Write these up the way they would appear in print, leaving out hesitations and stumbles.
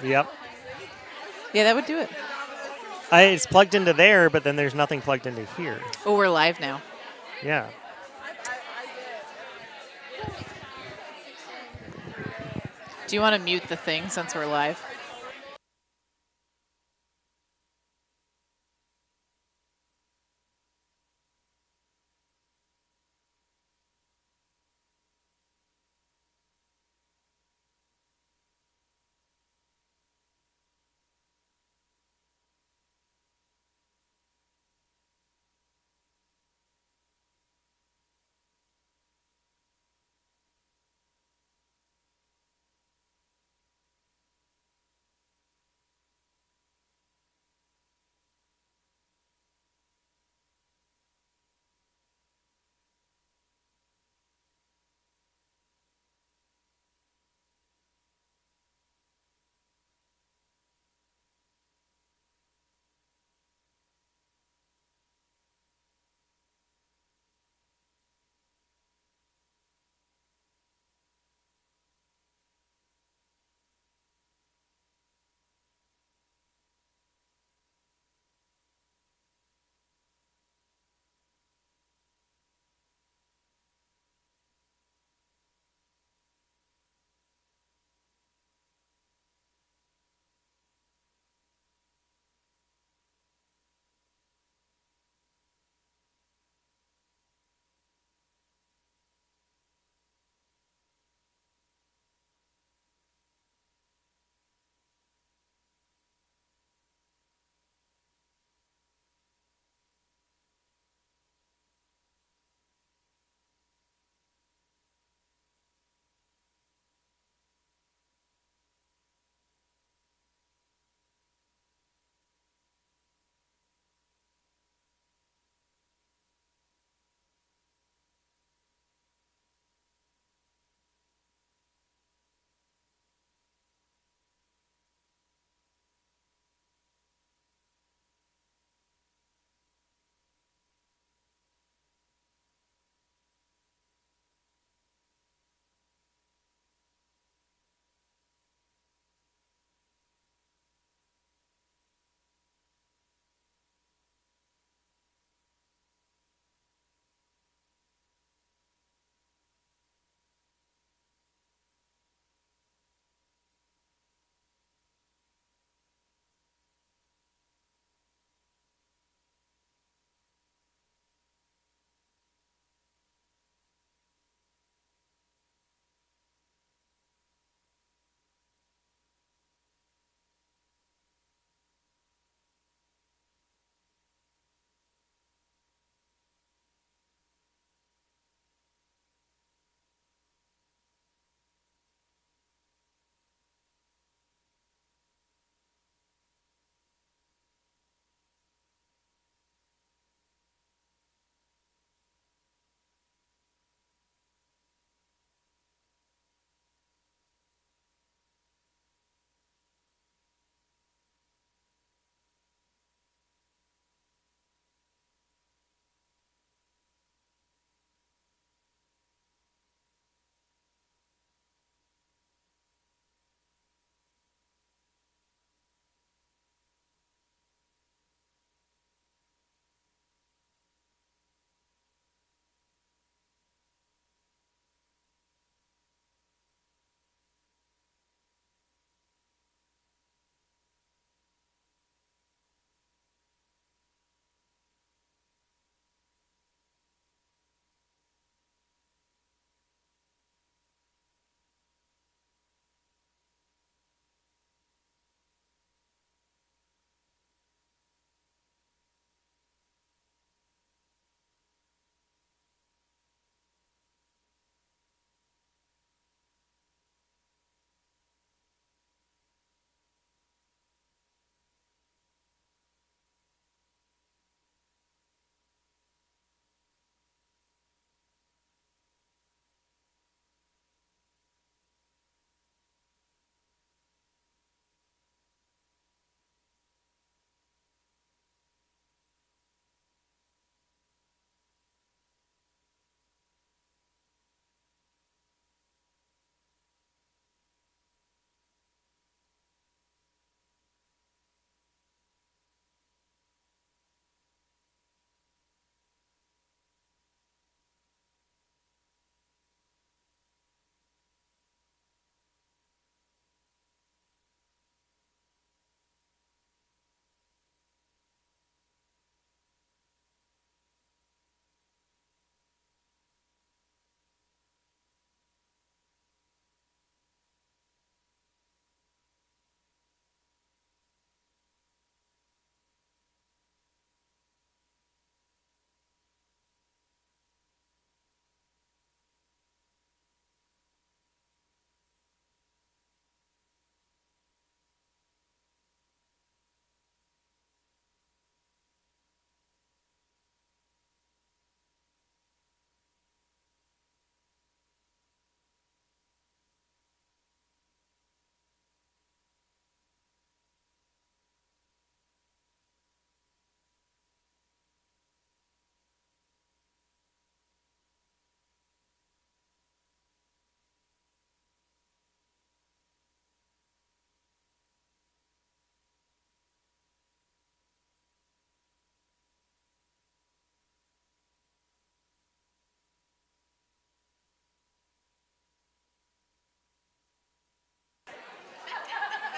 Yep. Yeah, that would do it. It's plugged into there, but then there's nothing plugged into here. Oh, we're live now. Yeah. Do you want to mute the thing since we're live?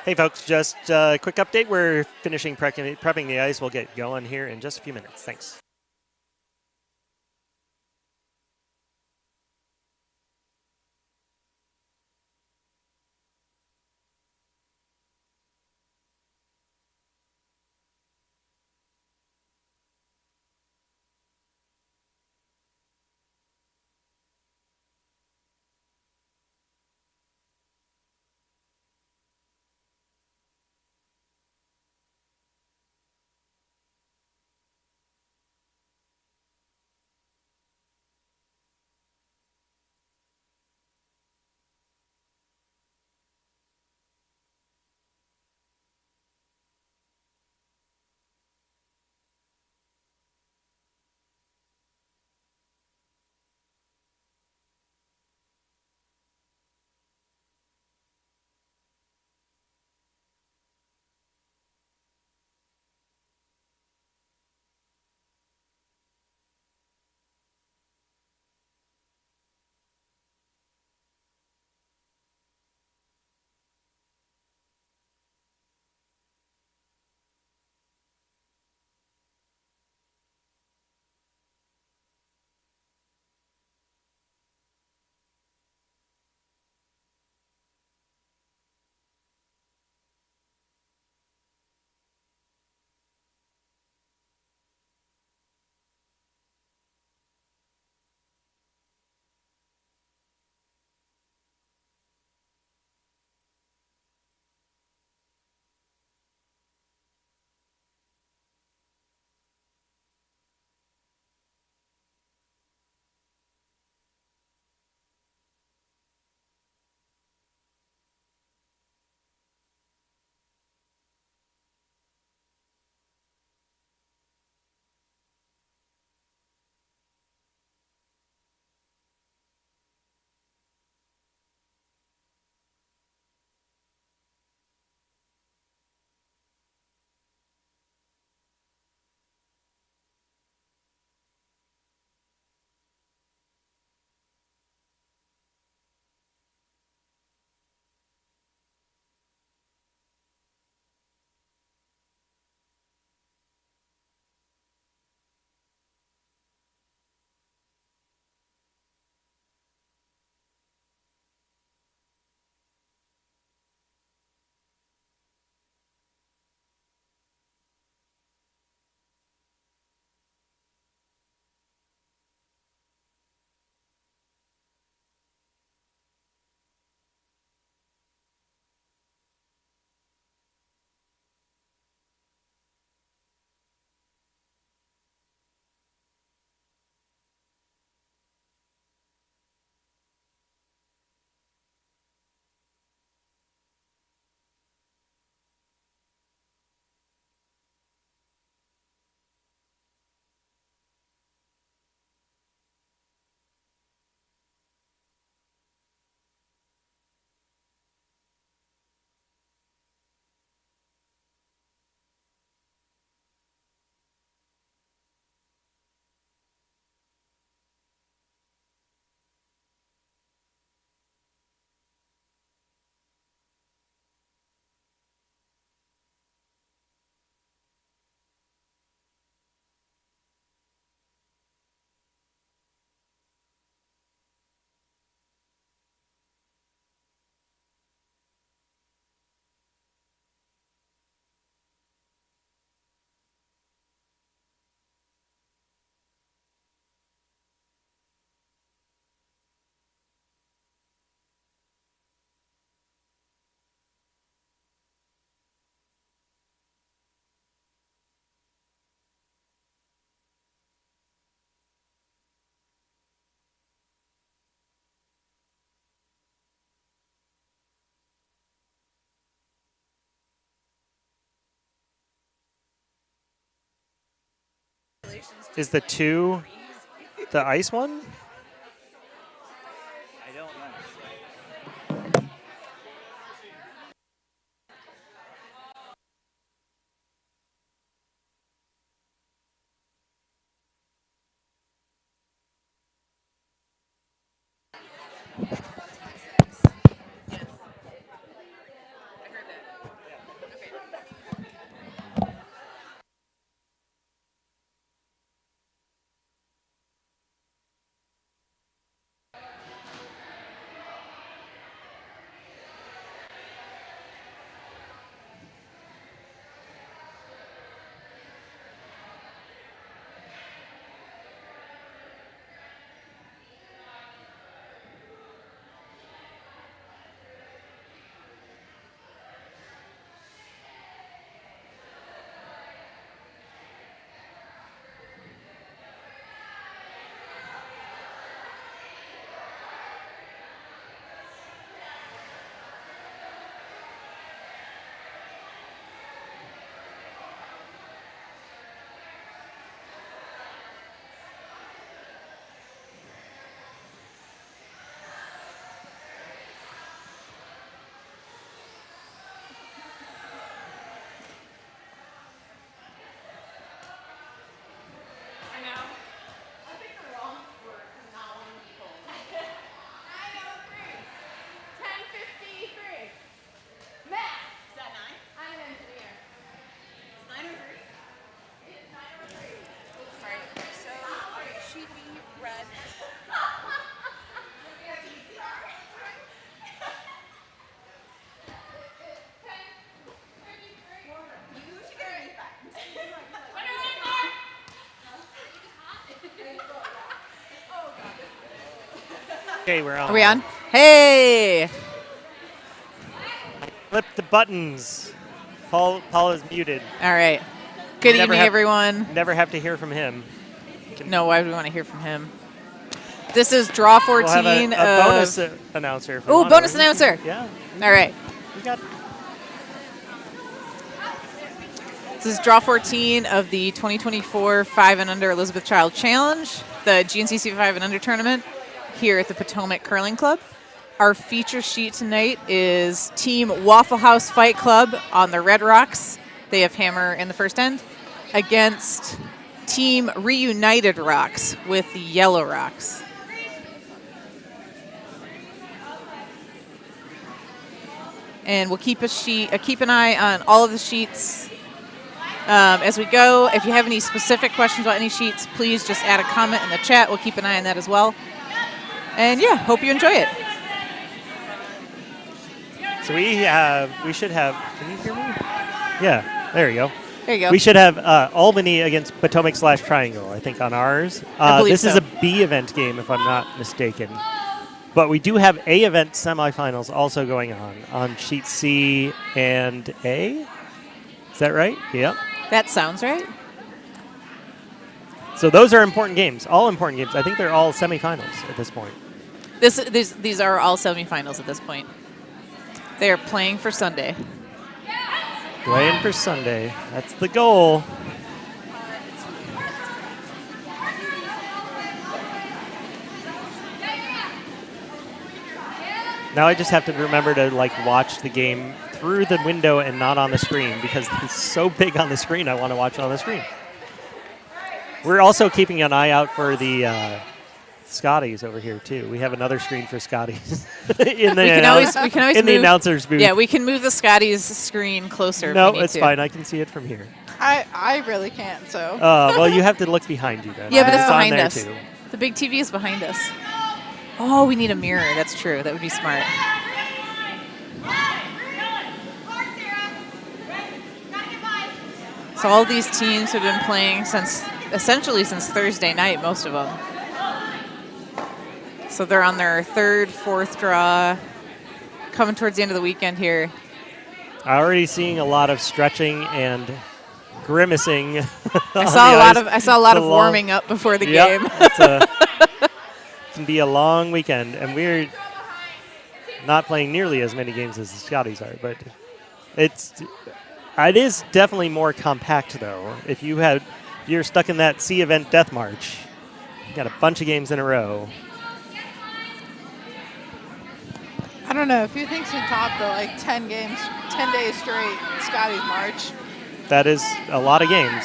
Hey, folks, just a quick update. We're finishing prepping the ice. We'll get going here in just a few minutes. Thanks. Is the 2 the ice one? I don't know. Okay, we're on. Are we on? Hey! Flip the buttons. Paul is muted. All right. Good evening, everyone. Never have to hear from him. No, why do we want to hear from him? This is draw 14 we'll have a bonus announcer. Oh, bonus announcer. Yeah. All right. We got. This is draw 14 of the 2024 5 and Under Elizabeth Child Challenge, the GNCC 5 and Under tournament here at the Potomac Curling Club. Our feature sheet tonight is Team Waffle House Fight Club on the Red Rocks. They have hammer in the first end against Team Reunited Rocks with the Yellow Rocks. And we'll keep an eye on all of the sheets as we go. If you have any specific questions about any sheets, please just add a comment in the chat. We'll keep an eye on that as well. And yeah, hope you enjoy it. So we should have. Can you hear me? Yeah, there you go. There you go. We should have Albany against Potomac/Triangle, I think, on ours. This is a B event game, if I'm not mistaken. But we do have A event semifinals also going on sheet C and A. Is that right? Yep. That sounds right. So those are important games, all important games. I think they're all semifinals at this point. These are all semifinals at this point. They are playing for Sunday. Playing for Sunday. That's the goal. Now I just have to remember to watch the game through the window and not on the screen because it's so big on the screen. I want to watch it on the screen. We're also keeping an eye out for the Scotties over here too. We have another screen for Scotties in the we can always in move, the announcers booth. Yeah, we can move the Scotties screen closer. No, if we need it's to. fine. I can see it from here. I really can't. So. Well, you have to look behind you then. Yeah, but it's on behind there us. Too. The big TV is behind us. Oh, we need a mirror. That's true. That would be smart. So all these teams have been playing essentially since Thursday night, most of them. So they're on their third, fourth draw, coming towards the end of the weekend here. Already seeing a lot of stretching and grimacing. I saw a lot of warming up before the game. It can be a long weekend, and we're not playing nearly as many games as the Scotties are, but it is definitely more compact though. If you're stuck in that C event death march, you got a bunch of games in a row. I don't know. If you think can top the 10 games, 10 days straight, Scotty's March. That is a lot of games.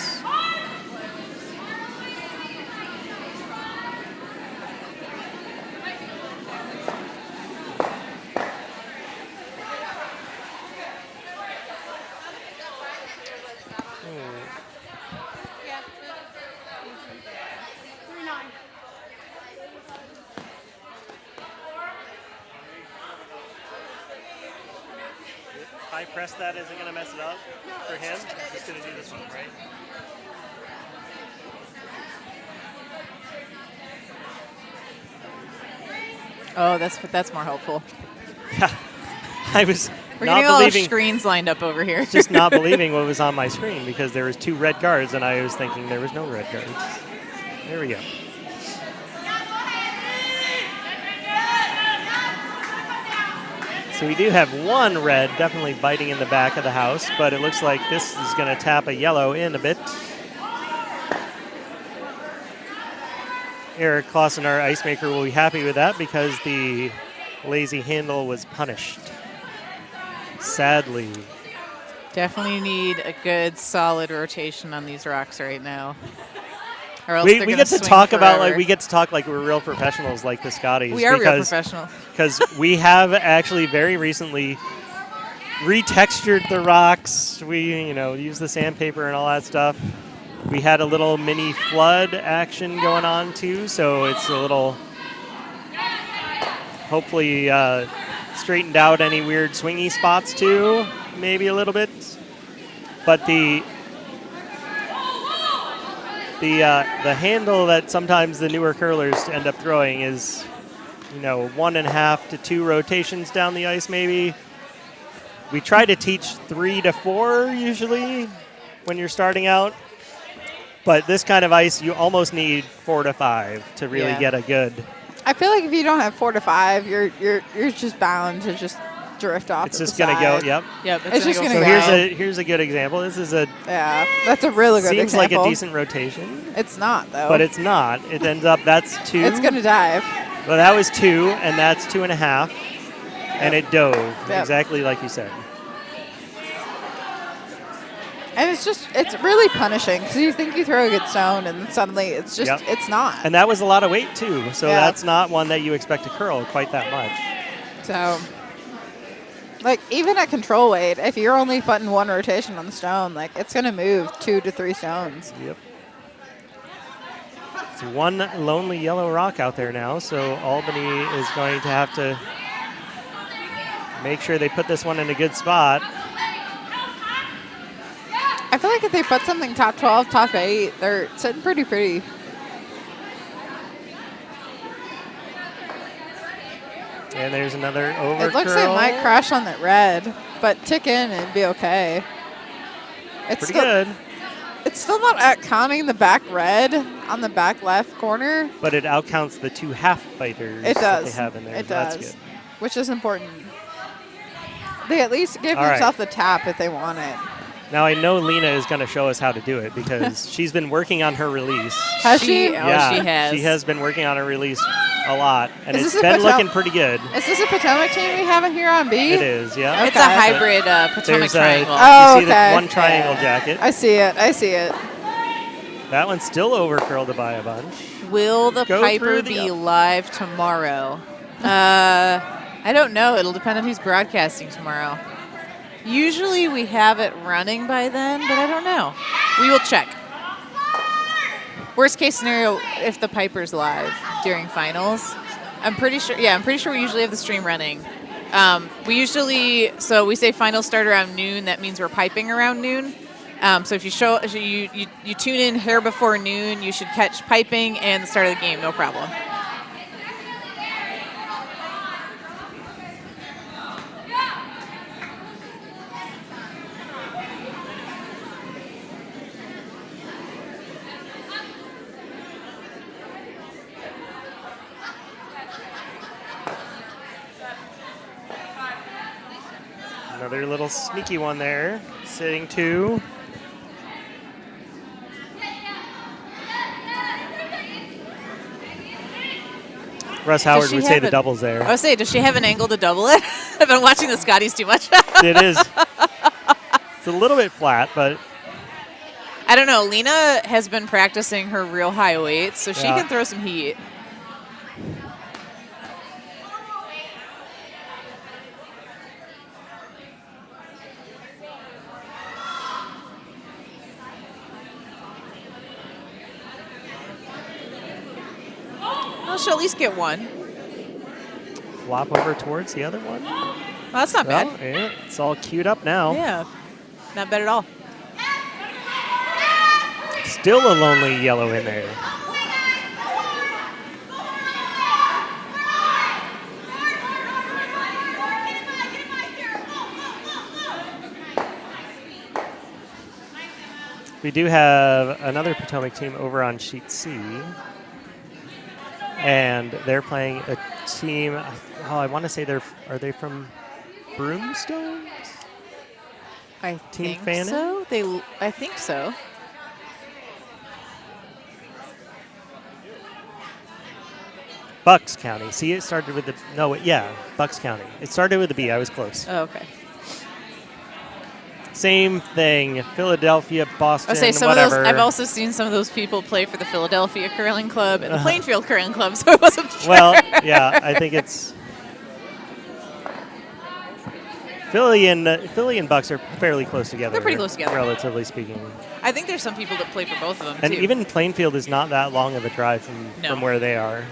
If I press that, is it going to mess it up for him? Just going to do this one, right? Oh, that's more helpful. Yeah, I was We're not getting all our believing. screens lined up over here. Just not believing what was on my screen because there was 2 red cards, and I was thinking there was no red cards. There we go. So we do have 1 red definitely biting in the back of the house, but it looks like this is going to tap a yellow in a bit. Eric Clausen, our ice maker, will be happy with that because the lazy handle was punished. Sadly. Definitely need a good, solid rotation on these rocks right now. Or else We they're get gonna to swing talk about forever. we get to talk like we're real professionals like the Scotties. We are real professional. Because we have actually very recently retextured the rocks. We use the sandpaper and all that stuff. We had a little mini flood action going on too, so it's a little hopefully straightened out any weird swingy spots too, maybe a little bit. But the handle that sometimes the newer curlers end up throwing is 1.5 to 2 rotations down the ice maybe. We try to teach 3 to 4 usually when you're starting out. But this kind of ice, you almost need 4 to 5 to really get a good. I feel like if you don't have 4 to 5, you're just bound to just drift off. It's just going to go. Yep. It's just going to go. So here's a good example. This is that's a really good seems example. like a decent rotation. It's not though. But it's not. It ends up that's 2. It's going to dive. Well, that was 2, and that's 2.5, and it dove exactly like you said. And it's really punishing because you think you throw a good stone and suddenly it's just, it's not. And that was a lot of weight too. So that's not one that you expect to curl quite that much. So, like even at control weight, if you're only putting 1 rotation on the stone, like it's going to move 2 to 3 stones. Yep. It's one lonely yellow rock out there now. So Albany is going to have to make sure they put this one in a good spot. I feel like if they put something top 12, top 8, they're sitting pretty. And there's another over. It looks like it might crash on that red, but tick in and be okay. It's pretty good. It's still not outcounting the back red on the back left corner. But it outcounts the 2 half biters it does. that they have in there. It so does, that's good. Which is important. They at least give themselves the tap if they want it. Now, I know Leena is going to show us how to do it because she's been working on her release. Has she? Yeah, she has. She has been working on her release a lot, and Is it's been looking pretty good. Is this a Potomac team we have here on B? It is, yeah. Okay. It's a hybrid Potomac triangle. Oh, you see the one triangle jacket. I see it. That one's still over curled by a bunch. Will the Piper be live tomorrow? I don't know. It'll depend on who's broadcasting tomorrow. Usually we have it running by then, but I don't know. We will check. Worst case scenario, if the Piper's live during finals, I'm pretty sure we usually have the stream running. We say finals start around noon. That means we're piping around noon. So if you tune in here before noon, you should catch piping and the start of the game, no problem. Another little sneaky one there, sitting 2. Russ Howard would say the double's there. I would say, does she have an angle to double it? I've been watching the Scotties too much. It is. It's a little bit flat, but I don't know. Leena has been practicing her real high weights, so she can throw some heat. Well, she'll at least get one. Flop over towards the other one. Well, that's not bad. Yeah, it's all queued up now. Yeah, not bad at all. Still a lonely yellow in there. We do have another Potomac team over on sheet C. And they're playing a team, I want to say are they from Broomstones? I Team think Fannin? so. I think so. Bucks County. See, it started with Bucks County. It started with the B. I was close. Oh, okay. Same thing. Philadelphia, Boston, I'll say some whatever. of those. I've also seen some of those people play for the Philadelphia Curling Club and the Plainfield Curling Club, so I wasn't sure. Well, yeah, I think it's Philly and Bucks are fairly close together. They're pretty close together, relatively speaking. I think there's some people that play for both of them And too. even Plainfield is not that long of a drive from where they are.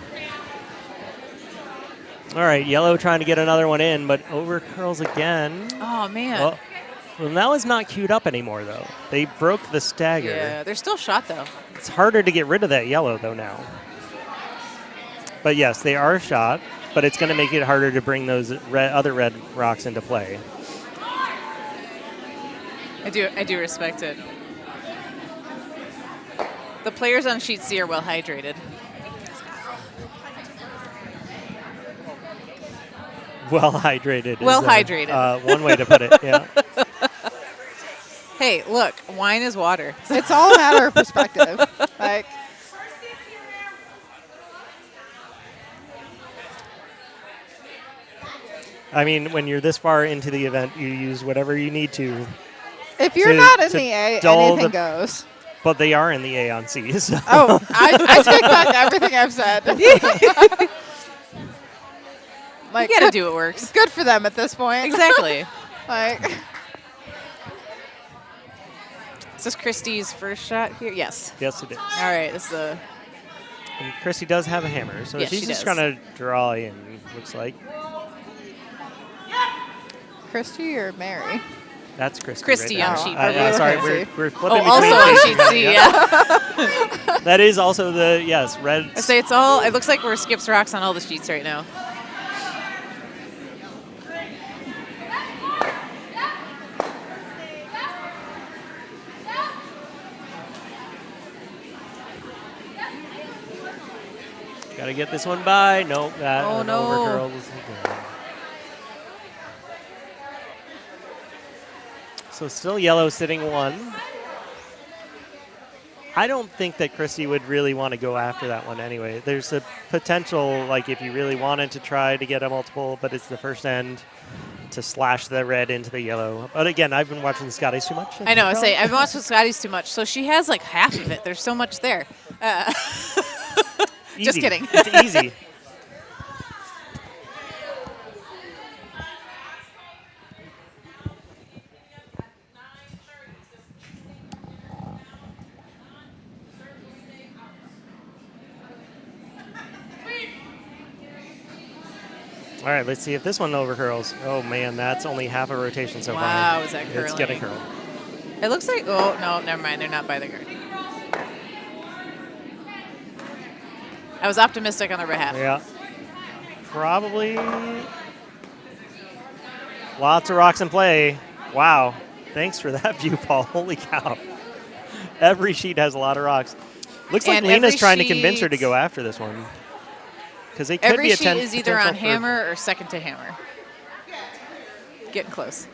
All right, yellow trying to get another one in, but over curls again. Oh man. Well, now it's not queued up anymore, though. They broke the stagger. Yeah, they're still shot, though. It's harder to get rid of that yellow, though, now. But, yes, they are shot. but it's going to make it harder to bring those other red rocks into play. I do respect it. The players on sheet C are well hydrated. Well hydrated. Well hydrated. One way to put it. Yeah. Hey, look, wine is water. It's all a matter of perspective. Like, I mean, when you're this far into the event, you use whatever you need to. if you're To- not in to the A, dull anything the- goes. But they are in the A on C. So. Oh, I take back everything I've said. Like, You gotta do what works. good for them at this point. Exactly. Like, Is this Kristy's first shot here? Yes. Yes, it is. All right, this is a And Kristy does have a hammer, so Yes, she's she just does. going to draw in, looks like. Kristy or Mary? That's Kristy. Kristy right on now. sheet B. Sorry, Okay. we're flipping Oh, also between on these. sheet C, yeah. That is also the, yes, red. I say it's all, it looks like we're skips rocks on all the sheets right now. Got to get this one by. Nope, that Oh, one no. overcurls again. So still yellow sitting one. I don't think that Kristy would really want to go after that one anyway. There's a potential, like if you really wanted to try to get a multiple, but it's the first end to slash the red into the yellow. But again, I've been watching the Scotties too much. I know, I say, I've watched the Scotties too much, so she has like half of it. There's so much there. Just Easy. kidding. It's easy. All right, let's see if this one overcurls. Oh man, that's only half a rotation so far. Wow, is that It's gonna curling? curl. It looks like, oh, no, never mind. They're not by the guard. I was optimistic on their behalf. Yeah. Probably. Lots of rocks in play. Wow. Thanks for that view, Paul. Holy cow. Every sheet has a lot of rocks. Looks like And Leena's every trying to convince her to sheet- go after this one. Because they could Every be a sheet is either on potential for- hammer or second to hammer. Getting close.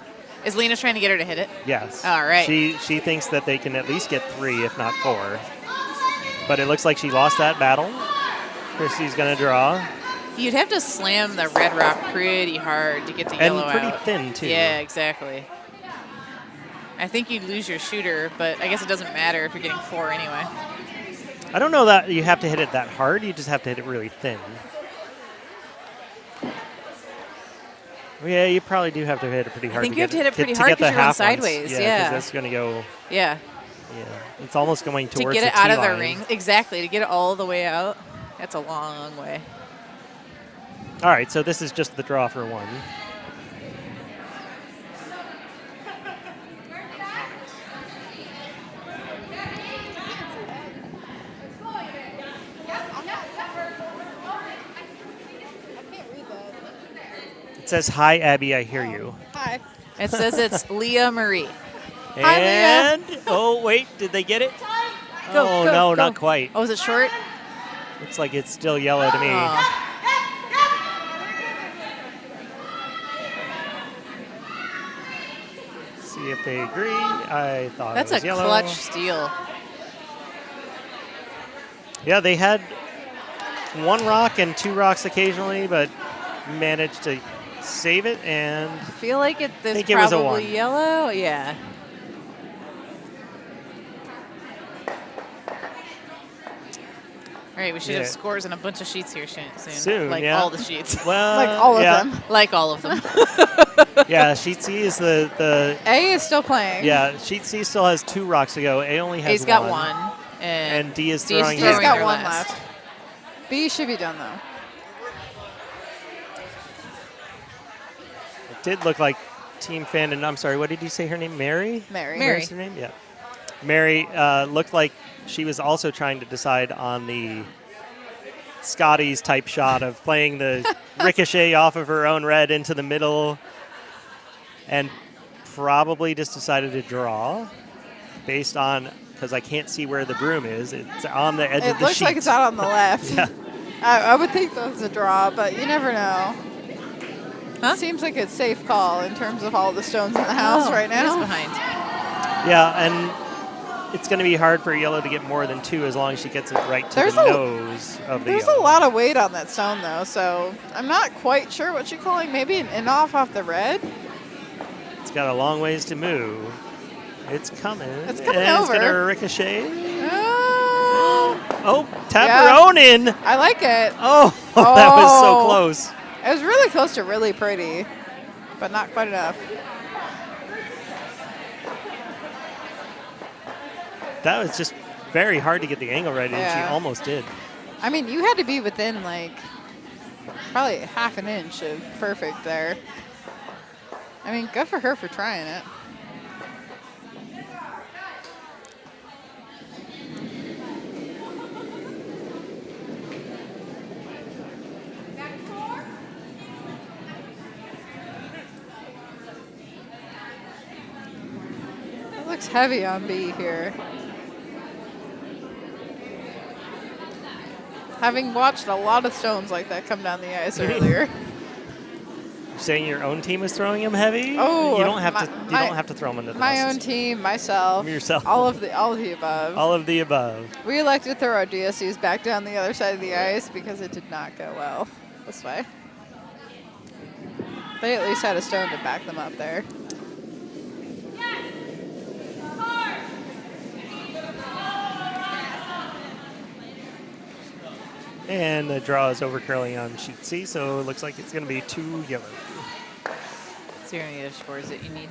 Is Leena trying to get her to hit it? Yes. All right. She thinks that they can at least get 3, if not 4. But it looks like she lost that battle. Kristy's going to draw. You'd have to slam the red rock pretty hard to get the And yellow pretty out. thin, too. Yeah, exactly. I think you'd lose your shooter, but I guess it doesn't matter if you're getting 4 anyway. I don't know that you have to hit it that hard. You just have to hit it really thin. Yeah, you probably do have to hit it pretty hard. think you have to get hit it pretty to hard get the 'cause you're on half ones. sideways, Yeah, yeah. because that's going to go. Yeah. Yeah, it's almost going To towards get the it out of the T-line. ring. Exactly. To get it all the way out. That's a long way. All right, so this is just the draw for 1. It says, "Hi, Abby, I hear you." Hi. It says it's Leah Marie. Hi, Leah. And oh wait, did they get it? Go, Oh go, no, go. not quite. Oh, is it short? Looks like it's still yellow to me. Oh. See if they agree. I thought That's it was a yellow. clutch steal. Yeah, they had 1 rock and 2 rocks occasionally, but managed to save it. And I feel like it's think it was a probably 1. yellow. Yeah. All right, we should Yeah. have scores on a bunch of sheets here soon. Soon, Like yeah. all the sheets. well, Like all of yeah, them. Like all of them. Yeah, sheet C is the A is still playing. yeah. Sheet C still has 2 rocks to go. A only has A's got 1. and D is D is throwing. He's throwing his- got their 1 last. left. B should be done, though. It did look like Team Fan, and I'm sorry, what did you say her name? Mary? Mary. Mary. Mary's her name? Yeah. Mary looked like she was also trying to decide on the Scotties type shot of playing the ricochet off of her own red into the middle, and probably just decided to draw based on, because I can't see where the broom is. It's on the edge of the sheet. It looks like it's out on the left. Yeah. I would think that's a draw, but you never know. Huh? Seems like a safe call in terms of all the stones in the house right It is now. behind. Yeah, and it's going to be hard for yellow to get more than 2 as long as she gets it right to There's the a- nose of the There's yellow. a lot of weight on that stone, though, so I'm not quite sure what you're calling. Maybe an in-off off the red? It's got a long ways to move. It's coming. It's coming and over. It's going to ricochet. Oh, Oh, tap her own in. I like it. Oh, that was so Oh. close. It was really close to really pretty, but not quite enough. That was just very hard to get the angle right, and Yeah. she almost did. I mean, you had to be within, like, probably half an inch of perfect there. I mean, good for her for trying it. It looks heavy on B here. Having watched a lot of stones like that come down the ice earlier. Saying your own team is throwing him heavy? Oh, you don't have to. You my- don't have to throw him into the My buses. own team, myself, Yourself. all of the above. All of the above. We like to throw our DSCs back down the other side of the ice because it did not go well this way. They at least had a stone to back them up there. And the draw is over curling on sheet C, so it looks like it's going to be 2 yellow. So you're going to get the scores that you need.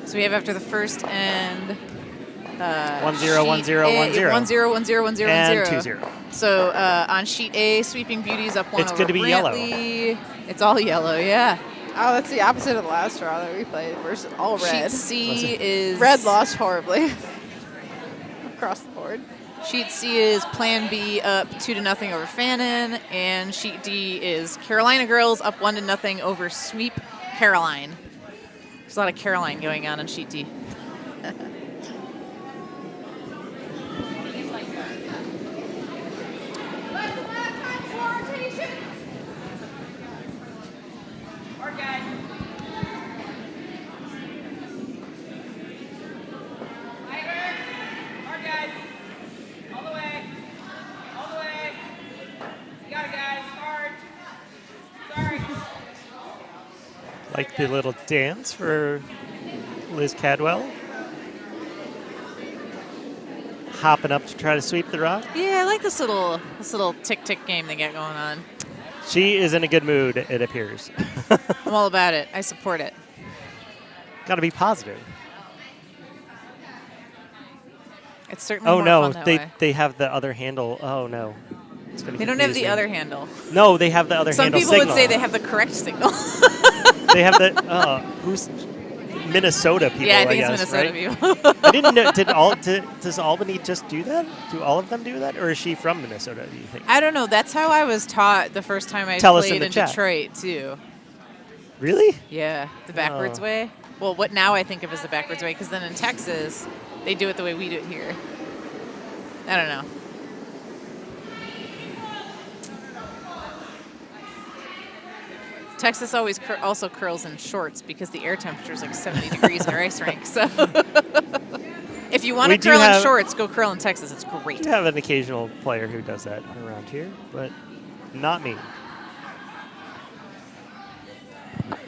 So we have after the first end 1-0, sheet 1-0, A- 1-0. 1-0, 1-0, 1-0, And 1-0. 2-0. So on sheet A, Sweeping Beauty's up 1 It's over gonna be yellow. Brantley. It's all yellow, yeah. Oh, that's the opposite of the last draw that we played versus all red. Sheet Was C it? is... Red lost horribly across the board. Sheet C is Plan B up 2-0 over Fannin, and Sheet D is Carolina Girls up 1-0 over Sweep Caroline. There's a lot of Caroline going on Sheet D. Like the little dance for Liz Cadwell. Hopping up to try to sweep the rock. Yeah, I like this little tick-tick game they got going on. She is in a good mood, it appears. I'm all about it. I support it. Got to be positive. It's certainly Oh more no, fun that they way. they have the other handle. Oh no. It's gonna They don't have confuse the me. other handle. No, they have the other Some handle people signal. would say they have the correct signal. They have the who's Minnesota people? Yeah, I think it's guess, Minnesota right? people. I didn't know. Does Albany just do that? Do all of them do that, or is she from Minnesota? Do you think? I don't know. That's how I was taught the first time I Tell us played in the chat. Detroit too. Really? Yeah, the backwards Oh. way. Well, what now I think of as the backwards way, because then in Texas, they do it the way we do it here. I don't know. Texas always also curls in shorts because the air temperature is like 70 degrees in our ice rink. So if you want We to do curl in have- shorts, go curl in Texas. It's great. We have an occasional player who does that around here, but not me.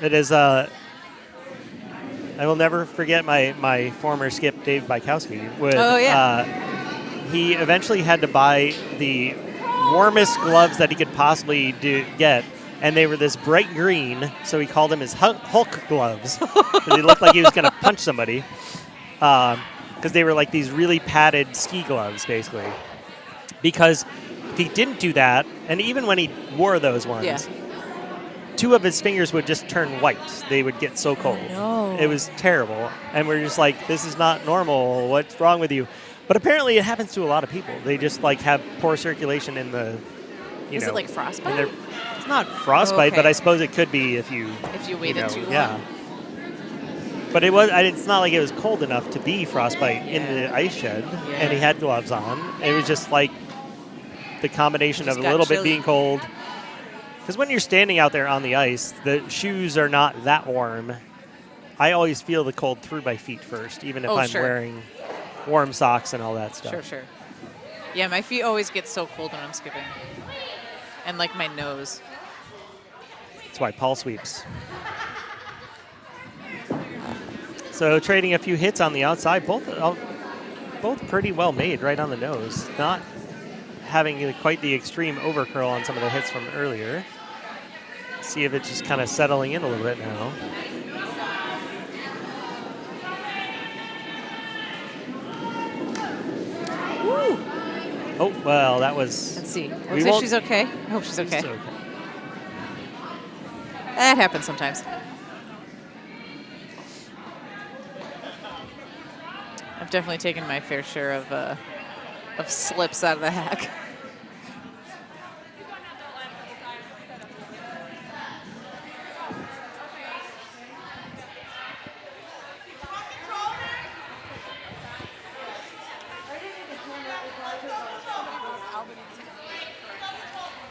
It is I will never forget my former skip, Dave Bykowski. Oh, yeah. He eventually had to buy the warmest gloves that he could possibly get, and they were this bright green, so he called them his Hulk gloves. 'Cause he looked like he was going to punch somebody. Because they were like these really padded ski gloves, basically. Because if he didn't do that, and even when he wore those ones, Yeah. 2 of his fingers would just turn white. They would get so cold. no. It was terrible. And we're just like, this is not normal. What's wrong with you? But apparently it happens to a lot of people. They just like have poor circulation in the, Is it like frostbite? It's not frostbite, but okay. I suppose it could be if you waited too long. Yeah. But it's not like it was cold enough to be frostbite in the ice shed, and he had gloves on. It was just like the combination of a little bit being cold. Because when you're standing out there on the ice, the shoes are not that warm. I always feel the cold through my feet first, even if I'm wearing warm socks and all that stuff. Sure. Yeah, my feet always get so cold when I'm skipping. And like my nose. That's why Paul sweeps. So trading a few hits on the outside, both pretty well made right on the nose. Not having quite the extreme overcurl on some of the hits from earlier. See if it's just kind of settling in a little bit now. Woo! Oh, well, that was... Let's see. Looks like she's okay. I hope she's okay. That happens sometimes. I've definitely taken my fair share of slips out of the hack.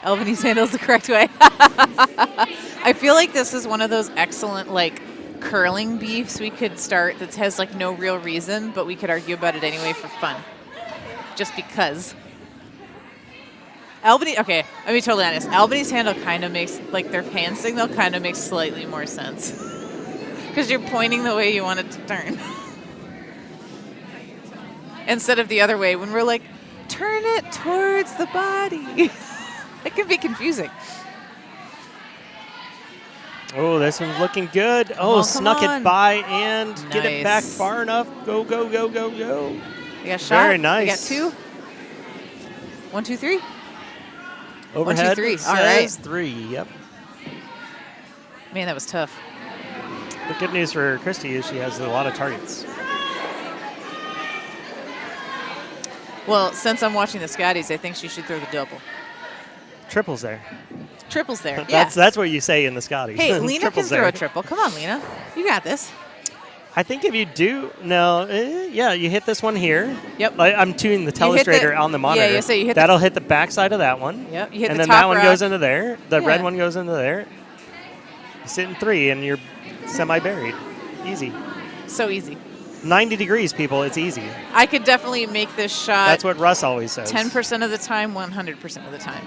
Albany's handles the correct way. I feel like this is one of those excellent, like, curling beefs we could start that has, like, no real reason, but we could argue about it anyway for fun. Just because. Albany, okay, I'll be totally honest. Albany's handle kind of makes, like, their hand signal kind of makes slightly more sense. Because you're pointing the way you want it to turn. Instead of the other way when we're like, turn it towards the body. It can be confusing. Oh, this one's looking good. Snuck it by and get it back far enough. Go, go, go, go, go. We got a shot. Very nice. We got two. 1, 2, 3. Overhead. 1, 2, 3. All right. 3. Yep. Man, that was tough. The good news for Kristy is she has a lot of targets. Well, since I'm watching the Scotties, I think she should throw the double. Triples there. Triples there. Yeah. That's what you say in the Scotties. Hey, Leena can throw a triple. Come on, Leena. You got this. I think if you do, you hit this one here. Yep. I'm tuning the telestrator on the monitor. Yeah, you say you hit that'll hit the backside of that one. Yep. You hit and the then top that one rock. goes into there. The red one goes into there. You sit in 3 and you're semi-buried. Easy. So easy. 90 degrees, people. It's easy. I could definitely make this shot. That's what Russ always says. 10% of the time, 100% of the time.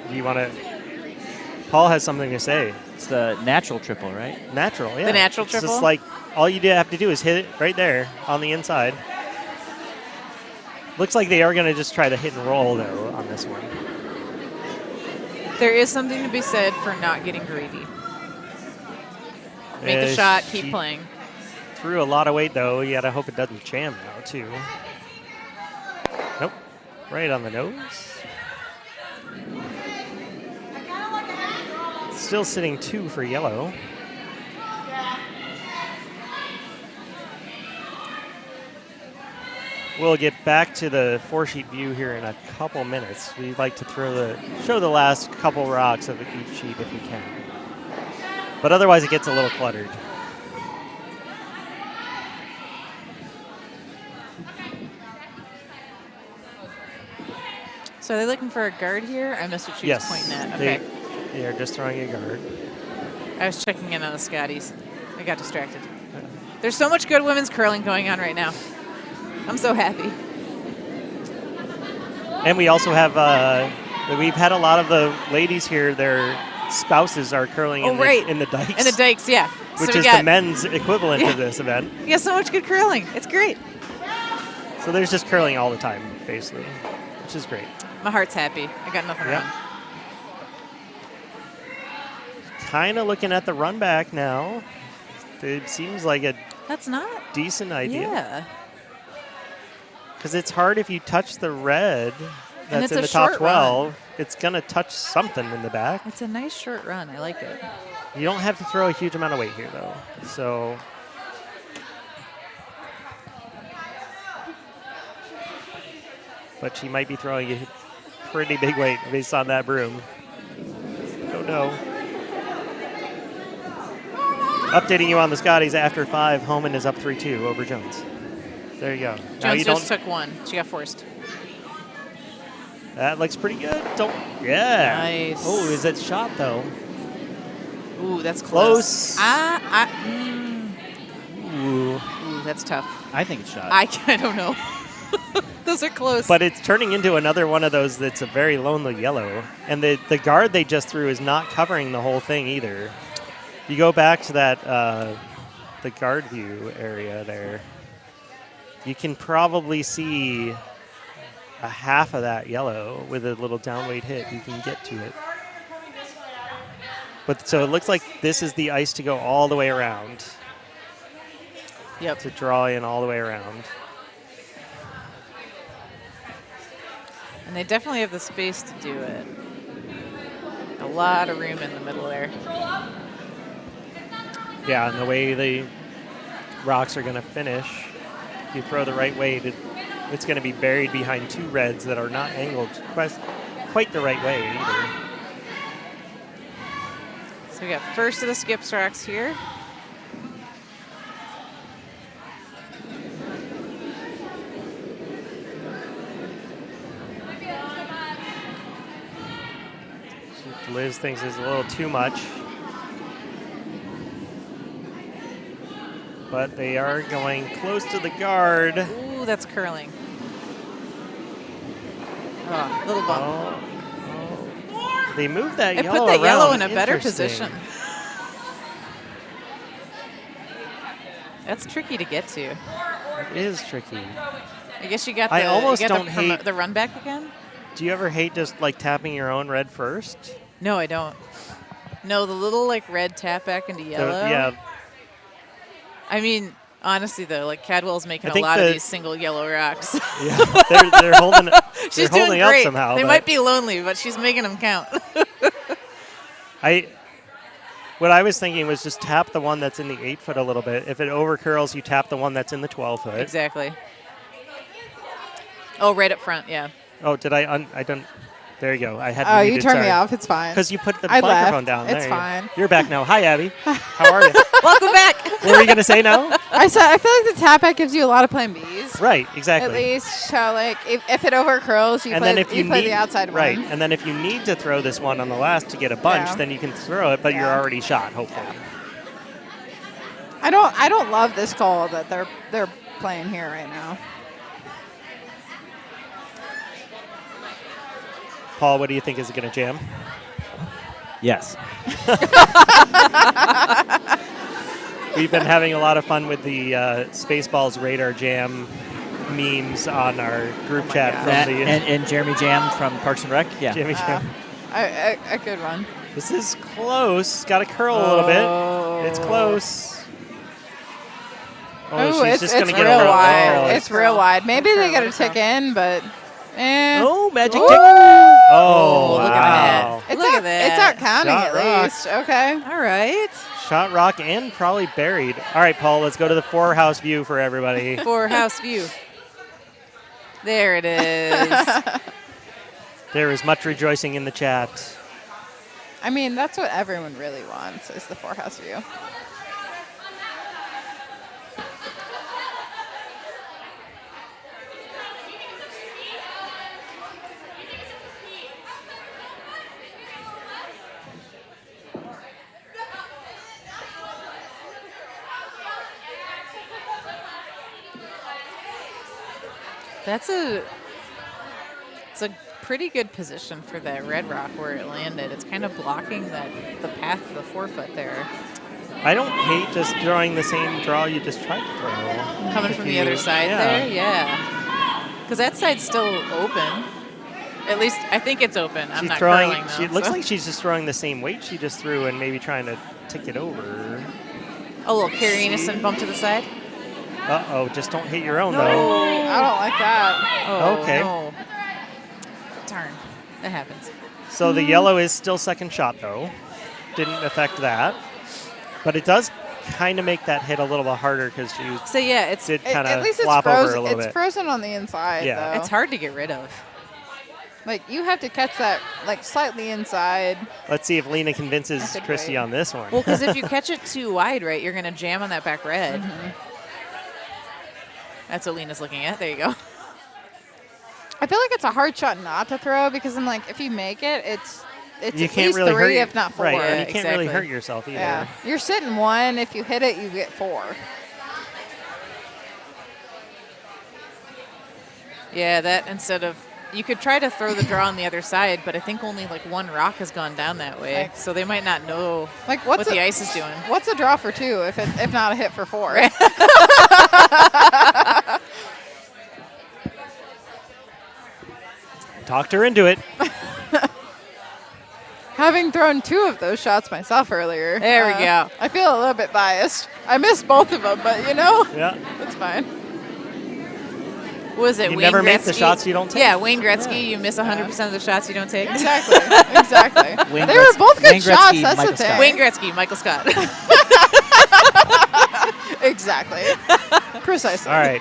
Do you want to? Paul has something to say. It's the natural triple, right? Natural, yeah. The natural it's triple? just like all you have to do is hit it right there on the inside. Looks like they are going to just try to hit and roll, though, on this one. There is something to be said for not getting greedy. Make the shot, keep playing. Threw a lot of weight, though. You got to hope it doesn't jam now, too. Nope. Right on the nose. Still sitting 2 for yellow. We'll get back to the 4-sheet view here in a couple minutes. We'd like to show the last couple rocks of each sheet if we can. But otherwise it gets a little cluttered. So are they looking for a guard here? I missed what she was pointing at. Okay. They are just throwing a guard. I was checking in on the Scotties. I got distracted. There's so much good women's curling going on right now. I'm so happy. And we also have, we've had a lot of the ladies here, their spouses are curling in the dikes. In the dikes, yeah. Which is the men's equivalent of this event. Yeah, so much good curling. It's great. So there's just curling all the time, basically, which is great. My heart's happy. I got nothing wrong. Kind of looking at the run back now. It seems like a decent idea. Yeah. Because it's hard if you touch the red that's in the top 12. Run. It's going to touch something in the back. It's a nice short run. I like it. You don't have to throw a huge amount of weight here, though. So but she might be throwing a pretty big weight based on that broom. Don't know. Updating you on the Scotties after 5. Homan is up 3-2 over Jones. There you go. Now Jones you just don't. took one. She got forced. That looks pretty good. Don't. Yeah. Nice. Oh, is it shot though? Ooh, that's Close. close. Ooh. Ooh, that's tough. I think it's shot. I don't know. Those are close. But it's turning into another one of those that's a very lonely yellow. And the guard they just threw is not covering the whole thing either. You go back to that, the guard view area there. You can probably see a half of that yellow with a little downweight hit. You can get to it. But so it looks like this is the ice to go all the way around. Yep. To draw in all the way around. And they definitely have the space to do it. A lot of room in the middle there. Yeah, and the way the rocks are going to finish, if you throw the right way, it's going to be buried behind 2 reds that are not angled quite the right way either. So we got first of the skips rocks here. Liz thinks it's a little too much. But they are going close to the guard. Ooh, that's curling. Oh, little bump. Oh. They moved that It yellow put that yellow around. in a better Interesting. position. That's tricky to get to. It is tricky. I guess you got I almost you got don't hate- the run back again. Do you ever hate just like tapping your own red first? No, I don't. No, the little like red tap back into yellow. Yeah. I mean, honestly though, like Cadwell's making I a think lot of these single yellow rocks. Yeah. They're holding. She's they're holding doing up great. somehow. They but might be lonely, but she's making them count. What I was thinking was just tap the one that's in the 8-foot a little bit. If it over curls, you tap the one that's in the 12-foot. Exactly. Oh, right up front, yeah. Oh, did I? I don't. There you go. I had. Oh, you turned me off. It's fine. Because you put the I microphone left. down. It's there. fine. You're back now. Hi, Abby. How are you? Welcome back. What were you gonna say now? I said I feel like the tap back gives you a lot of plan Bs. Right. Exactly. At least, so like if it over curls, you and play then if you play need, the outside right, one. and then if you need to throw this one on the last to get a bunch, Yeah. then you can throw it, but you're Yeah. already shot. Hopefully. I don't love this call that they're playing here right now. Paul, what do you think? Is it going to jam? Yes. We've been having a lot of fun with the Spaceballs Radar Jam memes on our group chat from That, the and Jeremy Jam from Parks and Rec. Yeah. Jimmy Jam. A good one. This is close. Got to curl a little bit. It's close. Oh, she's it's just going to get real a wide. roll. It's real wide. Maybe they got to tick in, but Oh, magic Ooh. tick. Oh, look wow. at that. It's Look out, at that. It's out counting Shot at rock. least. Okay. All right. Shot rock and probably buried. All right, Paul, let's go to the 4-house view for everybody. For house view. There it is. There is much rejoicing in the chat. I mean, that's what everyone really wants is the 4-house view. It's a pretty good position for that red rock where it landed. It's kind of blocking the path of the 4-foot there. I don't hate just throwing the same draw you just tried to throw. Coming If from the you- other side yeah. there, yeah. Because that side's still open. At least I think it's open. I'm She's not throwing. curling though. It looks so. like she's just throwing the same weight she just threw and maybe trying to tick it over. A little Carrie Innocent bump to the side. Uh-oh, just don't hit your own, though. I don't like that. Oh, Okay. no. Darn. That happens. So the yellow is still second shot, though. Didn't affect that. But it does kind of make that hit a little bit harder because she So yeah, it's did kind At of least it's flop over a frozen. little It's bit. frozen on the inside, Yeah. though. it's hard to get rid of. Like, you have to catch that, like, slightly inside. Let's see if Leena convinces That's a Kristy great- on this one. Well, because if you catch it too wide, right, you're going to jam on that back red. That's what Leena's looking at. There you go. I feel like it's a hard shot not to throw because I'm like, if you make it, it's you at can't least really 3, hurt if not 4. Right, Yeah, and you can't really exactly. hurt yourself either. Yeah. You're sitting 1. If you hit it, you get 4. Yeah, that instead of you could try to throw the draw on the other side, but I think only like 1 rock has gone down that way, Like- so they might not know Like, what the ice is doing. What's a draw for 2 if not a hit for 4? Talked her into it. Having thrown 2 of those shots myself earlier. There we go. I feel a little bit biased. I missed both of them, but Yeah. it's fine. Was it You Wayne never Gretzky? make the shots you don't take. Yeah, Wayne Gretzky, you miss 100% of the shots you don't take. Exactly. Exactly. Wayne They were Gretzky- both good Wayne shots. Gretzky, That's Michael the thing. Scott. Wayne Gretzky, Michael Scott. Exactly. Precisely. All right.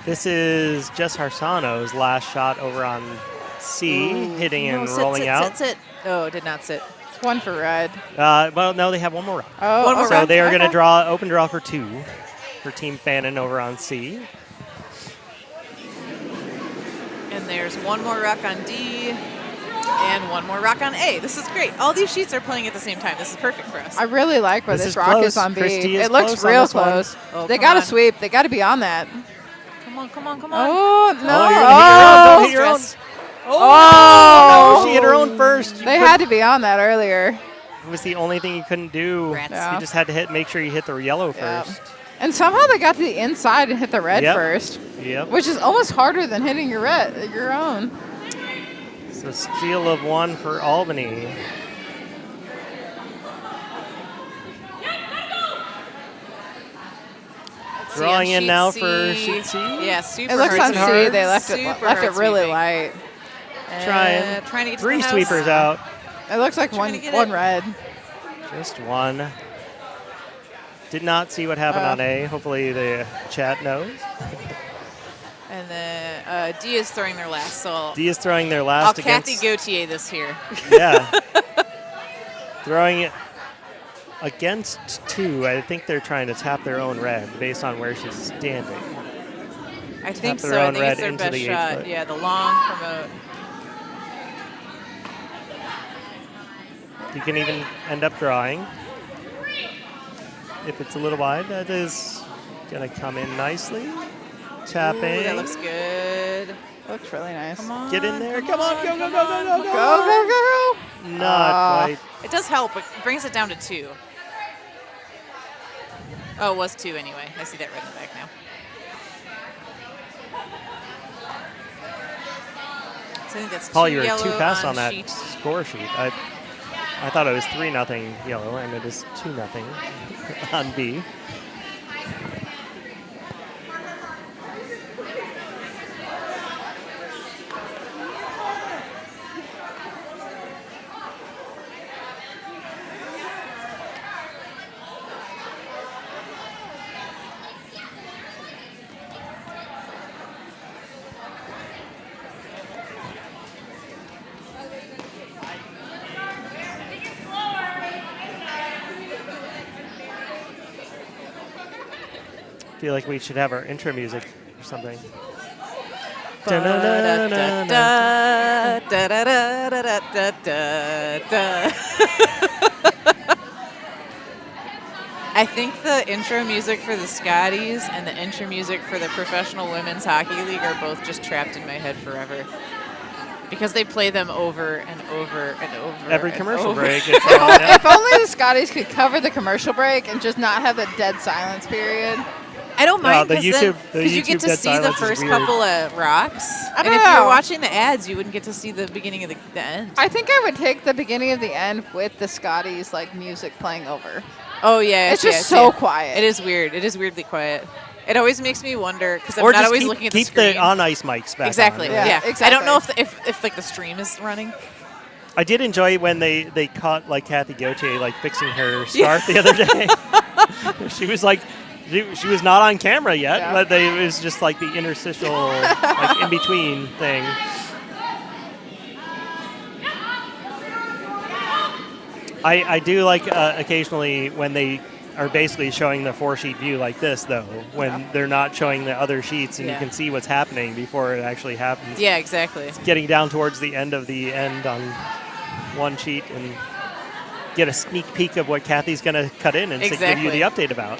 This is just Harsono's last shot over on C, hitting and rolling out. Sit. Oh, did not sit. It's 1 for red. Well, no, they have one more rock. Oh, One more So rock. they are going to Okay. open draw for 2 for Team Fannin over on C. And there's 1 more rock on D and 1 more rock on A. This is great. All these sheets are playing at the same time. This is perfect for us. I really like where This this is rock close. is on B. Kristy is It looks close on real this one. close. Oh, They come got to on. sweep. They got to be on that. Come on. Oh, no. Oh, you're going to hit your own. Don't hit your own. Stress. Oh, No, she hit her own first. They had to be on that earlier. It was the only thing you couldn't do. Rats. Yeah. You just had to make sure you hit the yellow Yeah. first. And somehow they got to the inside and hit the red Yep. first, Yep. which is almost harder than hitting your own. So steal of 1 for Albany. See Drawing on in sheet now C. for sheet C. Yeah, super It looks hard on sweeping. C. They left Super it hard really sweeping. light. Trying to get to 3 the house. sweepers out. It looks like Trying one to get one it. red. Just 1. Did not see what happened on A. Hopefully the chat knows. And then D is throwing their last, so D is throwing their I'll last Kathy against. Gautier this here. Yeah. Throwing it against 2. I think they're trying to tap their own red based on where she's standing. I think their so. I own think red it's their into best the 8 shot. foot. Yeah, the long promote. You can even end up drawing. If it's a little wide, that is going to come in nicely. Tapping. Ooh, that looks good. Looks really nice. Come on. Get in there. Come on. Go, go, go, go, go, go. Go, go, go. Not quite. It does help. It brings it down to 2. Oh, it was 2 anyway. I see that red in the back now. So I think that's Paul, 2 you were yellow too fast on that sheet. score sheet. I thought it was 3-0 yellow, and it is 2-0 on B. I feel like we should have our intro music or something. Da-na-na-na-na. Da-da-da-da-da-da-da-da. I think the intro music for the Scotties and the intro music for the Professional Women's Hockey League are both just trapped in my head forever. Because they play them over and over and over. Every and commercial over. break. It's on, yeah. If only the Scotties could cover the commercial break and just not have the dead silence period. I don't mind the because YouTube you get dead to see the silence is first weird. couple of rocks. I And don't if know. you're watching the ads, you wouldn't get to see the beginning of the end. I think I would take the beginning of the end with the Scotties like music playing over. Oh, yeah. It's just so quiet. It is weird. It is weirdly quiet. It always makes me wonder because I'm Or not just always keep, looking at the keep screen. the on-ice mics back Exactly. on. Yeah, Yeah. I exactly. don't know if like the stream is running. I did enjoy when they caught like Kathy Gautier like fixing her scarf the other day. She was like, she was not on camera yet, Yeah. but it was just like the interstitial, like in between thing. I do like occasionally when they are basically showing the 4-sheet view like this, though, when they're not showing the other sheets and you can see what's happening before it actually happens. Yeah, exactly. Getting down towards the end on one sheet and get a sneak peek of what Kathy's going to cut in and give you the update about.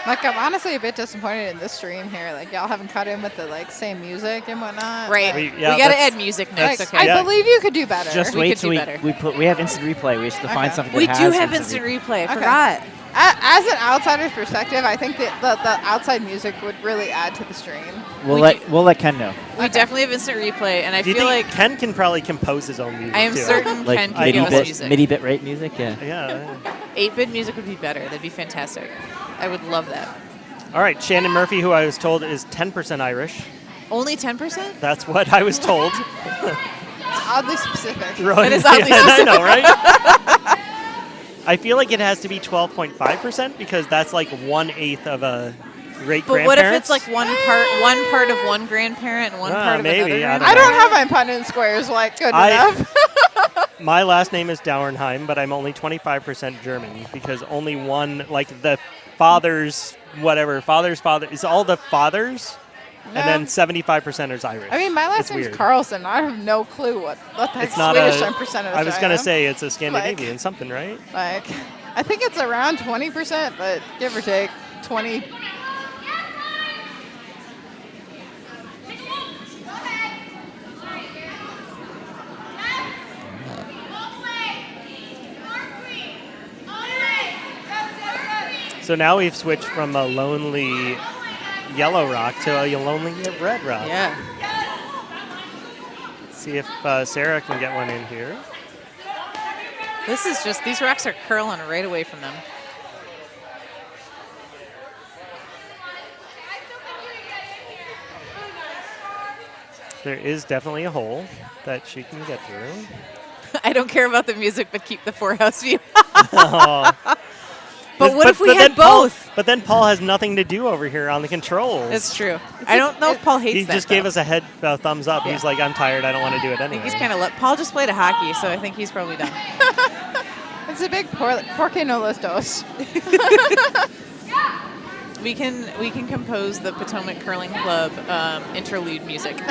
Like, I'm honestly a bit disappointed in this stream here. Like, y'all haven't cut in with the, like, same music and whatnot. Right. Like, We got to add music next, like, okay? I believe you could do better. Just We wait could till do better. we have instant replay. We have to find something that We has do have instant replay. I forgot. As an outsider's perspective, I think that the outside music would really add to the stream. We'll let Ken know. We definitely have instant replay, and I Do you feel think like Ken can probably compose his own music, I am too? certain Like Ken can give us music. MIDI bit rate music, yeah. Yeah. 8-bit music would be better. That'd be fantastic. I would love that. All right, Shannon Murphy, who I was told is 10% Irish. Only 10%? That's what I was told. It's oddly specific. It is oddly I know, right? I feel like it has to be 12.5% because that's like 1/8 of a great But grandparent. what if it's like one part of one grandparent and one part of maybe, another? I don't have my pun in squares like good enough. My last name is Dauernheim, but I'm only 25% German because only one, like the father's father is all the fathers, Yeah. and then 75% is Irish. I mean, my last It's name's weird. Carlson. I have no clue what the It's not Swedish a. percentage I was gonna am. say it's a Scandinavian something, right? Like, I think it's around 20%, but give or take 20. So now we've switched from a lonely yellow rock to a lonely red rock. Yeah. See if Sara can get one in here. This is just, these rocks are curling right away from them. There is definitely a hole that she can get through. I don't care about the music, but keep the four-house view. Aw. But what if we then had both? But then Paul has nothing to do over here on the controls. It's true. I don't know if Paul hates He that. just gave though. us a thumbs up. Yeah. He's like, I'm tired. I don't want to do it I anyway. think he's kind of Paul just played a hockey, so I think he's probably done. It's a big porque no los dos. We can compose the Potomac Curling Club interlude music. This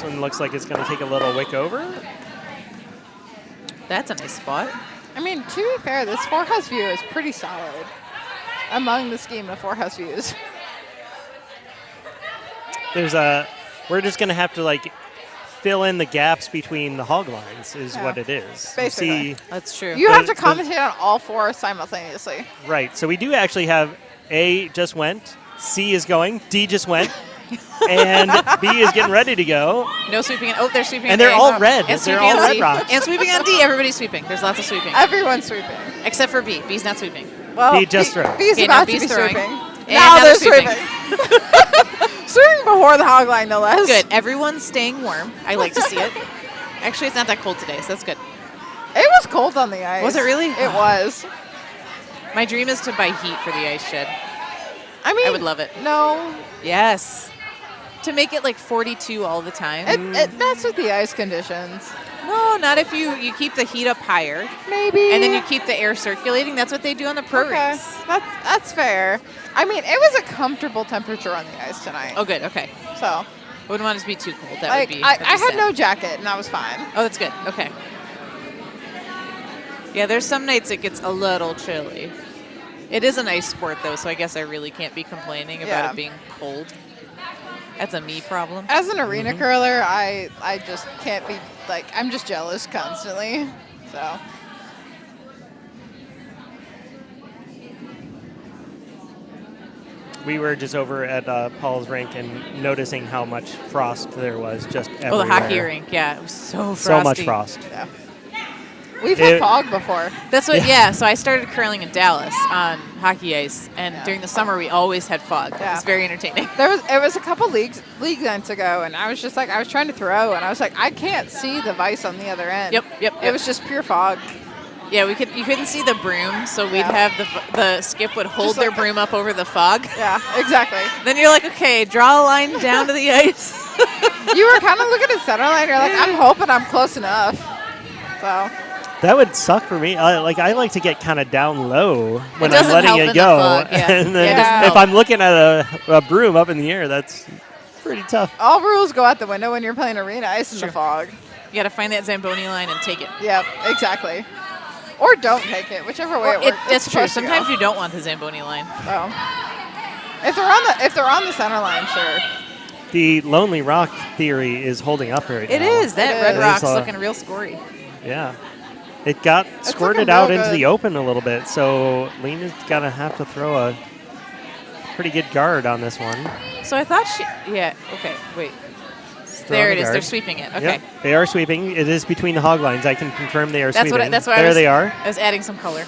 one looks like it's going to take a little wick over. That's a nice spot. I mean, to be fair, this four-house view is pretty solid among the scheme of four-house views. We're just going to have to like fill in the gaps between the hog lines is Yeah. what it is. Basically. You see, That's true. You have to the- commentate on all four simultaneously. right. So we do actually have A just went, C is going, D just went, and B is getting ready to go. No sweeping. Oh, they're sweeping. And on they're A. all red. And They're sweeping all on red C. rocks. And sweeping on D. Everybody's sweeping. There's lots of sweeping. Everyone's sweeping. Except for B. B's not sweeping. Well, B just threw. B's Okay, now about to B's be throwing. sweeping. And Now now they're they're sweeping. Sweeping before the hog line, no less. Good. Everyone's staying warm. I like to see it. Actually, it's not that cold today, so that's good. It was cold on the ice. Was it really? It was. My dream is to buy heat for the ice shed. I mean, I would love it. No, Yes. To make it like 42 all the time. that's with the ice conditions. No, not if you keep the heat up higher. Maybe. And then you keep the air circulating. That's what they do on the pro Okay, rinks. that's fair. I mean, it was a comfortable temperature on the ice tonight. Oh, good. Okay. So, I wouldn't want it to be too cold. That like, would be. I that'd be had sad. no jacket, and I was fine. Oh, that's good. Okay. Yeah, there's some nights it gets a little chilly. It is a nice sport, though, so I guess I really can't be complaining about Yeah. it being cold. That's a me problem. As an arena curler, I just can't be, like, I'm just jealous constantly. So, We were just over at Paul's rink and noticing how much frost there was just everywhere. Oh, the hockey rink. Yeah, it was so frosty. So much frost. yeah. We've had fog before. That's what. Yeah. So I started curling in Dallas on hockey ice, and during the summer we always had fog. Yeah. It was very entertaining. It was a couple league nights ago, and I was just like, I was trying to throw, and I was like, I can't see the vise on the other end. Yep. It was just pure fog. Yeah, you couldn't see the broom, so we'd have the skip would hold their broom up over the fog. Yeah, exactly. Then you're like, okay, draw a line down to the ice. You were kind of looking at center line. You're like, I'm hoping I'm close enough. So That would suck for me. I like to get kind of down low when I'm doesn't letting help it in the go. fog, yeah. And then Yeah, it doesn't if help. I'm looking at a broom up in the air, that's pretty tough. all rules go out the window when you're playing arena ice in the fog. You got to find that Zamboni line and take it. Yep, exactly. Or don't take it, whichever way it works. That's It's true. supposed to go. Sometimes you don't want the Zamboni line. So, if they're on the center line, sure. The Lonely Rock theory is holding up right now. It is. That It Red is. Rock's It is, looking real scory. Yeah. It got squirted looking out real into good. the open a little bit, so Leena's going to have to throw a pretty good guard on this one. So I thought she. Yeah. Okay. Wait. Throw There on it the is. guard. They're sweeping it. Okay. Yep, they are sweeping. It is between the hog lines. I can confirm they are That's sweeping. what. There they are. I was adding some color.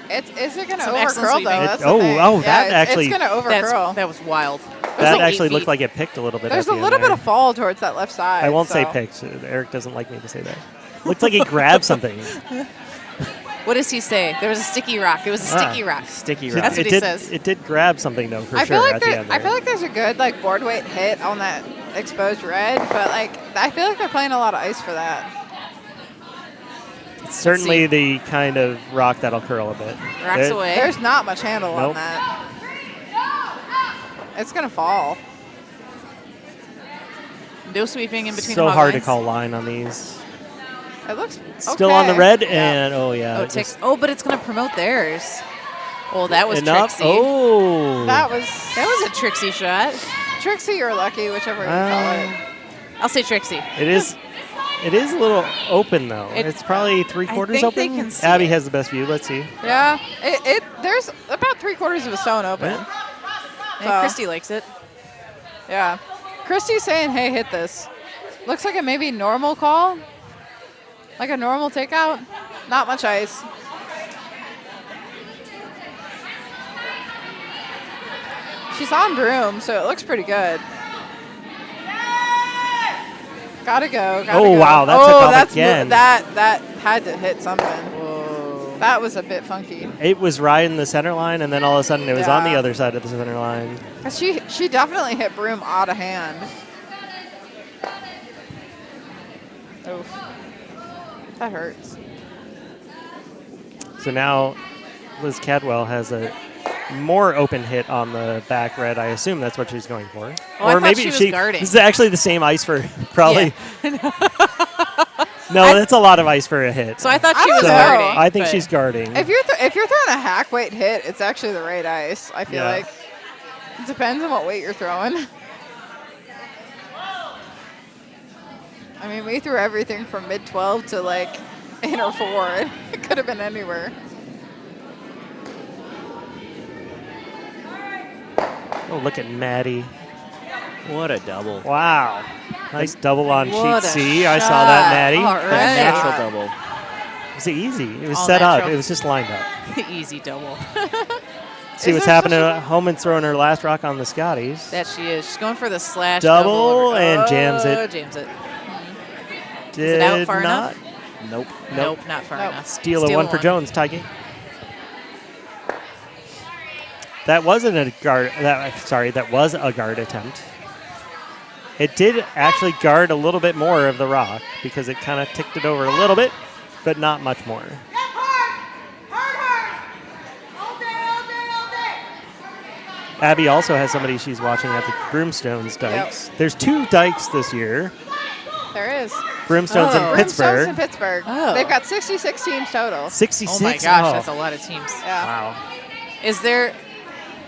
Is it going to Some excellent overcurl, though? sweeping. That's the Oh, thing. oh, Yeah, that it's actually- going to overcurl. That was wild. That like actually 8 looked feet. like it picked a little bit. There's at a the little end bit there. of fall towards that left side. I won't say so. picked. Eric doesn't like me to say that. Looked like he grabbed something. What does he say? There was a sticky rock. It was a sticky rock. Sticky It- rock. That's it what he did, says. It did grab something though, for I sure. feel like at the end I there. feel like there's a good board weight hit on that exposed red, but I feel like they're playing a lot of ice for that. It's certainly the kind of rock that'll curl a bit. Rocks It- away. There's not much handle on Nope. that. It's gonna fall. No sweeping in between So the hog hard lines. to call line on these. It looks Still on the okay. red, Yeah. and oh yeah. Oh, it just- but it's going to promote theirs. Oh, that was enough. tricksy. Oh. That was That was a tricksy shot. tricksy or lucky, whichever you call it. I'll say tricksy. It is. It is a little open though. It- It's probably 3/4 think they open. can see Abby it. has the best view. Let's see. Yeah, there's about 3/4 of a stone open. Yeah. And So- Kristy likes it. Yeah. Kristy's saying, hey, hit this. Looks like a maybe normal call. Like a normal takeout. Not much ice. She's on broom, so it looks pretty good. Gotta go. Gotta Oh, go. wow, that took off that's again. that had to hit something. That was a bit funky. It was riding the center line, and then all of a sudden it was on the Yeah. other side of the center line. 'Cause she definitely hit broom out of hand. Oof. That hurts. So now Liz Cadwell has a more open hit on the back red. I assume that's what she's going for. Oh, I thought she was guarding. This is actually the same ice for probably. No, that's a lot of ice for a hit. So I thought I she don't was So know. guarding. I think but- she's guarding. If you're throwing a hack weight hit, it's actually the right ice. I feel Yeah. like it depends on what weight you're throwing. I mean, we threw everything from mid 12 to like inner 4. It could have been anywhere. Oh, look at Maddy. What a double. Wow. Nice double on What sheet a C. I saw that, shot. Maddy. All A right. natural double. It was easy. It was All set up. natural. It was just lined up. Easy double. See Is what's there happening such a- at home and throwing her last rock on the Scotties. That she is. She's going for the slash Double over. and jams it. Jams it. Did it out far not enough? Nope. Nope, not far Nope. enough. steal a one for Jones. Tie game. That wasn't a guard. That was a guard attempt. It did actually guard a little bit more of the rock because it kind of ticked it over a little bit, but not much more. Abby also has somebody she's watching at the Broomstones dikes. There's 2 dikes this year. There is. Broomstones Oh. in Pittsburgh. Brimstones in Pittsburgh. Oh. They've got 66 teams total. 66. Oh my gosh, that's a lot of teams. Yeah. Wow. Is there?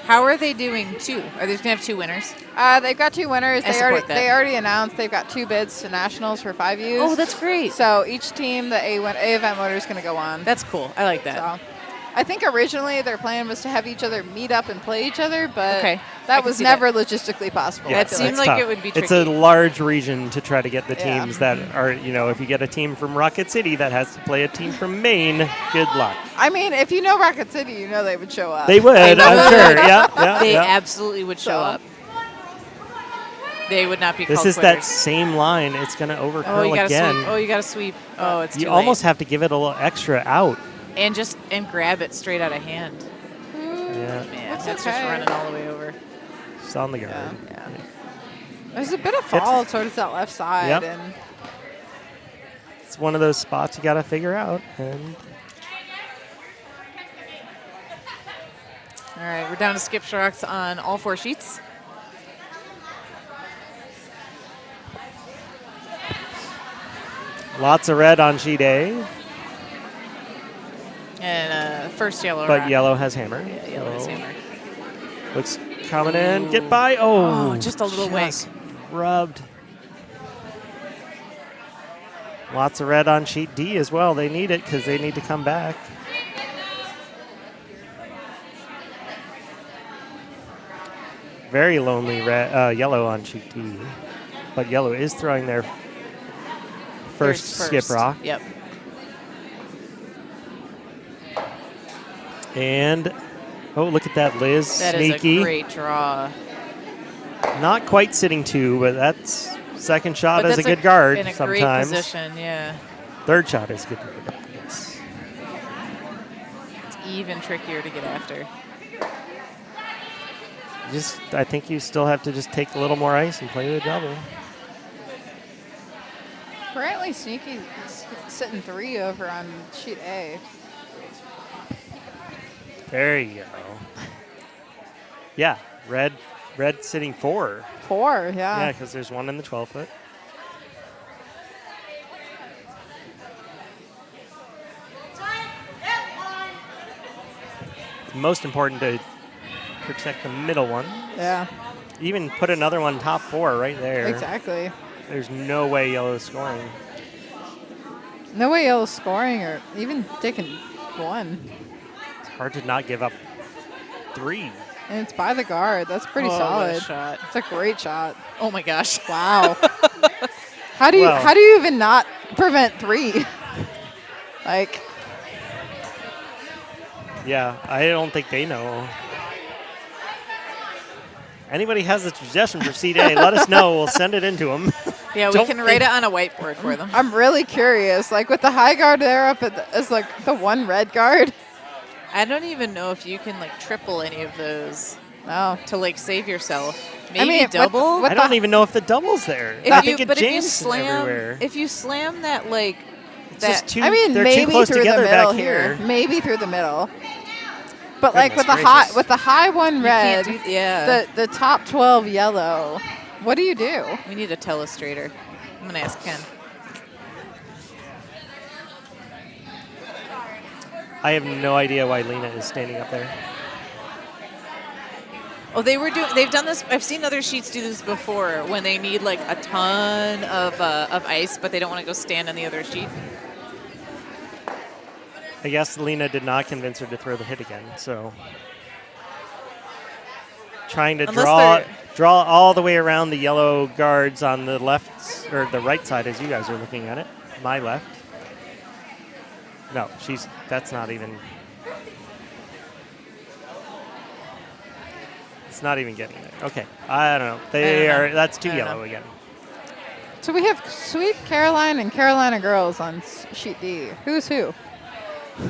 How are they doing 2? Are they going to have 2 winners? They've got 2 winners. I support that. They already announced they've got 2 bids to nationals for 5Us. Oh, that's great. So each team, the A event winner is going to go on. That's cool. I like that. So, I think originally their plan was to have each other meet up and play each other, but Okay. I that can was see never logistically possible. Yeah, It seemed it's like tough. it would be It's tricky. a large region to try to get the Yeah. teams that are, if you get a team from Rocket City that has to play a team from Maine, good luck. I mean, if you know Rocket City, you know they would show up. They would, I'm sure. Yeah. They yeah. absolutely would show So- up. They would not be This called is that quitters. same line. It's going to Oh, overcurl you got to again. sweep. Oh, you got to sweep. Oh, it's You too almost late. have to give it a little extra out. And grab it straight out of hand. Yeah, Man, That's that's just okay. running all the way over. it's on the guard. Yeah. There's a bit of fall towards that left side. Yep. And It's one of those spots you got to figure out. And All right, we're down to skip strokes on all 4 sheets. lots of red on sheet A, And first yellow. but rock. yellow has hammer. Yeah, yellow is So hammer. looks coming in. Get by. Oh, just a little wink. just rubbed. Lots of red on sheet D as well. They need it because they need to come back. Very lonely yellow on sheet D. But yellow is throwing their first skip rock. Yep. And, oh, look at that, Liz. That Sneaky. is a great draw. Not quite sitting 2, but that's second shot But is a that's good guard in a sometimes. great position, yeah. Third shot is good. Yes. It's even trickier to get after. I think you still have to just take a little more ice and play the double. apparently Sneaky sitting 3 over on sheet A. There you go. Yeah, red sitting 4. 4, yeah. Yeah, because there's one in the 12-foot. Most important to protect the middle one. Yeah, Even put another one top 4 right there. exactly. There's no way yellow's scoring. No way Yellow's scoring or even taking 1. It's hard to not give up 3. And it's by the guard. That's pretty Oh, what a solid. shot. It's a great shot. Oh my gosh. Wow. How do you Well- how do you even not prevent 3? Like, Yeah, I don't think they know. Anybody has a suggestion for seat A, let us know. We'll send it into them. Yeah, we Don't can think- write it on a whiteboard for them. I'm really curious. Like with the high guard there up as like the one red guard. I don't even know if you can like triple any of those Oh. to like save yourself. Maybe I mean, with- double. with I don't the- even know if the double's there. if I you, think it but if you jams everywhere. slam, if you slam that like It's that, just too, I mean, they're maybe too close through together the middle back here. Maybe through the middle. But like with Goodness the high gracious. with the high one you red, can't do, yeah. the top 12 yellow. What do you do? We need a telestrator. I'm gonna ask Ken. I have no idea why Leena is standing up there. Oh, they've done this. I've seen other sheets do this before when they need like a ton of ice, but they don't want to go stand on the other sheet. I guess Leena did not convince her to throw the hit again, so trying to Unless draw all the way around the yellow guards on the left or the right side as you guys are looking at it. My left. No, that's not even. It's not even getting it. Okay, I don't know. That's too I don't yellow know. again. So we have Sweet Caroline and Carolina girls on sheet D. Who's who?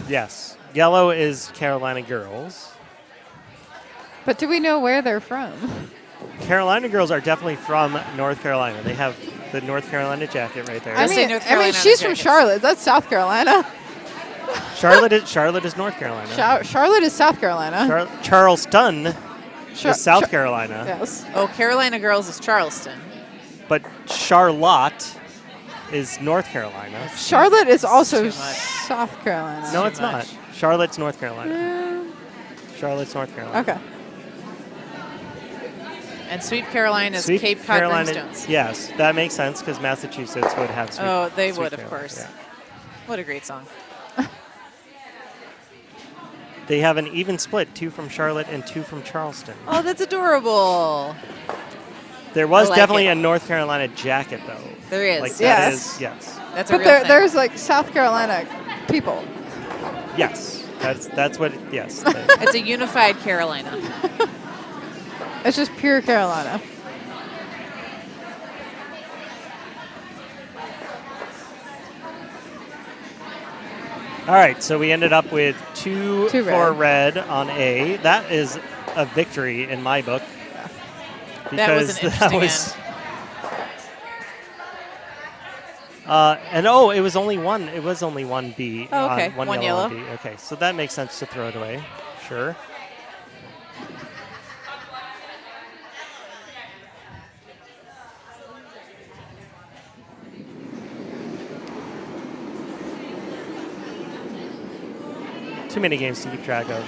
Yes, yellow is Carolina girls. But do we know where they're from? Carolina girls are definitely from North Carolina. They have the North Carolina jacket right there. Does say North Carolina on she's the from jackets. Charlotte. That's South Carolina. Charlotte is North Carolina. Charlotte is South Carolina. Charleston Char- is South Char- Carolina, Yes. Oh, Carolina Girls is Charleston. but Charlotte is North Carolina. Charlotte is also too much. South Carolina. No, too it's much. not. Charlotte's North Carolina. Charlotte's North Carolina. Okay. And Sweet Caroline is Sweet Cape Cod Carolina. Brimstones. Yes, that makes sense because Massachusetts would have sweet. Oh, they Sweet would, of Carolina, course. yeah. What a great song. They have an even split, 2 from Charlotte and 2 from Charleston. Oh, that's adorable. There was I like definitely it. a North Carolina jacket, though. There is. Like, that Yes. is, yes. That's a But real thing. there's like South Carolina people. Yes. That's what, yes. It's a unified Carolina. It's just pure Carolina. All right, so we ended up with 2 Two for red. red on A. That is a victory in my book. That was an interesting And oh, it was only one. It was only one B. Oh, okay. One One yellow. yellow. On B. Okay, so that makes sense to throw it away. Sure. Too many games to keep track of.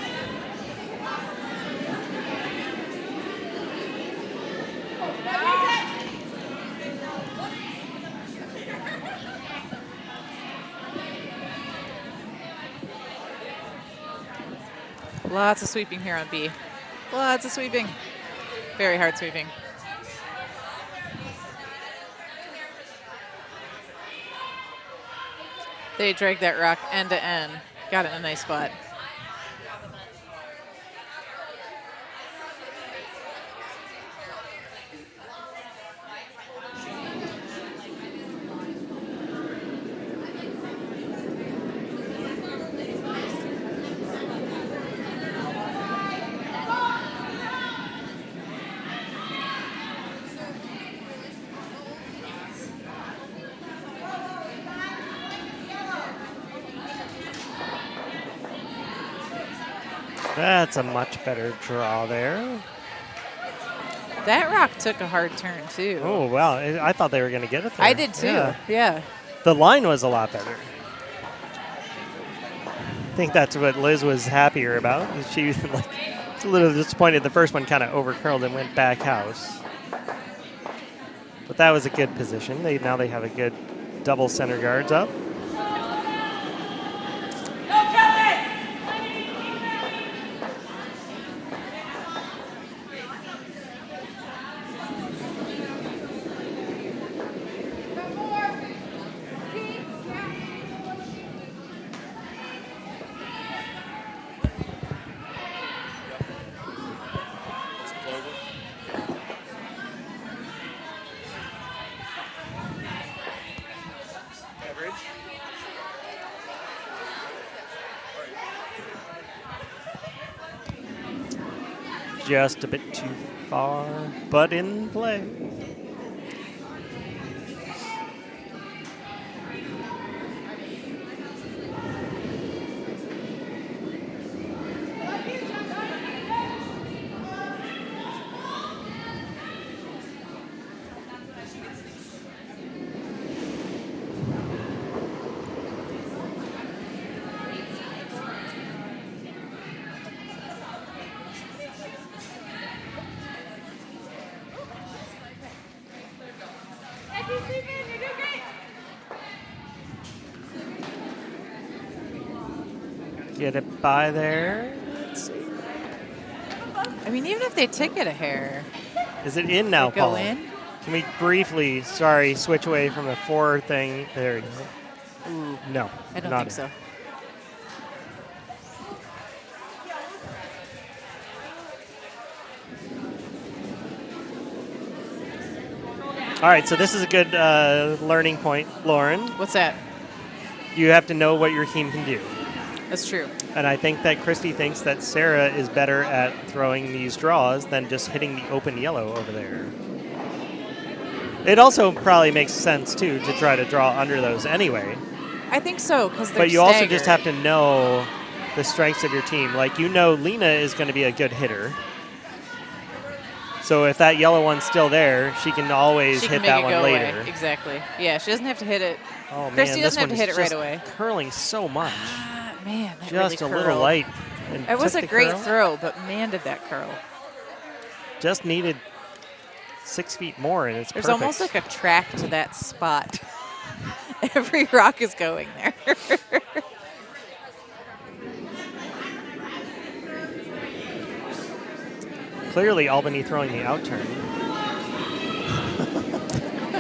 Lots of sweeping here on B. Lots of sweeping. Very hard sweeping. They dragged that rock end to end. Got it in a nice spot. That's a much better draw there. That rock took a hard turn, too. Oh, wow. I thought they were going to get it there. I did, too. Yeah. The line was a lot better. I think that's what Liz was happier about. She was like, a little disappointed the first one kind of overcurled and went back house. But that was a good position. Now they have a good double center guards up. Just a bit too far, but in play. Get it by there. Let's see. I mean, even if they tick it a hair. Is it in now, Go Paul? in? Can we briefly, switch away from the 4 thing? There you go. Ooh, No, I don't not think in. so. All right, so this is a good learning point, Lauren. What's that? You have to know what your team can do. That's true. And I think that Kristy thinks that Sara is better at throwing these draws than just hitting the open yellow over there. It also probably makes sense, too, to try to draw under those anyway. I think so, because they're But you also just have staggered. to know the strengths of your team. Like, you know Leena is going to be a good hitter. So if that yellow one's still there, she can always She hit can that make it one go later. away. Exactly. Yeah, she doesn't have to hit it. Oh, man, Kristy this doesn't have one to hit is it right just away. curling so much. Ah, man, that Just really a little curled. light. And It was took a the great curl. throw, but man, did that curl. Just needed 6 feet more, and it's There's perfect. almost like a track to that spot. Every rock is going there. Clearly, Albany throwing the out turn.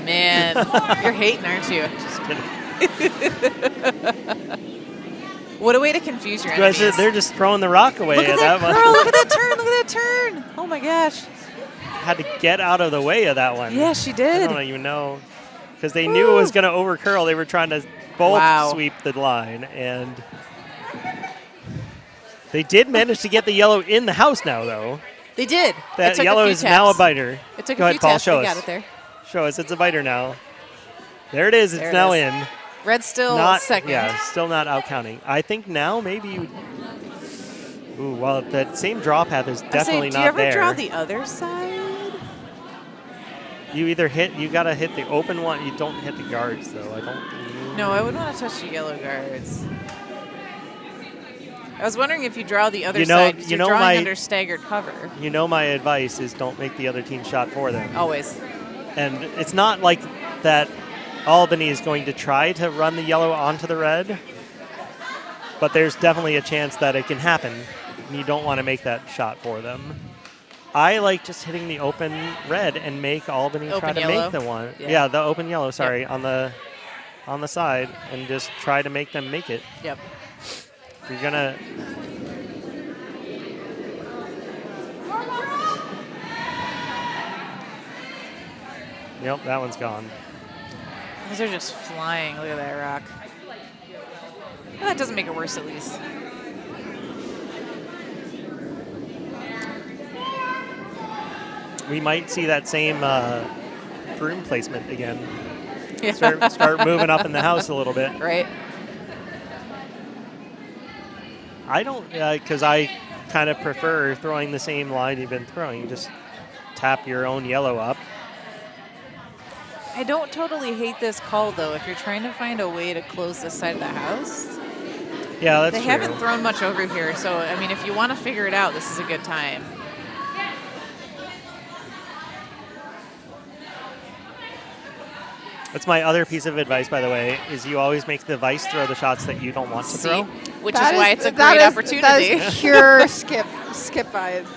Man, you're hating, aren't you? Just kidding. What a way to confuse your enemies. They're just throwing the rock away. Look at that one. curl. Look at that turn. Look at that turn. Oh, my gosh. Had to get out of the way of that one. Yeah, she I did. don't even know. Because they knew it was going to over curl. They were trying to both sweep the line. And they did manage to get the yellow in the house now, though. They did. That yellow is now a biter. It took Go a ahead, few Paul, taps. show They us. got it there. Show us. It's a biter now. There it is. It's There it now is. in. Red still Not second. Yeah, still not out counting. I think now maybe you. Ooh, well, that same draw path is definitely do not you ever there. draw the other side? You either you gotta hit the open one. You don't hit the guards though. I don't. No, I wouldn't want to touch the yellow guards. I was wondering if you draw the other side because you're drawing under staggered cover. You know my advice is don't make the other team shot for them. Always. And it's not like that Albany is going to try to run the yellow onto the red, but there's definitely a chance that it can happen, and you don't want to make that shot for them. I like just hitting the open red and make Albany try to make the one. Yeah, the open yellow, sorry, on the side, and just try to make them make it. Yep. If you're gonna Yep, that one's gone. Those are just flying. Look at that rock. Well, that doesn't make it worse, at least. We might see that same broom placement again. Yeah. Start moving up in the house a little bit. Right. I don't, because I kind of prefer throwing the same line you've been throwing. Just tap your own yellow up. I don't totally hate this call, though, if you're trying to find a way to close this side of the house. Yeah, that's They true. haven't thrown much over here, so, I mean, if you want to figure it out, this is a good time. That's my other piece of advice, by the way, is you always make the vice throw the shots that you don't want to throw. Which is why it's a great opportunity. That is pure skip vibe.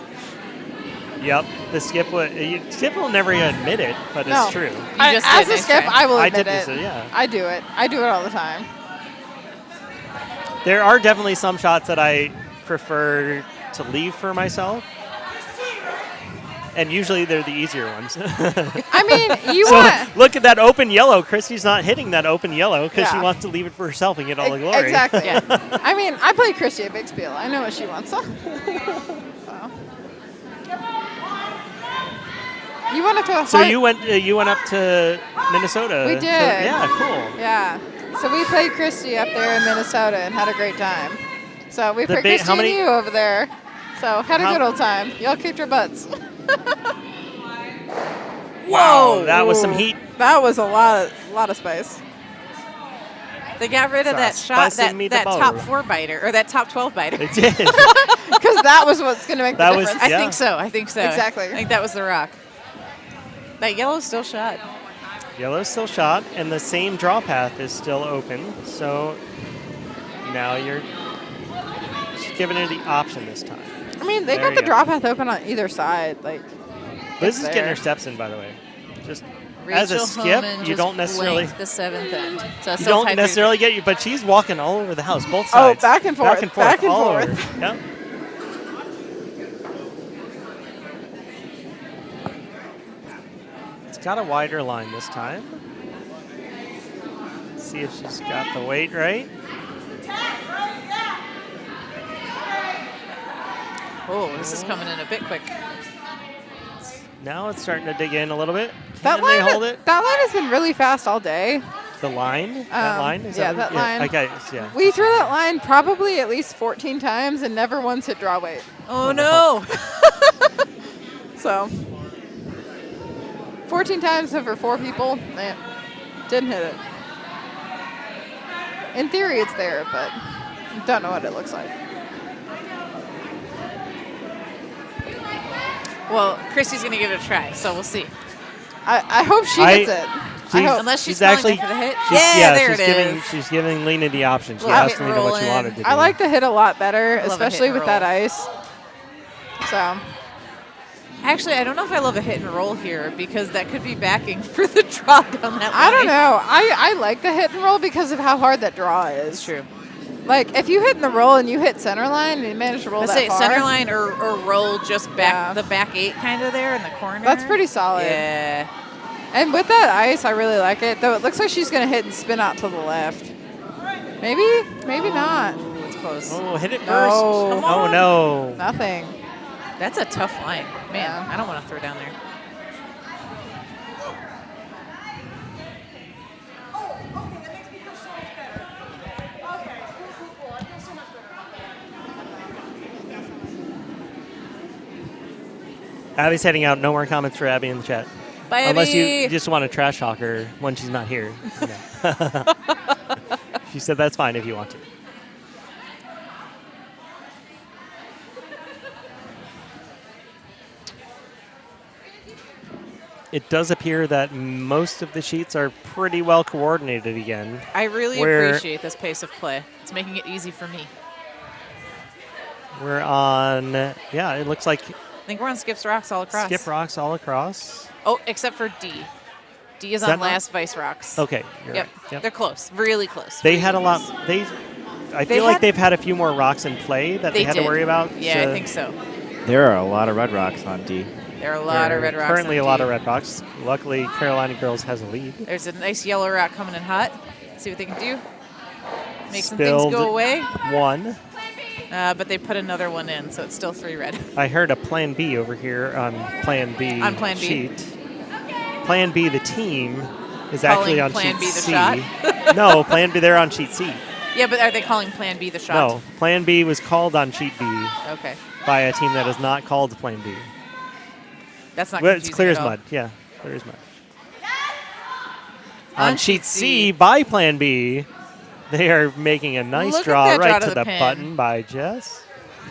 Yep, the skip will never admit it, but No. it's true. As a skip, I will admit this, it. yeah. I do it. I do it all the time. There are definitely some shots that I prefer to leave for myself, and usually they're the easier ones. I mean, you so want... look at that open yellow. Kristy's not hitting that open yellow because she Yeah. wants to leave it for herself and get all the glory. Exactly. Yeah. I mean, I play Kristy a big spiel. I know what she wants. So. You went up to a So you went up to Minnesota. We did. So, yeah, cool. Yeah. So we played Kristy up there in Minnesota and had a great time. So we put how Kristy many- and you over there. So had a good old time. Y'all kicked your butts. Wow, that was some Ooh. heat. That was a lot of space. They got rid of that shot, Spicy that meatball. top 4 biter, or that top 12 biter. It did. Because that was what's going to make the That was- difference. I Yeah. think so. Exactly. I think that was the rock. That yellow's still shot. Yellow's still shot, and the same draw path is still open. So now you're just giving her the option this time. I mean, they There got you the go. draw path open on either side. Like, Liz it's is getting there. her steps in, by the way. Just Rachel as a skip, Homan you just don't necessarily blanked the 7th end. So you still don't tied necessarily get you, but she's walking all over the house, both Oh, sides. back and forth, back and all forth. over. Yep. It's got a wider line this time. See if she's got the weight right. Oh, this is coming in a bit quick. Now it's starting to dig in a little bit. that Can they line, hold it? that line has been really fast all day. The line? That line? Is yeah, that that line. Okay, yeah. We threw that line probably at least 14 times and never once hit draw weight. Oh, no. So 14 times over 4 people, didn't hit it. In theory, it's there, but don't know what it looks like. Well, Kristy's going to give it a try, so we'll see. I hope she hits it. I hope. Unless she's She's calling actually- it for the hit. She's- Yeah, there she's it giving, is. She's giving Leena the option. She Love asked it, Leena what she roll wanted in. to do. I like the hit a lot better, Love a hit especially and with that roll. ice. So Actually, I don't know if I love a hit and roll here because that could be backing for the draw down that I don't line. know. I like the hit and roll because of how hard that draw is. It's true. Like, if you hit in the roll and you hit center line and you manage to roll Let's that say far. center line or roll just back the back 8 kind of there in the corner. That's pretty solid. Yeah. And with that ice, I really like it. Though it looks like she's going to hit and spin out to the left. Maybe? Maybe not. Ooh, it's close. Oh, hit it first. No. Come Oh, on. no. Nothing. That's a tough line. Man, Yeah. I don't want to throw down there. Abby's heading out. No more comments for Abby in the chat. Bye, Unless Abby. you just want to trash talk her when she's not here. No. She said that's fine if you want to. It does appear that most of the sheets are pretty well coordinated again. I really appreciate this pace of play. It's making it easy for me. We're on, yeah, it looks like I think we're on Skip's Rocks all across. skip rocks all across. Oh, except for D. D is Is that on not- last Vice Rocks. Okay, you're Yep. right. Yep. They're close. Really close. They had a lot, I feel like had- they've had a few more rocks in play that they had did. to worry about. Yeah, I think so. There are a lot of red rocks on D. There are a lot of red rocks. Currently on a lot D. of red rocks. Luckily, Carolina Girls has a lead. There's a nice yellow rock coming in hot. Let's see what they can do. Make some Spilled things go away. one. But they put another one in, so it's still 3 red. I heard a Plan B over here on Plan B On Plan B. sheet. Plan B, the team, is Calling actually on Plan sheet B the C. shot? No, Plan B, they're on sheet C. Yeah, but are they calling Plan B the shot? No, Plan B was called on sheet B Okay. by a team that is not called Plan B. That's not Well, it's confusing clear at as all. mud. Yeah, clear as mud. On On sheet sheet C C. by Plan B, they are making a nice Look at draw that draw right to to the the pin. button by Jess.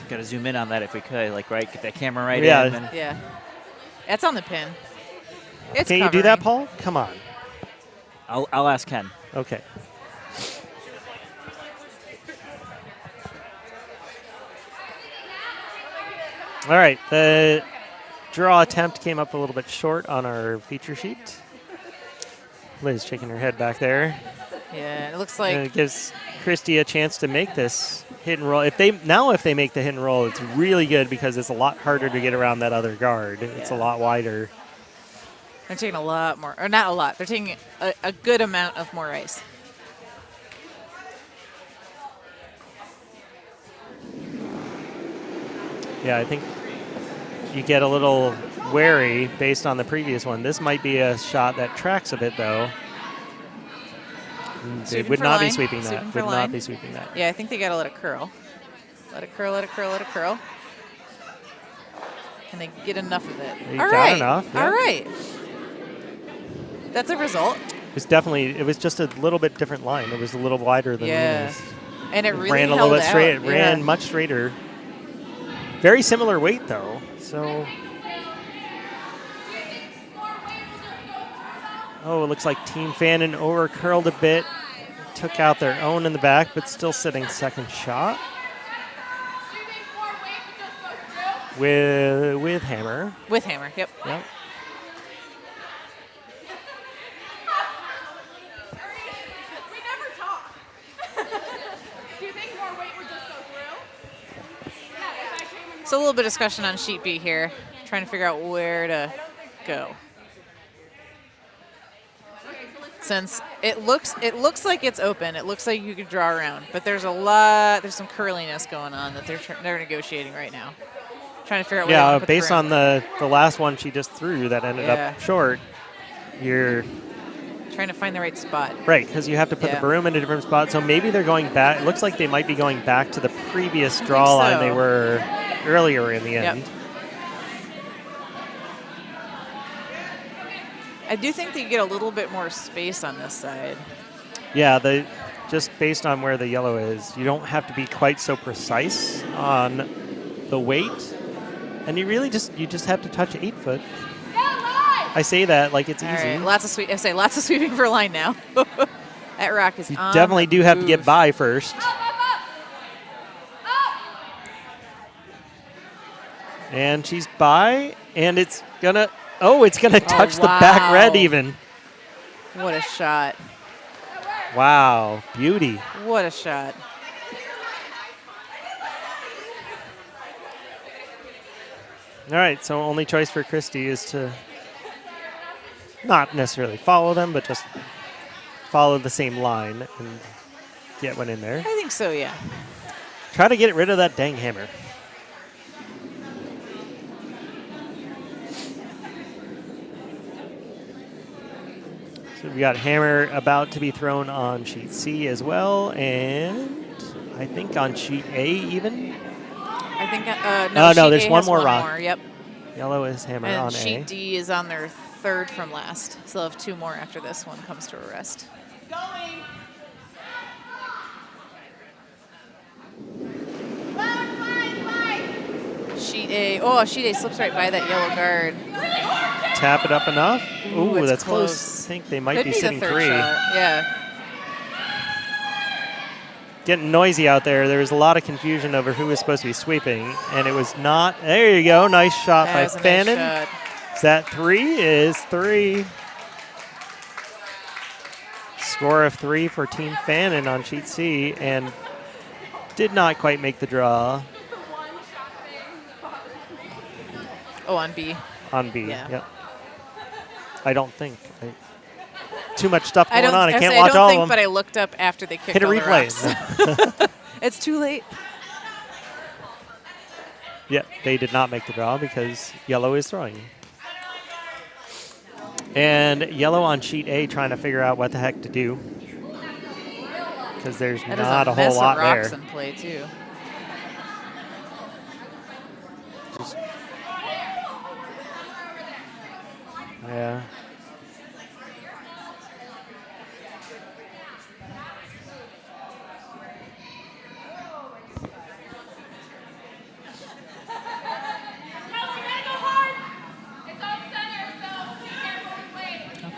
Got to zoom in on that if we could, like get that camera right Yeah. in. And Yeah. It's on the pin. It's Can you do that, covering. Paul? Come on. I'll ask Ken. Okay. All right, the draw attempt came up a little bit short on our feature sheet. Liz shaking her head back there. Yeah, it looks And like it gives Kristy a chance to make this hit and roll. If they make the hit and roll, it's really good because it's a lot harder to get around that other guard. It's a Yeah. lot wider. they're taking a lot more, or not a lot. They're taking a good amount of more ice. Yeah, I think you get a little wary based on the previous one. This might be a shot that tracks a bit, though. They Sweeping would for not be line. sweeping that. Sweeping for Would line. not be sweeping that. Yeah, I think they gotta let it curl. Let it curl, let it curl, let it curl. Can they get enough of it? They All got right. enough, yeah. All right. That's a result. It was just a little bit different line. It was a little wider than Yeah. Leena's. And it really Ran a held little bit straight. out. It ran Yeah. much straighter. Very similar weight, though. So. Oh, it looks like Team Fannin over curled a bit. Took out their own in the back, but still sitting second shot. With hammer. With hammer, yep. Yep. So a little bit of discussion on sheet B here, trying to figure out where to go. Since it looks like it's open, it looks like you could draw around, but there's some curliness going on that they're negotiating right now, trying to figure out where they Yeah, wanna put the based broom. on the last one she just threw that ended Yeah. up short, you're trying to find the right spot. right, because you have to put the Yeah. broom in a different spot. So maybe they're going back. It looks like they might be going back to the previous draw line so. they were earlier in the Yep. end. I do think that you get a little bit more space on this side. Yeah, just based on where the yellow is, you don't have to be quite so precise on the weight, and you just have to touch 8 foot. I say that like it's All easy. right, lots of sweeping for line now. That rock is You on definitely the do have to get move. by first. And she's by, and it's gonna, it's gonna touch the back red even. What a shot. Wow, beauty. What a shot. All right, so only choice for Kristy is to not necessarily follow them, but just follow the same line and get one in there. I think so, yeah. Try to get rid of that dang hammer. So we got hammer about to be thrown on sheet C as well, and I think on sheet A even. I think, no, sheet there's A one has more one rock. more, yep. Yellow is hammer And on sheet A. D is on their third from last. So they'll have 2 more after this one comes to a rest. Sheet A. Sheet A slips right by that yellow guard. Tap it up enough. Ooh, it's that's close. close. I think they might Could be be the sitting third 3. shot. Yeah. Getting noisy out there. There was a lot of confusion over who was supposed to be sweeping, and it was not. There you go. Nice shot That by was a nice Fannin. shot. Is that 3? Is 3. Score of 3 for Team Fannin on sheet C, and did not quite make the draw. On B. On B, Yeah. yep. I don't think. Too much stuff going on. I can't I watch don't all think, of them. but I looked up after they kicked Hit a all the replay. rocks. It's too late. Yep, they did not make the draw because yellow is throwing. And yellow on sheet A trying to figure out what the heck to do because there's That is not a whole mess lot of rocks there. in play, too. Yeah.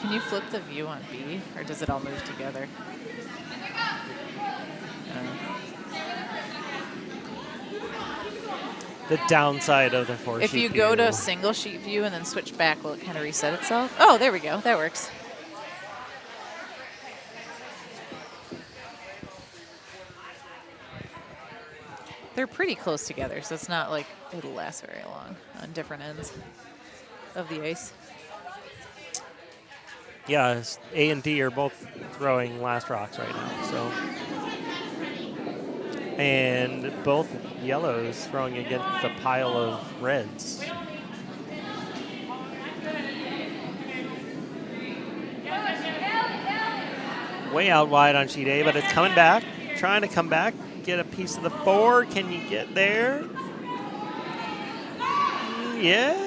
Can you flip the view on B, or does it all move together? The downside of the 4 If sheet you go to view. single sheet view and then switch back, will it kind of reset itself? Oh, there we go. That works. They're pretty close together, so it's not like it'll last very long on different ends of the ice. Yeah, A and D are both throwing last rocks right now. So, and both yellows throwing against the pile of reds. Way out wide on sheet A, but it's coming back. Trying to come back, get a piece of the 4. Can you get there? Yeah.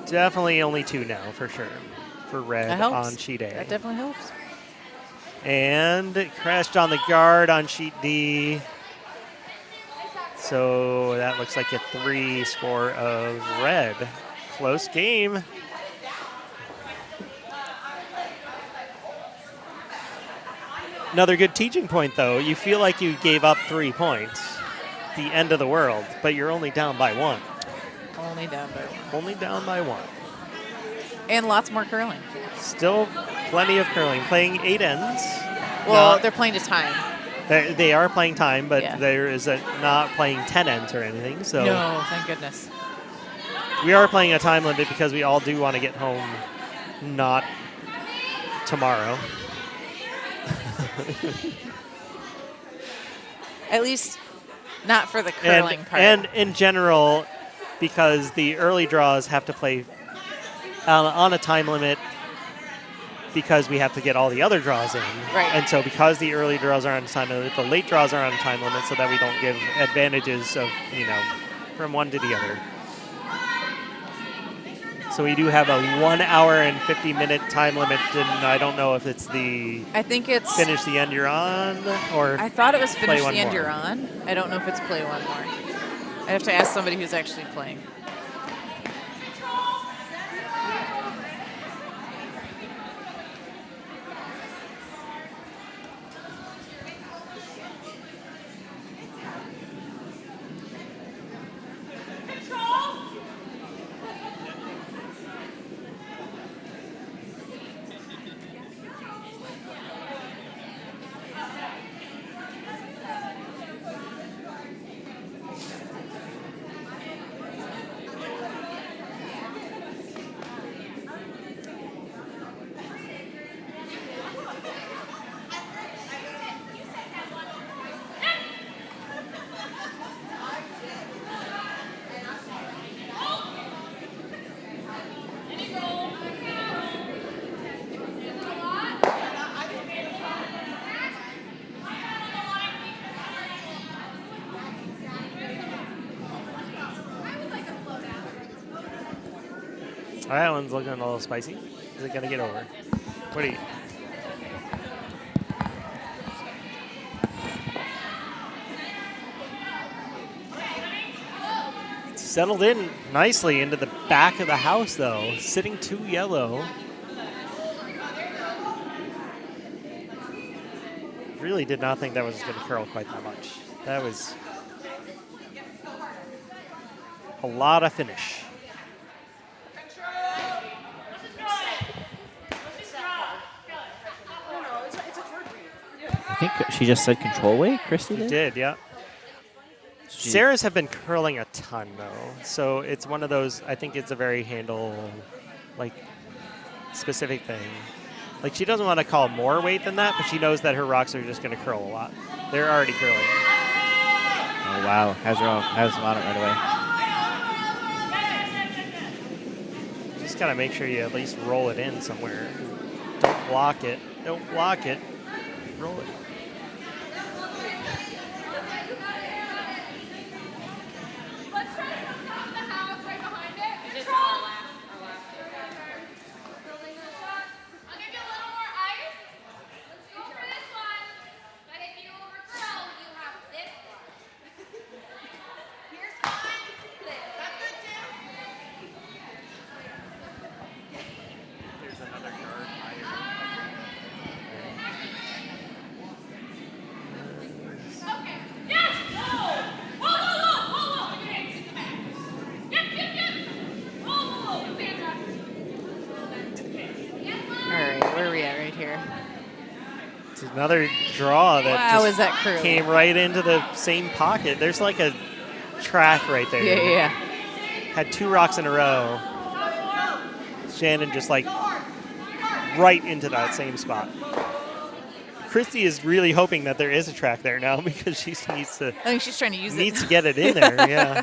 Definitely only 2 now for sure. For red That helps. on sheet A. That definitely helps. And it crashed on the guard on sheet D. So that looks like a 3 score of red. Close game. Another good teaching point, though. You feel like you gave up 3 points. The end of the world, but you're only down by 1. Only down by 1. Only down by 1. And lots more curling. Still plenty of curling. Playing 8 ends. Well, they're playing to time. They are playing time, but Yeah. there is not playing 10 ends or anything. So No, thank goodness. we are playing a time limit because we all do want to get home, not tomorrow. At least not for the curling part. And in general, because the early draws have to play on a time limit because we have to get all the other draws in. Right. And so because the early draws are on time limit, the late draws are on time limit so that we don't give advantages of, from one to the other. So we do have a 1 hour and 50-minute time limit, and I don't know if it's the I think it's finish the end you're on or I thought it was finish one the end more. you're on. I don't know if it's play one more. I have to ask somebody who's actually playing. That one's looking a little spicy. Is it going to get over? What do you... Settled in nicely into the back of the house, though. Sitting 2 yellow. Really did not think that was going to curl quite that much. That was a lot of finish. I think she just said control weight, Kristy She did, yeah. Sara's have been curling a ton, though. So it's one of those, I think it's a very handle, like, specific thing. Like, she doesn't want to call more weight than that, but she knows that her rocks are just going to curl a lot. They're already curling. Oh, wow. Has them on it right away. Just got to make sure you at least roll it in somewhere. Don't block it. Don't block it. Roll it. Another draw that is that curly? Came right into the same pocket. There's like a track right there. Yeah. Had 2 rocks in a row. Shannon just like right into that same spot. Kristy is really hoping that there is a track there now because she needs to. I think she's trying to use needs to get it in there. Yeah.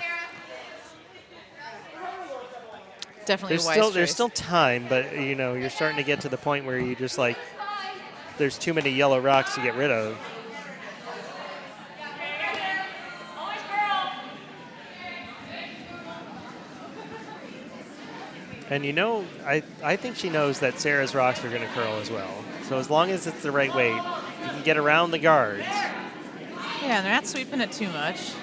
Definitely. There's still time, but you know you're starting to get to the point where you just like. There's too many yellow rocks to get rid of. And you know, I think she knows that Sara's rocks are going to curl as well. So as long as it's the right weight, you can get around the guards. Yeah, and they're not sweeping it too much.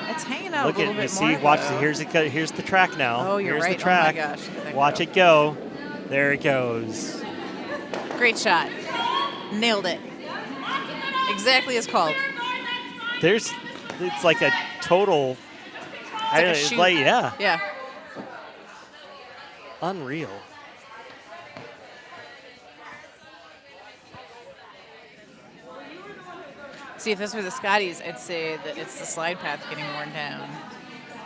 It's hanging out a little bit more. Watch. Here's the track now. Oh, you're here's right. The track. Oh my gosh. Watch it go. There it goes. Great shot. Nailed it. Exactly as called. It's like a total. Yeah. Yeah. Unreal. See, if this were the Scotties, I'd say that it's the slide path getting worn down,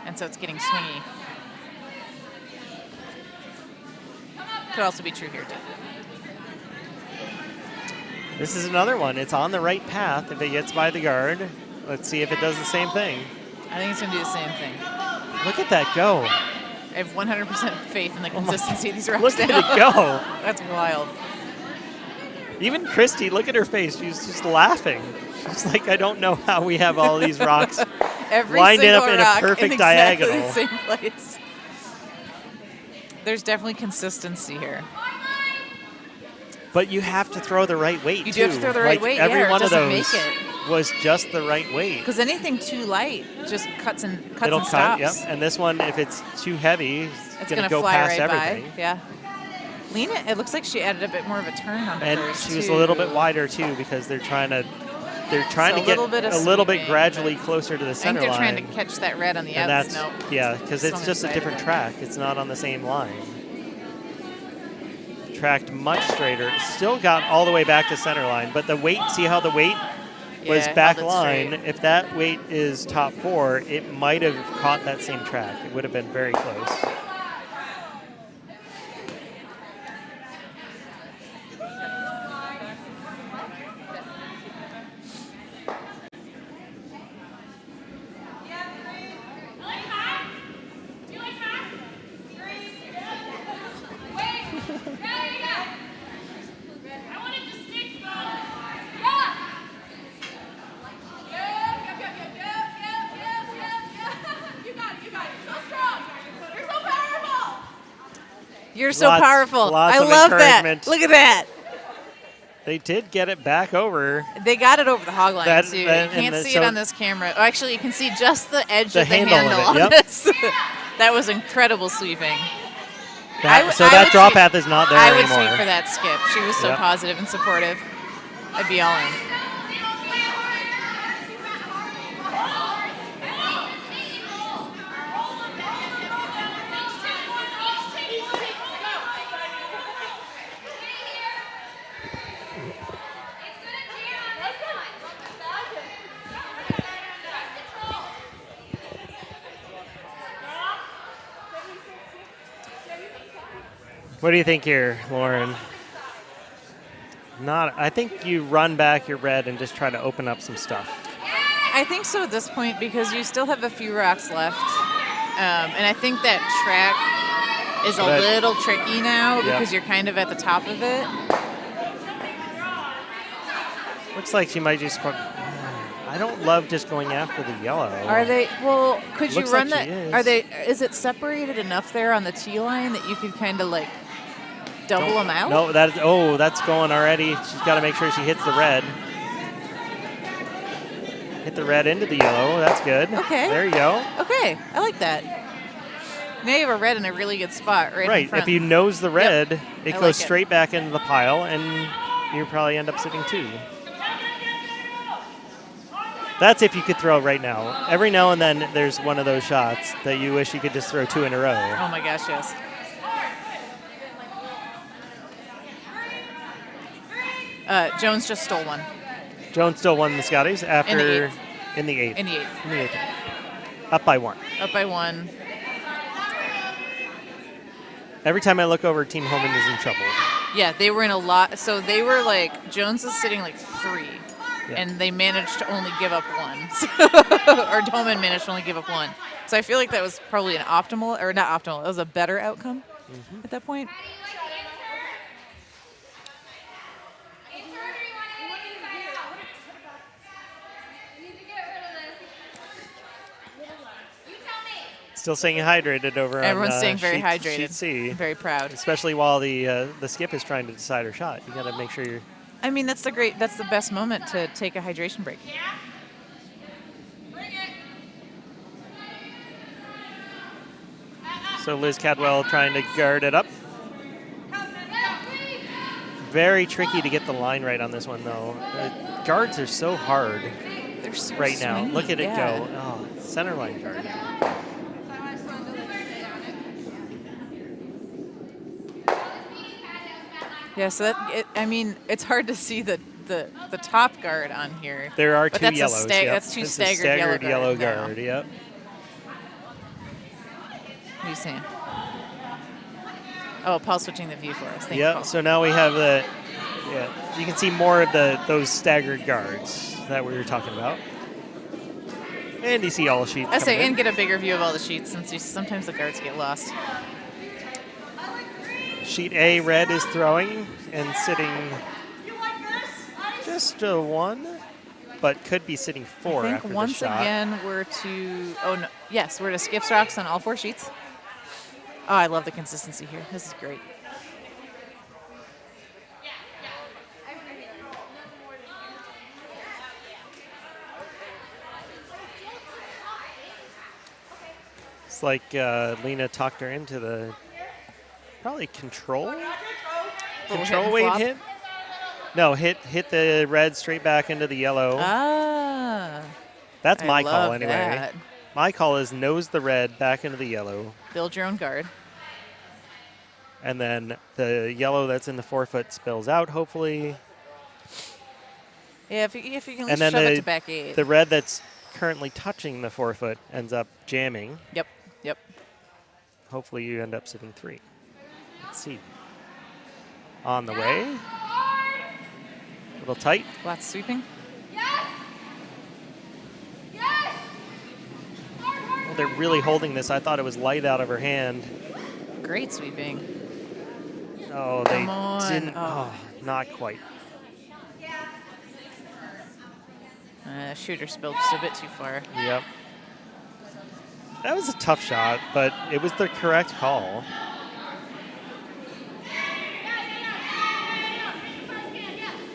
and so it's getting swingy. Could also be true here, too. This is another one. It's on the right path if it gets by the guard. Let's see if it does the same thing. I think it's going to do the same thing. Look at that go. I have 100% faith in the consistency of these rocks. Look at it go. That's wild. Even Kristy, look at her face. She's just laughing. She's like, I don't know how we have all these rocks lined up in a perfect diagonal. The same place. There's definitely consistency here. But you have to throw the right weight, You do have to throw the right weight, every one of those make it. was just the right weight. Because anything too light just cuts and It'll stops. cut, yep. And this one, if it's too heavy, it's going to go fly past right everything. By. Yeah. Leena, it looks like she added a bit more of a turn on And hers, she was too. a little bit wider, too, because they're trying to get a little bit gradually closer to the center line. I think they're trying to catch that red on the outs. Nope. Yeah, because it's just a different track. It's not on the same line. Tracked much straighter. Still got all the way back to center line, but the weight, see how the weight was back line? If that weight is top 4, it might have caught that same track. It would have been very close. You're so powerful. Lots I of love that. encouragement. Look at that. They did get it back over. They got it over the hog line, too. You and can't see it on this camera. Oh, actually, you can see just the edge The of the handle of handle it, on yep. this. That was incredible sweeping. So that drop path is not there I would anymore. sweep for that skip. She was so Yep. positive and supportive. I'd be all in. What do you think here, Lauren? I think you run back your red and just try to open up some stuff. I think so at this point because you still have a few rocks left. And I think that track is a little tricky now because you're kind of at the top of it. Looks like she might just... I don't love just going after the yellow. Are they? Well, could you Looks run like that? she is. Are they? Is it separated enough there on the T line that you could kind of like double them out? No, that's going already. She's got to make sure she hits the red. Hit the red into the yellow. That's good. Okay. There you go. Okay, I like that. Now you have a red in a really good spot right in Right. front. If you nose the red, it I goes like it. straight back into the pile, and you probably end up sitting 2. That's if you could throw right now. Every now and then, there's one of those shots that you wish you could just throw 2 in a row. Oh my gosh, yes. Jones just stole one. Jones still won the Scotties after In the eighth. In the eighth. Up by 1. Up by 1. Every time I look over, Team Homan is in trouble. Yeah, they were in a lot. So they were like, Jones is sitting like 3. Yeah. And they managed to only give up 1. Or Homan managed to only give up 1. So I feel like that was probably an optimal, or not optimal, it was a better outcome at that point. Still staying hydrated over Everyone's on staying very sheet hydrated. C. I'm very proud. Especially while the skip is trying to decide her shot. You got to make sure you're... I mean, that's the best moment to take a hydration break. So Liz Cadwell trying to guard it up. Very tricky to get the line right on this one, though. The guards are so hard They're so right now. swingy, Look at it yeah. go. Oh, center line guard. Yeah, so I mean, it's hard to see the top guard on here. There are but 2 that's yellows. That's 2 It's a staggered yellow guard. guard. Yep. What are you saying? Oh, Paul's switching the view for us. Thank you, Yep. Paul. So now we have the... Yeah, you can see more of those staggered guards that we were talking about. And you see all the sheets. I say, coming in. and get a bigger view of all the sheets since sometimes the guards get lost. Sheet A, red is throwing and sitting just a 1, but could be sitting 4 I after think the once shot. again we're to skip rocks on all 4 sheets. Oh, I love the consistency here. This is great. It's like Leena talked her into the probably control Little weight flop. hit. No, hit the red straight back into the yellow. Ah. That's I my call love anyway. that. My call is nose the red back into the yellow, Build your own guard. and then the yellow that's in the 4-foot spills out, hopefully. Yeah, if you can at And least then shove it to back 8. the red that's currently touching the 4-foot ends up jamming. Yep. Hopefully you end up sitting 3. Let's see. On the way. A little tight. Lots sweeping. Well, they're really holding this. I thought it was light out of her hand. Great sweeping. Oh, they Come on. didn't. Oh. Oh, not quite. Shooter spilled just a bit too far. Yep. That was a tough shot, but it was the correct call.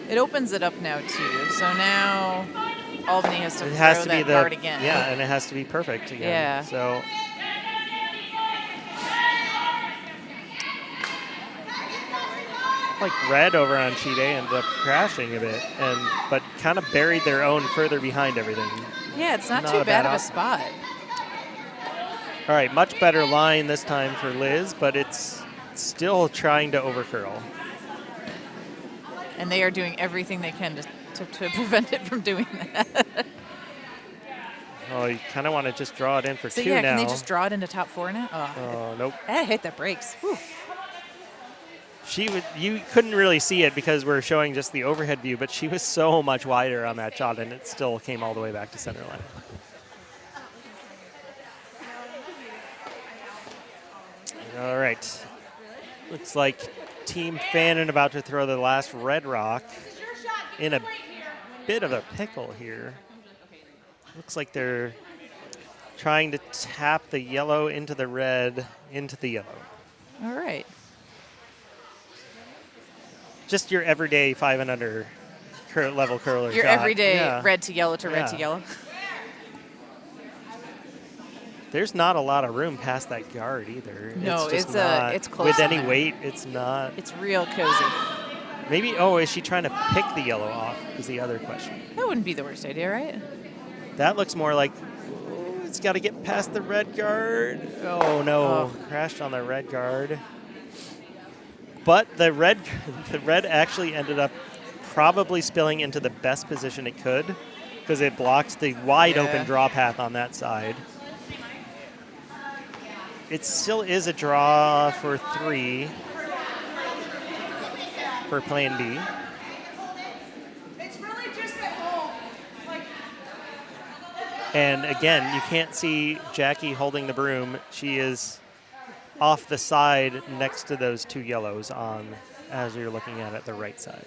It opens it up now, too. So now Albany has to It has throw to be that card again. Yeah, and it has to be perfect again. Yeah. So like red over on sheet A ended up crashing a bit, but kind of buried their own further behind everything. Yeah, it's not Not too a bad bad of a spot. All right, much better line this time for Liz, but it's still trying to overcurl. And they are doing everything they can to prevent it from doing that. Oh, you kind of want to just draw it in for So two yeah, now. can they just draw it into top 4 now? Oh, nope. I hit the brakes. Whew. You couldn't really see it because we're showing just the overhead view, but she was so much wider on that shot, and it still came all the way back to center line. All right. Looks like Team Fannin about to throw the last red rock in a bit of a pickle here. Looks like they're trying to tap the yellow into the red, into the yellow. All right. Just your everyday 5 and under level curler Your shot. everyday red to yellow to red to Yeah. yellow. There's not a lot of room past that guard either. No, just it's not, it's close with in any there. weight, it's not. It's real cozy. Maybe, is she trying to pick the yellow off is the other question. That wouldn't be the worst idea, right? That looks more like, it's got to get past the red guard. Oh, no, crashed on the red guard. But the red actually ended up probably spilling into the best position it could because it blocked the wide open draw path on that side. It still is a draw for 3 for plan B. And again, you can't see Jackie holding the broom. She is off the side next to those 2 yellows on as you're looking at it, the right side.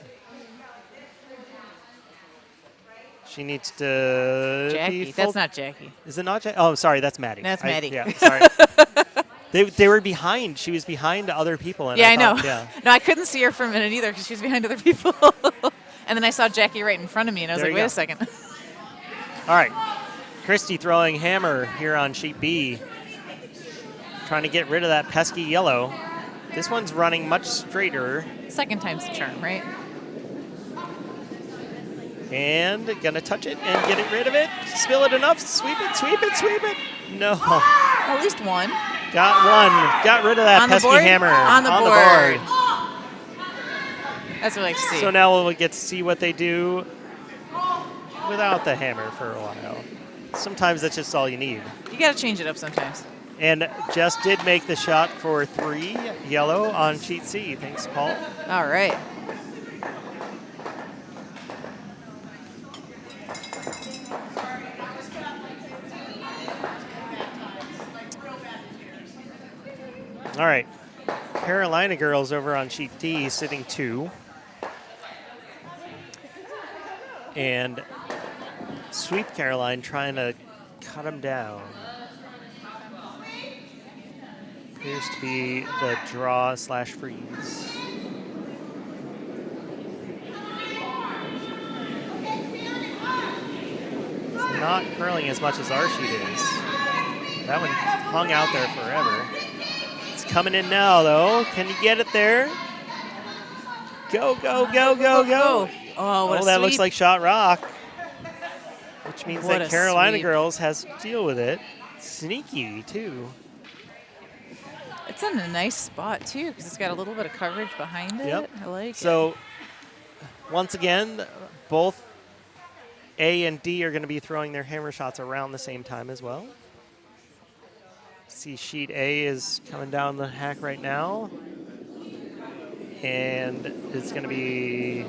She needs to Jackie. That's not Jackie. Is it not Jackie? Oh, sorry, that's Maddy. That's Maddy. Yeah, sorry. They were behind. She was behind other people. And Yeah, I thought, know. Yeah. No, I couldn't see her for a minute either because she was behind other people. And then I saw Jackie right in front of me, and I was There like, you wait go. a second. All right. Kristy throwing hammer here on sheet B. Trying to get rid of that pesky yellow. This one's running much straighter. Second time's the charm, right? And gonna touch it and get it rid of it. Spill it enough. Sweep it, sweep it, sweep it. No. At least one. Got one. Got rid of that On the pesky board? hammer. On the board. That's what I like to see. So now we'll get to see what they do without the hammer for a while. Sometimes that's just all you need. You got to change it up sometimes. And Jess did make the shot for 3 yellow on sheet C. Thanks, Paul. All right. All right. Carolina girls over on sheet D sitting 2. And Sweep Caroline trying to cut them down. Appears to be the draw / freeze. It's not curling as much as our sheet is. That one hung out there forever. It's coming in now, though. Can you get it there? Go, go, go, go, go. Oh, what a that sweep. looks like shot rock. Which means What that a Carolina sweep. girls has to deal with it. Sneaky, too. It's in a nice spot, too, because it's got a little bit of coverage behind it. Yep. I like it. So, once again, both A and D are going to be throwing their hammer shots around the same time as well. See, sheet A is coming down the hack right now. And it's going to be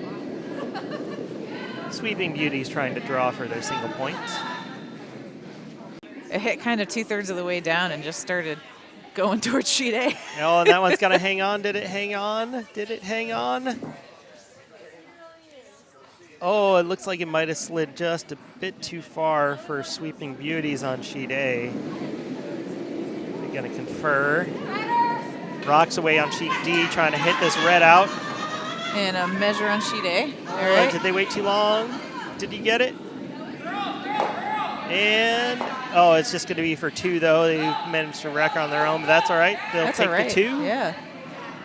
Sweeping Beauties trying to draw for their single point. It hit kind of 2/3 of the way down and just started going towards sheet A. Oh, and that one's going to hang on. Did it hang on? Did it hang on? Oh, it looks like it might have slid just a bit too far for Sweeping Beauties on sheet A. They're going to confer. Rocks away on sheet D, trying to hit this red out. And a measure on sheet A. All All right. right. Did they wait too long? Did you get it? And, oh, it's just going to be for 2, though. They managed to wreck on their own, but that's all right. They'll That's take all right. the 2. Yeah.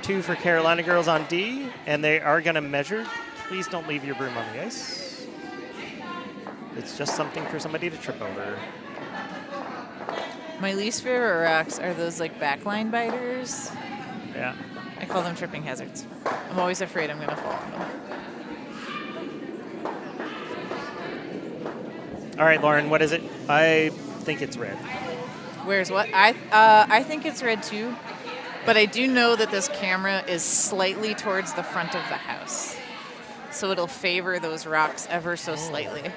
2 for Carolina girls on D, and they are going to measure. Please don't leave your broom on the ice. It's just something for somebody to trip over. My least favorite rocks are those like backline biters. Yeah. I call them tripping hazards. I'm always afraid I'm going to fall on them. All right, Lauren, what is it? I think it's red. Where's what? I think it's red too, but I do know that this camera is slightly towards the front of the house, so it'll favor those rocks ever so slightly.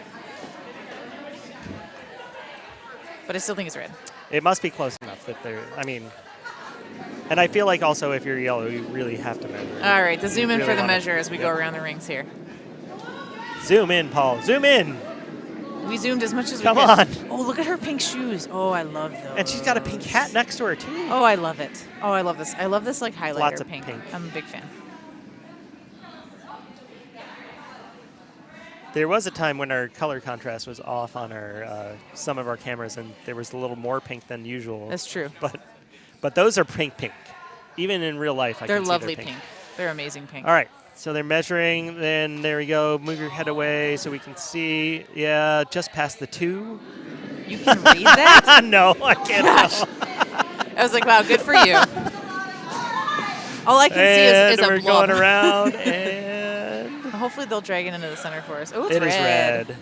But I still think it's red. It must be close enough that they're, I mean, and I feel like also if you're yellow, you really have to measure. All right, the zoom in really for the wanna- measure as we go Yep. around the rings here. Zoom in, Paul. Zoom in. We zoomed as much as Come we could. on. Oh, look at her pink shoes. Oh, I love those. And she's got a pink hat next to her, too. Oh, I love it. Oh, I love this. I love this like highlighter Lots of pink. pink. I'm a big fan. There was a time when our color contrast was off on our some of our cameras, and there was a little more pink than usual. That's true. But those are pink. Even in real life, I They're can see lovely they're pink. They're amazing pink. All right, so they're measuring. Then there we go. Move your head away so we can see. Yeah, just past the 2. You can read that? No, I can't. Gosh. I was like, wow, good for you. All I can And see is we're a blob. going around, and Hopefully they'll drag it into the center for us. Oh, it's it red. is red.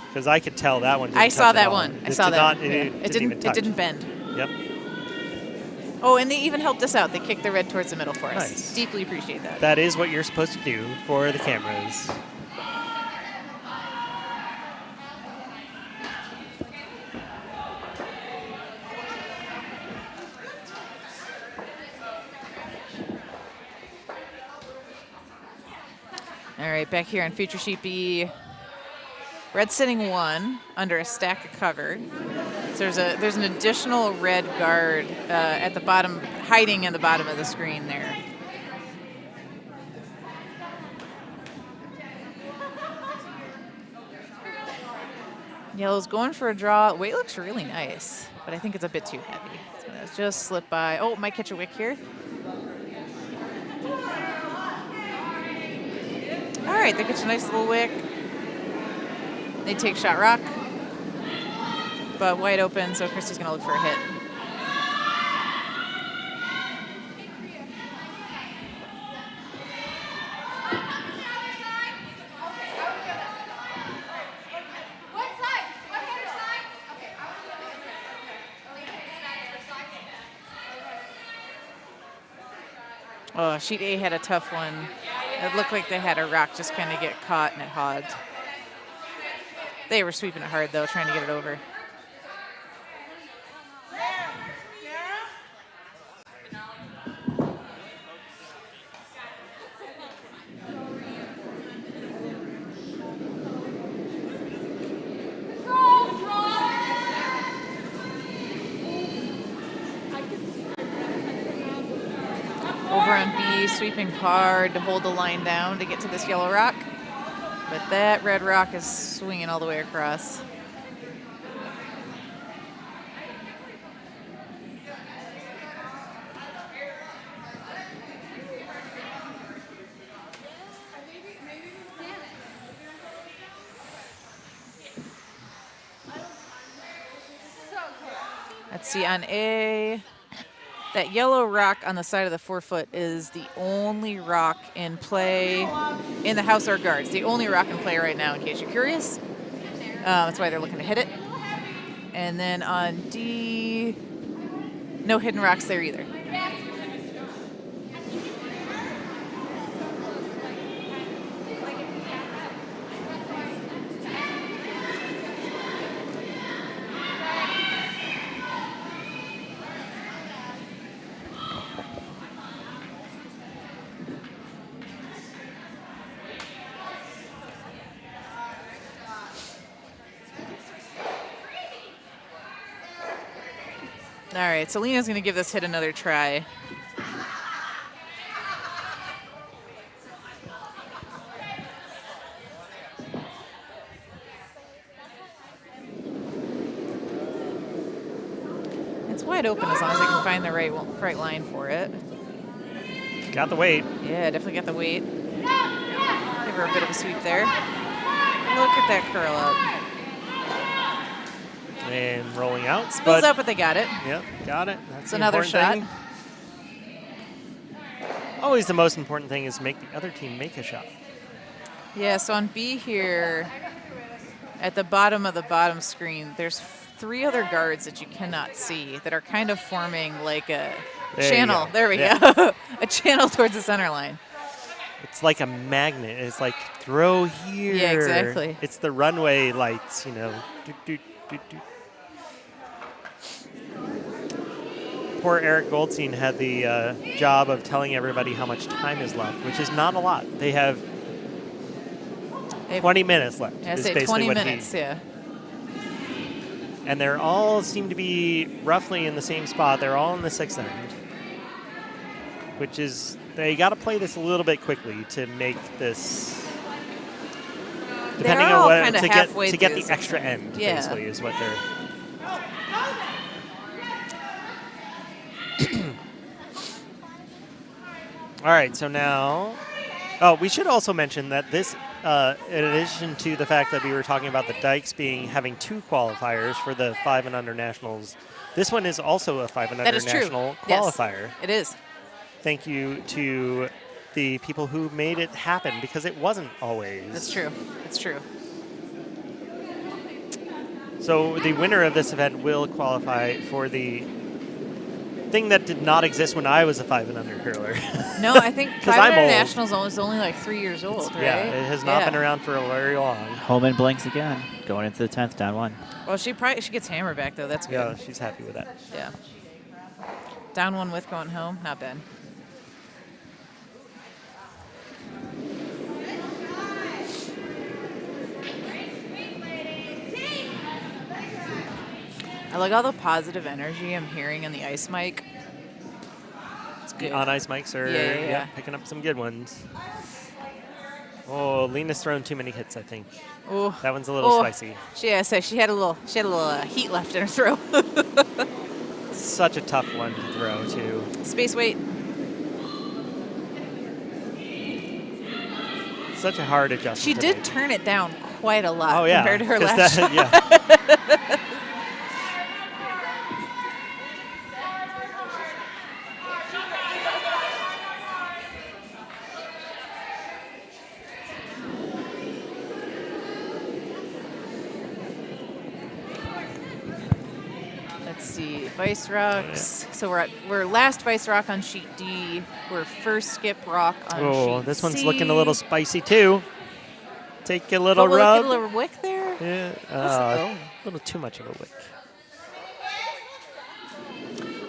Because I could tell that one. Didn't I saw touch at that all. one. I It saw did that not- one. It, Yeah. it didn't even touch. It didn't bend. Yep. Oh, and they even helped us out. They kicked the red towards the middle for us. Nice. Deeply appreciate that. That is what you're supposed to do for the cameras. All right, back here on feature sheet B. Red sitting 1 under a stack of covered. So there's an additional red guard at the bottom, hiding in the bottom of the screen there. Yellow's going for a draw. Weight looks really nice, but I think it's a bit too heavy. So that's just slipped by. Oh, might catch a wick here. All right, they catch a nice little wick. They take shot rock, but wide open, so Kristy's going to look for a hit. Oh, sheet A had a tough one. It looked like they had a rock just kind of get caught and it hogged. They were sweeping it hard, though, trying to get it over. Over on B, sweeping hard to hold the line down to get to this yellow rock. But that red rock is swinging all the way across. Let's see, on A, that yellow rock on the side of the 4-foot is the only rock in play in the house or guards. The only rock in play right now, in case you're curious. That's why they're looking to hit it. And then on D, no hidden rocks there either. All right, so Leena's going to give this hit another try. wide open as long as I can find the right line for it. Got the weight. Yeah, definitely got the weight. Give her a bit of a sweep there. Look at that curl up. And rolling out. Spills out, but they got it. Yep, got it. That's the another shot. thing. Always the most important thing is make the other team make a shot. Yeah, so on B here, at the bottom of the bottom screen, there's 3 other guards that you cannot see that are kind of forming like a channel. There we go. A channel towards the center line. It's like a magnet. It's like throw here. Yeah, exactly. It's the runway lights, you know. Doot, doot, doot, doot. Poor Eric Goldstein had the job of telling everybody how much time is left, which is not a lot. They have 20 minutes left. Yeah, I is say basically 20 what minutes, yeah. And they're all seem to be roughly in the same spot. They're all in the 6th end, which is they got to play this a little bit quickly to make this. Depending on what to get the extra end, basically, is what they're. All right, so now, we should also mention that this, in addition to the fact that we were talking about the Dykes having 2 qualifiers for the 5 and under nationals, this one is also a 5 and under national qualifier. Yes, it is. Thank you to the people who made it happen because it wasn't always. That's true. It's true. So the winner of this event will qualify for the thing that did not exist when I was a 5 and under curler. No, I think 5 and under nationals was only like 3 years old, right? Yeah, it has not been around for a very long. Holman blinks again, going into the 10th, down 1. Well, she gets hammer back though. That's good. Yeah, she's happy with that. Yeah. Down 1 with going home, not bad. I like all the positive energy I'm hearing on the ice mic. It's good. On ice mics are picking up some good ones. Oh, Leena's thrown too many hits, I think. Ooh. That one's a little spicy. She had a little heat left in her throw. Such a tough one to throw too. Space weight. Such a hard adjustment. She did turn it down quite a lot compared to her last shot. Yeah. Vice rocks. So we're last vice rock on sheet D. We're first skip rock on sheet C. This one's looking a little spicy too. Take a little rub. Get a little wick there. Yeah, a little too much of a wick.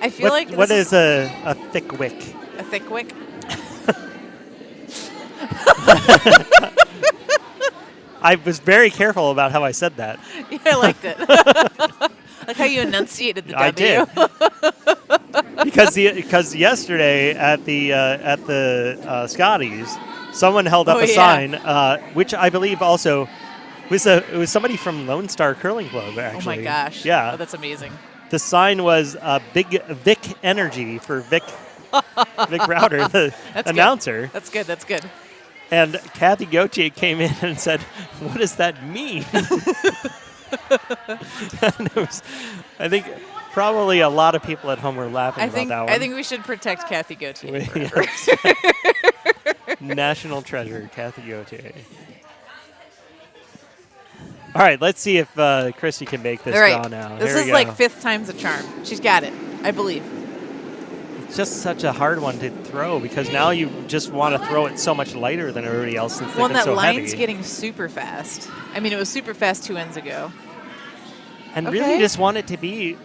I feel like what is a thick wick? A thick wick. I was very careful about how I said that. Yeah, I liked it. Like how you enunciated the W. I did. because yesterday at the Scotties, someone held up a sign, which I believe also it was somebody from Lone Star Curling Club. Actually, oh my gosh! Yeah, that's amazing. The sign was Big Vic Energy for Vic Browder, the announcer. Good. That's good. That's good. And Kathy Gauthier came in and said, "What does that mean?" And it was, I think probably a lot of people at home were laughing about that one. I think we should protect Kathy Gauthier. National treasure, Kathy Gauthier. All right, let's see if Kristy can make this draw now. This is like 5th time's a charm. She's got it, I believe. It's just such a hard one to throw because now you just want to throw it so much lighter than everybody else since they've been so heavy. That line's getting super fast. I mean, it was super fast 2 ends ago. And really just want it to be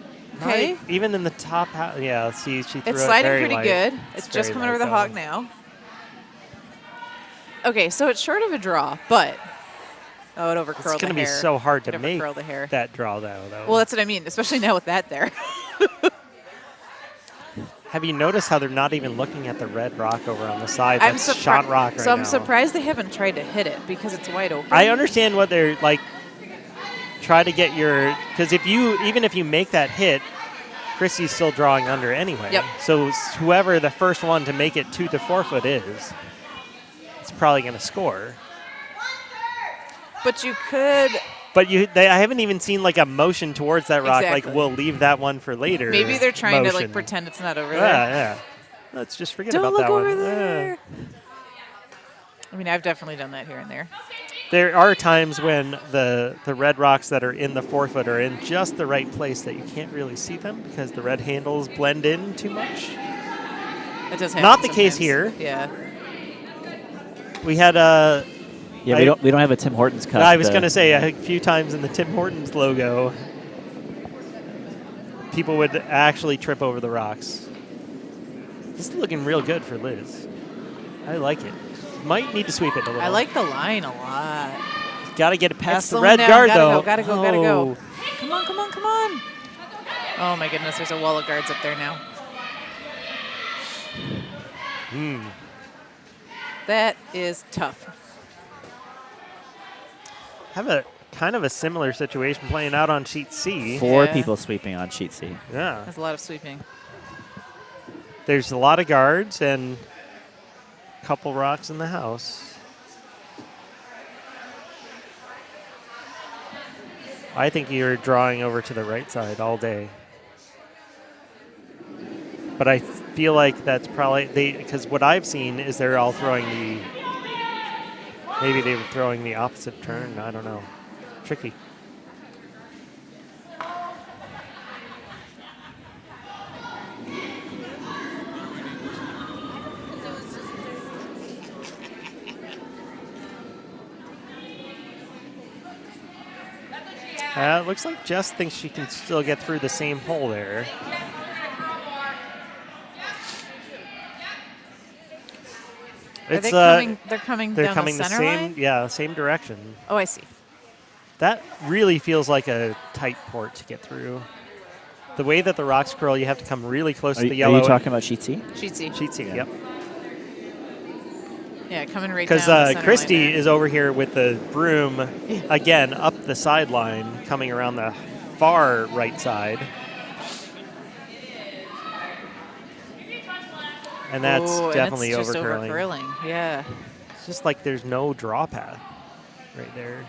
even in the top half. Yeah, see, she threw it very light. It's sliding pretty good. It's just coming over the hog now. Okay, so it's short of a draw, but... Oh, it overcurled the hair. It's going to be so hard to make the hair. that draw, though. Well, that's what I mean, especially now with that there. Have you noticed how they're not even looking at the red rock over on the side? That's shot rock right now. So I'm surprised they haven't tried to hit it because it's wide open. I understand what they're like. Try to get your, because even if you make that hit, Kristy's still drawing under anyway. Yep. So whoever the first one to make it 2 to 4 foot is, it's probably going to score. But you could. But I haven't even seen like a motion towards that rock. Exactly. Like we'll leave that one for later. Maybe they're trying to motion. like pretend it's not over there. Yeah. Let's just forget Don't about look that over one. there. I mean, I've definitely done that here and there. There are times when the red rocks that are in the 4 foot are in just the right place that you can't really see them because the red handles blend in too much. That does happen. Not the case sometimes. here. Yeah. We had Yeah, we don't have a Tim Hortons cup. I was going to say a few times in the Tim Hortons logo, people would actually trip over the rocks. This is looking real good for Liz. I like it. Might need to sweep it a little. I like the line a lot. Got to get it past It's the slowing red down. guard, Gotta though. go, gotta go, gotta go. Come on, come on, come on. Oh, my goodness. There's a wall of guards up there now. That is tough. Have a kind of a similar situation playing out on sheet C. 4 Yeah. people sweeping on sheet C. Yeah. There's a lot of sweeping. There's a lot of guards and a couple rocks in the house. I think you're drawing over to the right side all day. But I feel like that's probably because what I've seen is they're all throwing maybe they were throwing the opposite turn. I don't know. Tricky. It looks like Jess thinks she can still get through the same hole there. Are they coming? They're coming They're down coming the center line? same direction. Oh, I see. That really feels like a tight port to get through. The way that the rocks curl, you have to come really close to the yellow. Are you talking about sheet C? Sheet C. Sheet C, Yeah. yep. Yeah, coming right down Because the center line Kristy there. is over here with the broom, again, up the sideline, coming around the far right side. And that's Ooh, definitely and it's just over-curling. over-curling. Yeah. It's just like there's no draw path right there.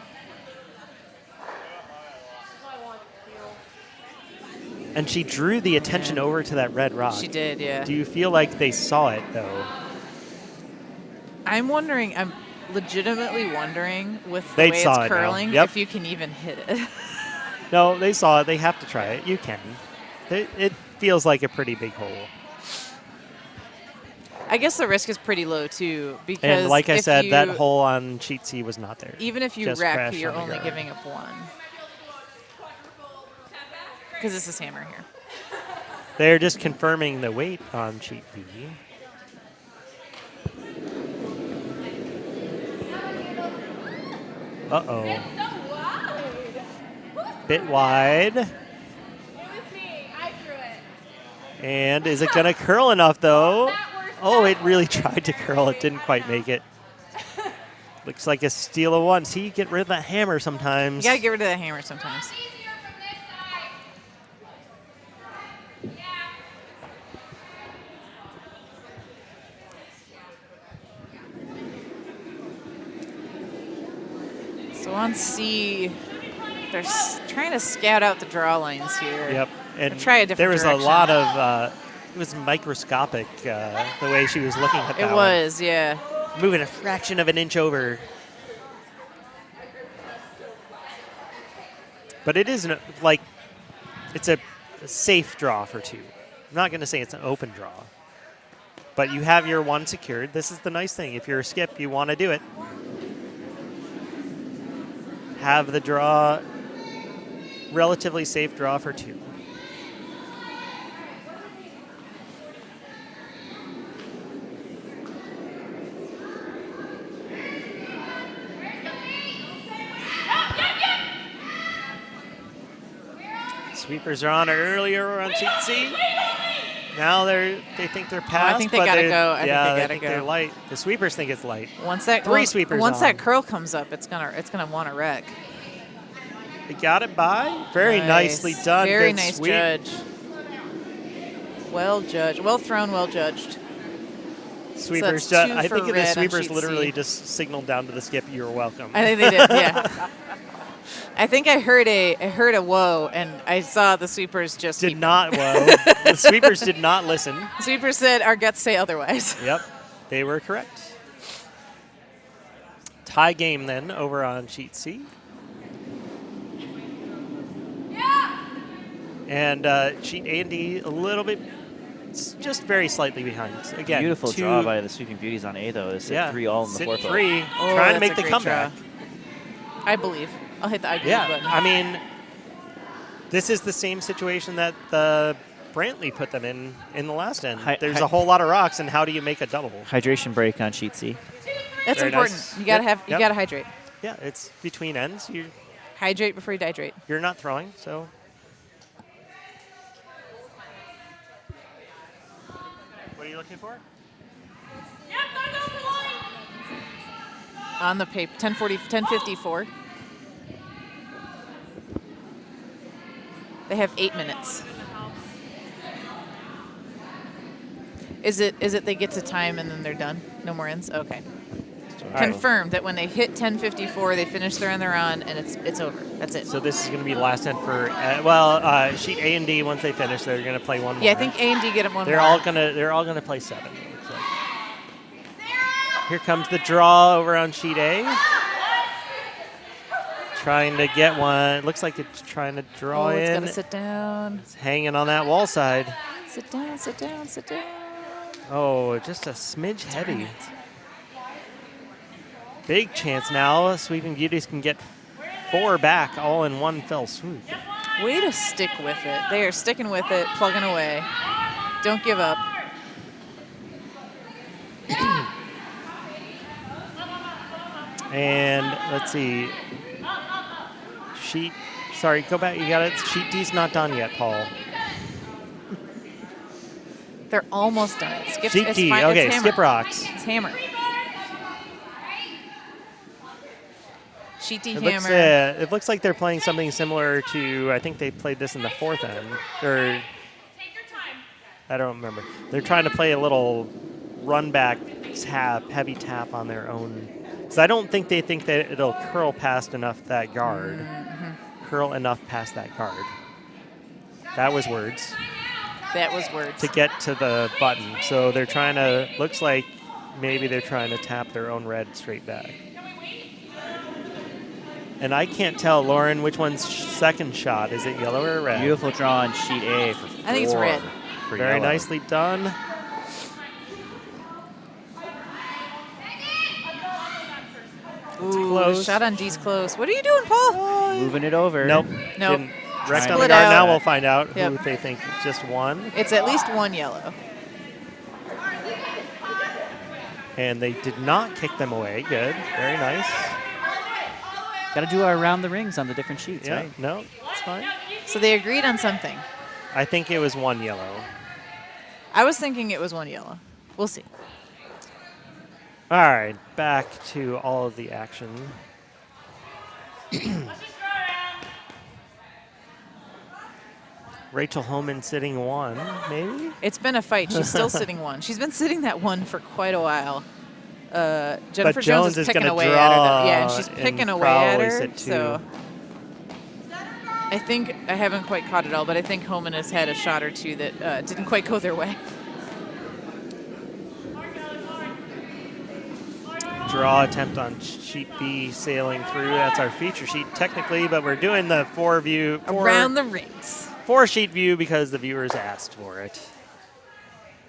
And she drew the attention over to that red rock. She did, yeah. Do you feel like they saw it, though? I'm legitimately wondering with the They way saw it's it now. curling Yep. if you can even hit it. No, they saw it. They have to try it. You can. It feels like a pretty big hole. I guess the risk is pretty low, too, because And like I if said, that you- hole on sheet C was not there. even if you Just wreck, crashed you're on the only ground. giving up one. Because this is hammer here. They're just confirming the weight on sheet B. Uh-oh. Bit wide. And is it going to curl enough, though? Oh, it really tried to curl. It didn't quite make it. Looks like a steal of one. See, you get rid of that hammer sometimes. You got to get rid of the hammer sometimes. So on C, they're trying to scout out the draw lines here. Yep. And try a different there was direction. a lot of, it was microscopic, the way she was looking at that It was, yeah. one. Moving a fraction of an inch over. But it isn't, like, it's a safe draw for two. I'm not going to say it's an open draw. But you have your one secured. This is the nice thing. If you're a skip, you want to do it. Have the draw, relatively safe draw for two. Sweepers are on earlier on sheet C. Now they think they're past. I think they but gotta they're- go. I think yeah, they gotta they're go. light. The sweepers think it's light. Once that Three sweepers once on. that curl comes up, it's gonna want to wreck. They got it by. Very Nice. nicely done. Very Good nice sweep. judge. Well judged. Well thrown, well judged. Sweepers. So that's 2 I for think the red on sweepers sheet literally C. just signaled down to the skip, "You're welcome." I think they did, yeah. I think I heard a whoa, and I saw the sweepers just Did keep- not. Whoa. The sweepers did not listen. The sweepers said our guts say otherwise. Yep, they were correct. Tie game then over on sheet C. And sheet A and D a little bit, just very slightly behind. Again, Beautiful 2, draw by the Sweeping Beauties on A, though. To sit 3 all in the sit fourth. 3, Oh, trying to that's make a the great comeback. draw. I believe. I'll hit the I believe Yeah, button. I mean, this is the same situation that the Brantley put them in the last end. There's a whole lot of rocks, and how do you make a double? Hydration break on sheet C. That's Very important. nice. You gotta Yep. you gotta hydrate. Yeah, it's between ends. Hydrate before you dehydrate. You're not throwing, so. What are you looking for? On the paper, 10:54. They have 8 minutes. Is it they get to time and then they're done? No more ends? Okay. All right. Confirmed that when they hit 10:54, they finish their end they're on, and it's over. That's it. So this is going to be the last end for sheet A and D. Once they finish, they're going to play one more. Yeah, I think A and D get them one they're more. all gonna play 7. It looks like. Here comes the draw over on sheet A. Trying to get one. Looks like it's trying to draw it's in. gotta sit down. It's hanging on that wall side. Sit down, sit down, sit down. Oh, just a smidge heavy. Big chance now. Sweeping Beauties can get 4 back all in one fell swoop. Way to stick with it. They are sticking with it, plugging away. Don't give up. And let's see. Sorry, go back. You got it. Sheet D's not done yet, Paul. They're almost done. Skip, Sheet it's D. fine. Okay, It's hammer. skip rocks. It's hammer. Sheet D It hammer. looks like they're playing something similar to, I think they played this in the 4th end. Or, I don't remember. They're trying to play a little run back tap, heavy tap on their own. Because I don't think they think that it'll curl past enough that guard. Curl enough past that guard. That was words. That was words. To get to the button. So they're trying to, looks like maybe they're trying to tap their own red straight back. And I can't tell, Lauren, which one's second shot. Is it yellow or red? Beautiful draw on sheet A for 4. I think it's red. for Very yellow. nicely done. Ooh, close. shot on D's close. What are you doing, Paul? Moving it over. Nope. Nope. Didn't. Wrecked on the Split guard. out. Now we'll find out who Yep. they think just won. It's at least one yellow. And they did not kick them away. Good. Very nice. Got to do our around the rings on the different sheets, Yeah. right? No, it's fine. So they agreed on something. I think it was one yellow. I was thinking it was one yellow. We'll see. All right. Back to all of the action. Rachel Homan sitting 1, maybe? It's been a fight. She's still sitting 1. She's been sitting that 1 for quite a while. Jennifer Jones Jones is is picking gonna away at her. draw Yeah, and she's and picking away at probably her. sit 2. So I think I haven't quite caught it all, but I think Homan has had a shot or two that didn't quite go their way. Draw attempt on sheet B sailing through. That's our feature sheet technically, but we're doing the 4 Around the rings. 4 sheet view because the viewers asked for it.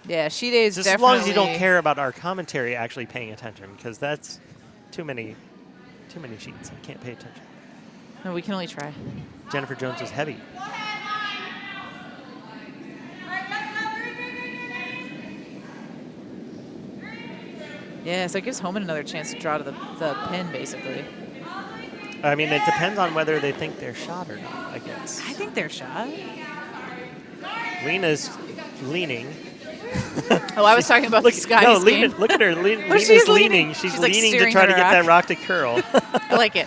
Yeah, sheet A is Just as definitely. long as you don't care about our commentary actually paying attention, because that's too many sheets. I can't pay attention. No, we can only try. Jennifer Jones is heavy. Yeah, so it gives Homan another chance to draw to the pin, basically. I mean, it depends on whether they think they're shot or not, I guess. I think they're shot. Lena's leaning. Oh, I was talking about the Scotty's no, game. Lena, look at her. Lena's she's leaning. leaning. She's She's, like, leaning to steering try to her get that rock. rock to curl. I like it.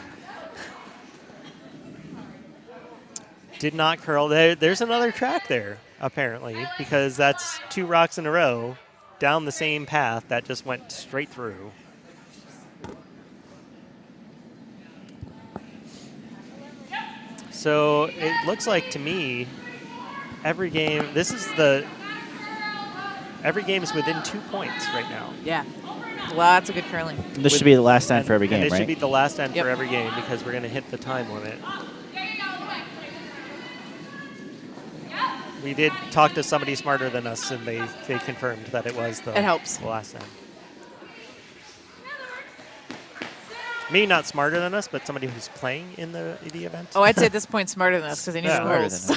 Did not curl. There's another track there. apparently, because that's 2 rocks in a row down the same path that just went straight through. So it looks like to me, every game every game is within 2 points right now. Yeah. Lots of good curling. This should be the last time for every game, and it right? should be the last time Yep. for every game because we're going to hit the time limit. We did talk to somebody smarter than us, and they confirmed that it was the It helps. last time. Me, not smarter than us, but somebody who's playing in the event. Oh, I'd say at this point smarter than us because they knew Yeah. the Smarter rules.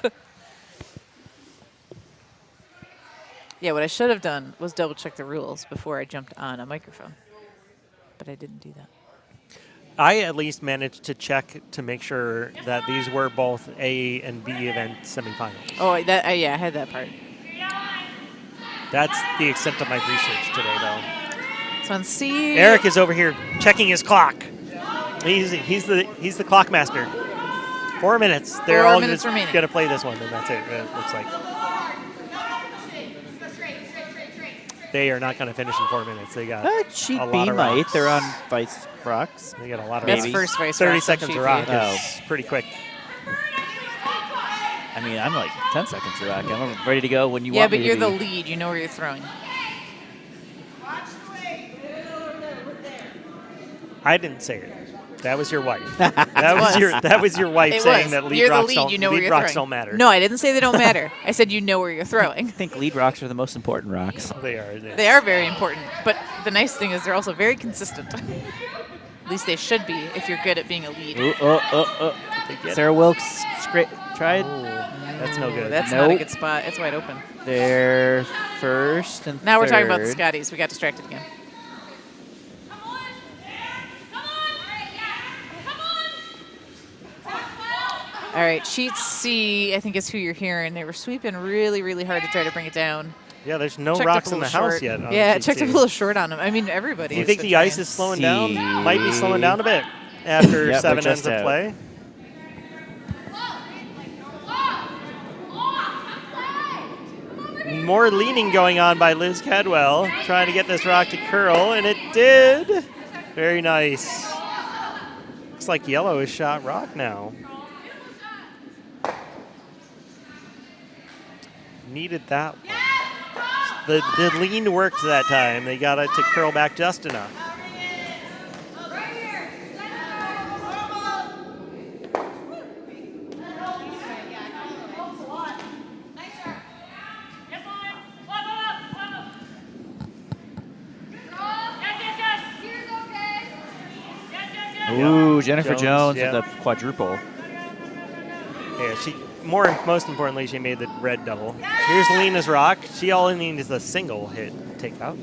than Yeah, what I should have done was double check the rules before I jumped on a microphone. But I didn't do that. I at least managed to check to make sure that these were both A and B event semifinals. Oh, yeah, I had that part. That's the extent of my research today, though. So on C, Eric is over here checking his clock. He's the clock master. 4 minutes. They're 4 all minutes remaining. going to play this one, and that's it. It looks like they are not going to finish in 4 minutes. They got Sheet a B lot of might. rocks. They're on vice rocks. They got a lot of That's rocks. first vice 30 rocks on seconds sheet to B. rock Oh. is pretty quick. I mean, I'm like 10 seconds to rock. I'm ready to go when you yeah, want but me you're to the be. lead. You know where you're throwing. I didn't say it. That was your wife. That was your wife It saying was. that lead You're the rocks lead. don't You know where lead you're rocks throwing. don't matter. No, I didn't say they don't matter. I said you know where you're throwing. I think lead rocks are the most important rocks. They are. They are very important, but the nice thing is they're also very consistent. At least they should be if you're good at being a lead. Ooh, They get Sarah Wilkes tried. Ooh, that's no good. That's not a Nope. good spot. It's wide open. They're first and Now we're talking about the third. Scotties. We got distracted again. All right, sheet C, I think is who you're hearing. They were sweeping really, really hard to try to bring it down. Yeah, there's no Checked rocks up a in the little house short. yet. on Yeah, sheet it checked C. up a little short on them. I mean, everybody. Do you has think been the ice trying. is slowing C. down? Might be slowing down a bit after Yep, 7 they're ends just of out. play. More leaning going on by Liz Cadwell, trying to get this rock to curl, and it did. Very nice. Looks like yellow is shot rock now. Needed that one. The lean worked that time. They got it to curl back just enough. Ooh, Jennifer Jones, Jones yeah. with the quadruple. Yeah, most importantly, she made the red double. Here's Leena's rock. She all needs is a single hit takeout.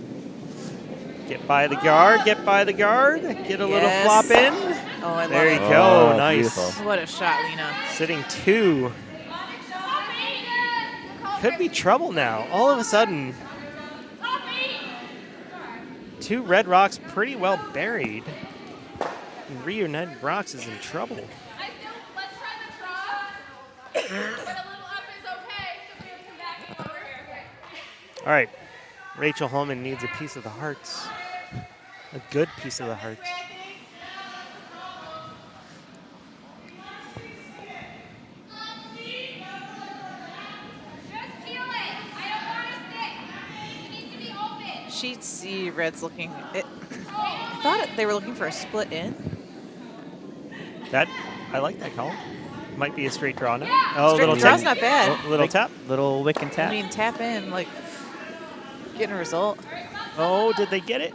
Get by the guard, get by the guard, get a little Yes. flop in. Oh, I love There you it. go, Oh, nice. beautiful. What a shot, Leena. Sitting 2. Could be trouble now. All of a sudden, 2 red rocks pretty well buried. And Reunited Rocks is in trouble. All right, Rachel Holman needs a piece of the hearts. A good piece of the hearts. Sheet C, Red's looking. I thought they were looking for a split in. I like that call. Might be a straight draw now. Oh, Straight little draw's tap. not bad. Oh, little tap. Little wick and tap. I mean, tap in, like, getting a result. Oh, did they get it?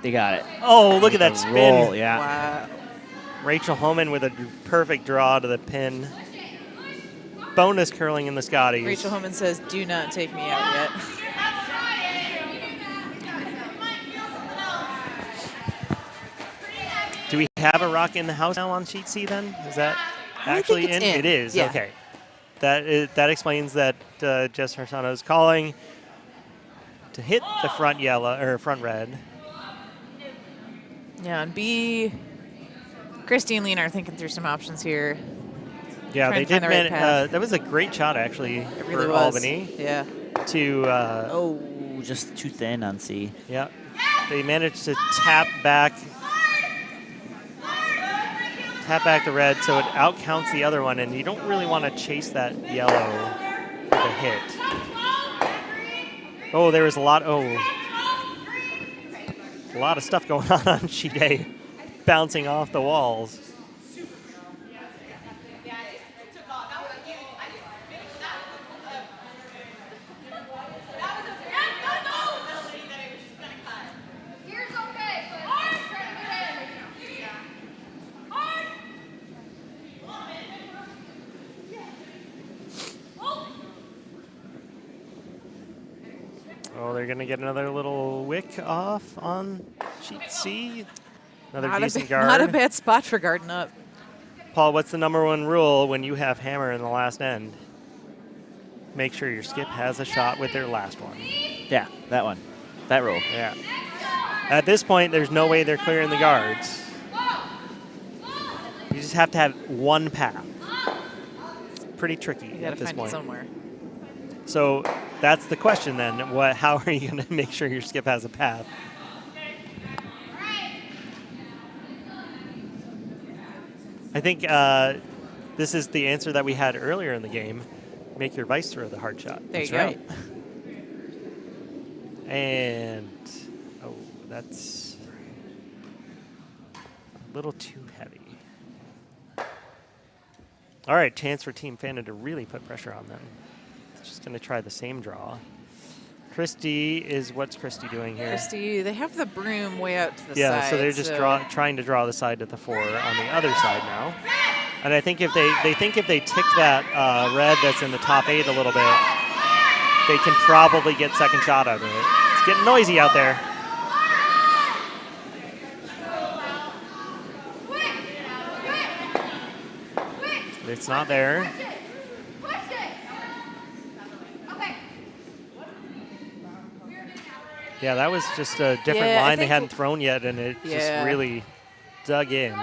They got it. Oh, look at that spin. Roll, yeah. Wow. Rachel Holman with a perfect draw to the pin. Bonus curling in the Scotties. Rachel Holman says, do not take me out yet. Do we have a rock in the house now on sheet C then? Is that I actually think it's in. It is, Yeah. okay. That explains that Jess Harsono is calling to hit the front yellow, or front red. Yeah, on B, Kristy and Leena are thinking through some options here. Yeah, trying they to find did. the right path. That was a great shot, actually, It really for was. Albany. Yeah. To Oh, just too thin on C. yeah, they managed to tap back the red, so it outcounts the other one, and you don't really want to chase that yellow with a hit. Oh, there was a lot of stuff going on sheet A, bouncing off the walls. Oh, they're going to get another little wick off on sheet C. Another decent guard. Not a bad spot for guarding up. Paul, what's the #1 rule when you have hammer in the last end? Make sure your skip has a shot with their last one. Yeah, that one. That rule. Yeah. At this point, there's no way they're clearing the guards. You just have to have one path. It's pretty tricky You got at to this find point. it somewhere. So that's the question then. How are you going to make sure your skip has a path? I think this is the answer that we had earlier in the game. Make your vice throw the hard shot. There That's you go. right. And, oh, that's a little too heavy. All right, chance for Team Fanta to really put pressure on them. Just going to try the same draw. Kristy what's Kristy doing here? Kristy, they have the broom way out to the side. Yeah, so they're just trying to draw the side to the 4 on the other side now. And I think if they tick that red that's in the top 8 a little bit, they can probably get second shot out of it. It's getting noisy out there. It's not there. Yeah, that was just a different line they hadn't thrown yet, and it just really dug in.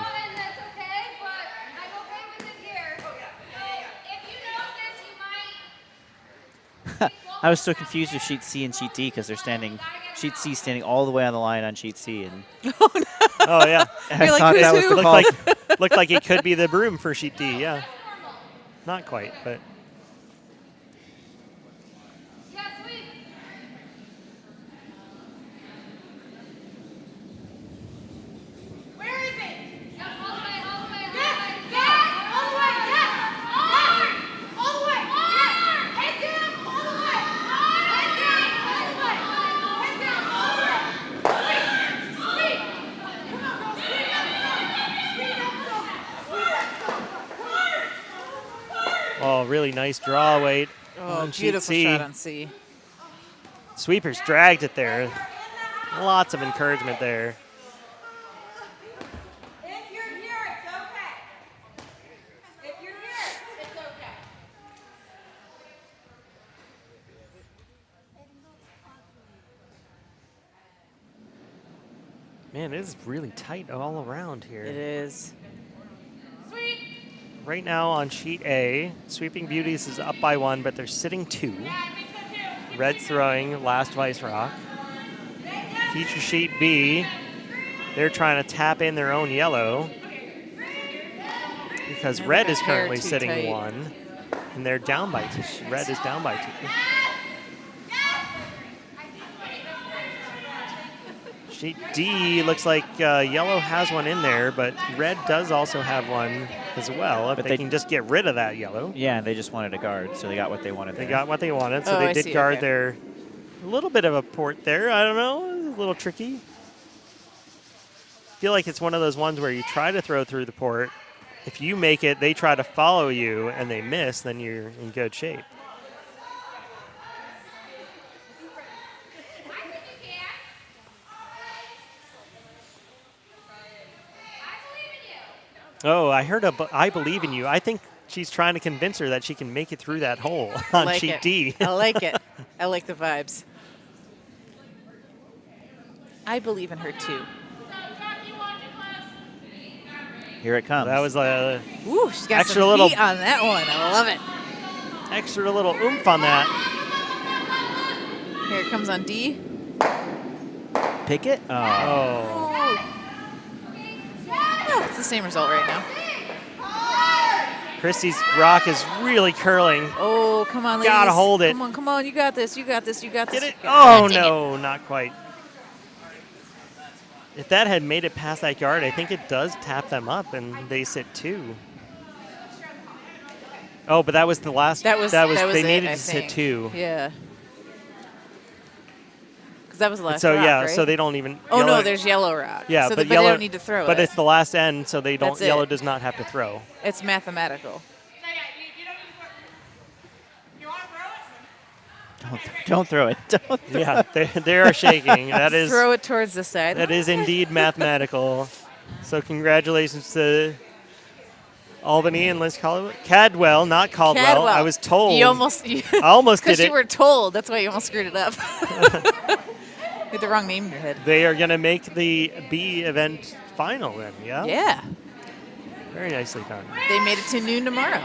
I was so confused with sheet C and sheet D because they're sheet C standing all the way on the line on sheet C. And oh, yeah. I like, thought who's that was who? the call. Looked like it could be the broom for sheet D, yeah. Not quite, but. Oh, really nice draw weight. Oh, on sheet beautiful C. shot on C. Sweepers dragged it there. Lots of encouragement there. If you're here, it's okay. If you're here, it's okay. Man, it is really tight all around here. It is. Right now on sheet A, Sweeping Beauties is up by 1, but they're sitting 2. Red's throwing last vice rock. Feature sheet B, they're trying to tap in their own yellow because red is currently sitting tight. 1, and they're down by 2. Red is down by 2. Sheet D looks like yellow has one in there, but red does also have one as well. If But they they can just get rid of that yellow. Yeah, they just wanted a guard, so they got what they wanted. They got what they wanted, so Oh, they I did see, guard okay. their a little bit of a port there. I don't know, it was a little tricky. I feel like it's one of those ones where you try to throw through the port. If you make it, they try to follow you, and they miss, then you're in good shape. Oh, I heard I believe in you. I think she's trying to convince her that she can make it through that hole on like sheet it. D. I like it. I like the vibes. I believe in her too. Here it comes. That was a Ooh, she's got Extra some little- heat on that one. I love it. extra little oomph on that. Here it comes on D. Pick it. Oh. Oh. Oh, it's the same result right now. Kristy's rock is really curling. Oh, come on, ladies. Gotta hold it. Come on. You got this. You got this. You got this. Get it? You got Oh, Dang no, not quite. If that had made it past that guard, I think it does tap them up, and they sit 2. Oh, but that was the last. That was they it, needed I to sit think. 2. Yeah. Because that was the last So rock, yeah, right? so they don't even. Oh, yellow- no, there's yellow rock. Yeah, so but they yellow don't need to throw But it. it's the last end, so they don't. That's it. Yellow does not have to throw. It's mathematical. Don't throw it. Don't. Yeah, they are shaking. That is Throw it towards the side. that is indeed mathematical. So congratulations to Albany and Liz Cadwell, not Caldwell. Cadwell. I was told. You almost. I almost did Because it. you were told. That's why you almost screwed it up. You had the wrong name in your head. They are going to make the B event final then, yeah? Yeah. Very nicely done. They made it to noon tomorrow.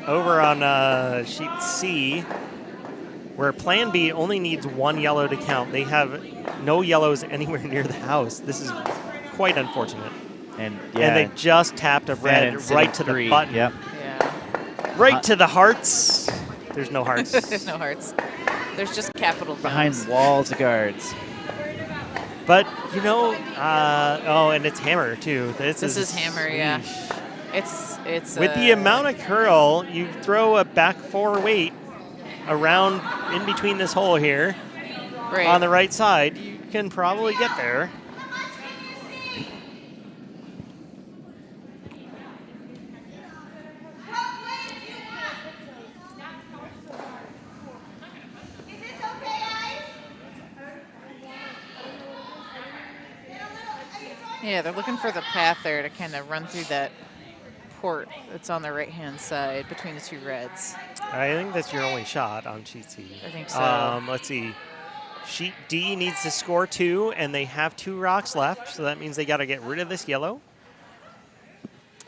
Over on sheet C, where Plan B only needs 1 yellow to count, they have no yellows anywhere near the house. This is quite unfortunate. And And they just tapped a red Shannon right sitting to 3. the button. Yep. Yeah. Right to the hearts. There's no hearts. There's no hearts. There's just capital Behind Jones. walls of guards. But, you know, oh, and it's hammer, too. This is hammer, yeah. It's With the amount of curl, you throw a back 4 weight around in between this hole here right. on the right side, you can probably get there. Yeah, they're looking for the path there to kind of run through that port that's on the right-hand side between the 2 reds. I think that's your only shot on sheet C. I think so. Let's see. Sheet D needs to score 2, and they have 2 rocks left, so that means they got to get rid of this yellow.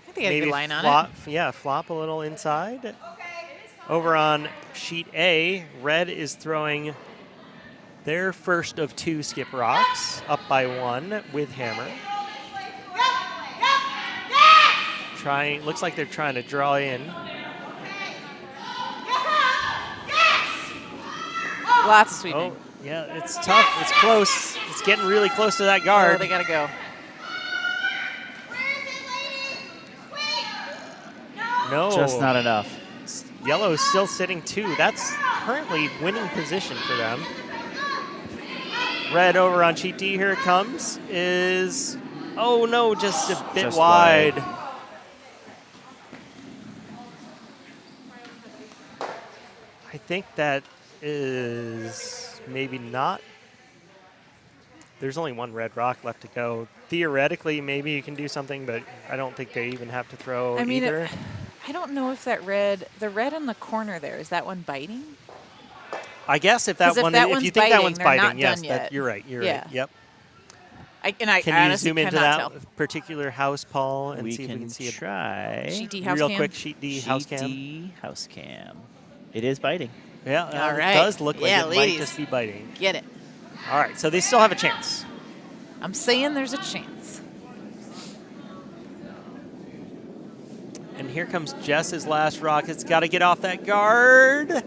I think I have a good line on flop, it. Yeah, flop a little inside. Over on sheet A, red is throwing their first of 2 skip rocks, up by 1 with hammer. Looks like they're trying to draw in. Lots of sweeping. Oh, yeah, it's tough. It's close. It's getting really close to that Oh, guard. they got to go. No. Just not enough. Yellow is still sitting 2. That's currently winning position for them. Red over on sheet D, here it comes, is, oh no, just a bit Just wide. wide. I think that is maybe not. There's only 1 red rock left to go. Theoretically, maybe you can do something, but I don't think they even have to throw I mean, either. I don't know if the red in the corner there, is that one biting? I guess if that 'Cause if one, that if one's you think that biting, one's they're biting, not yes, done yet. you're right. You're Yeah. right. Yep. I Can you honestly zoom into cannot that tell. particular house, Paul, and We see if we can can see it try. Sheet D house real cam? quick? Sheet D house cam. D house cam. It is biting. Yeah, All it right. does look like Yeah, it ladies. might just be biting. Get it. All right, so they still have a chance. I'm saying there's a chance. And here comes Jess's last rock. It's got to get off that guard.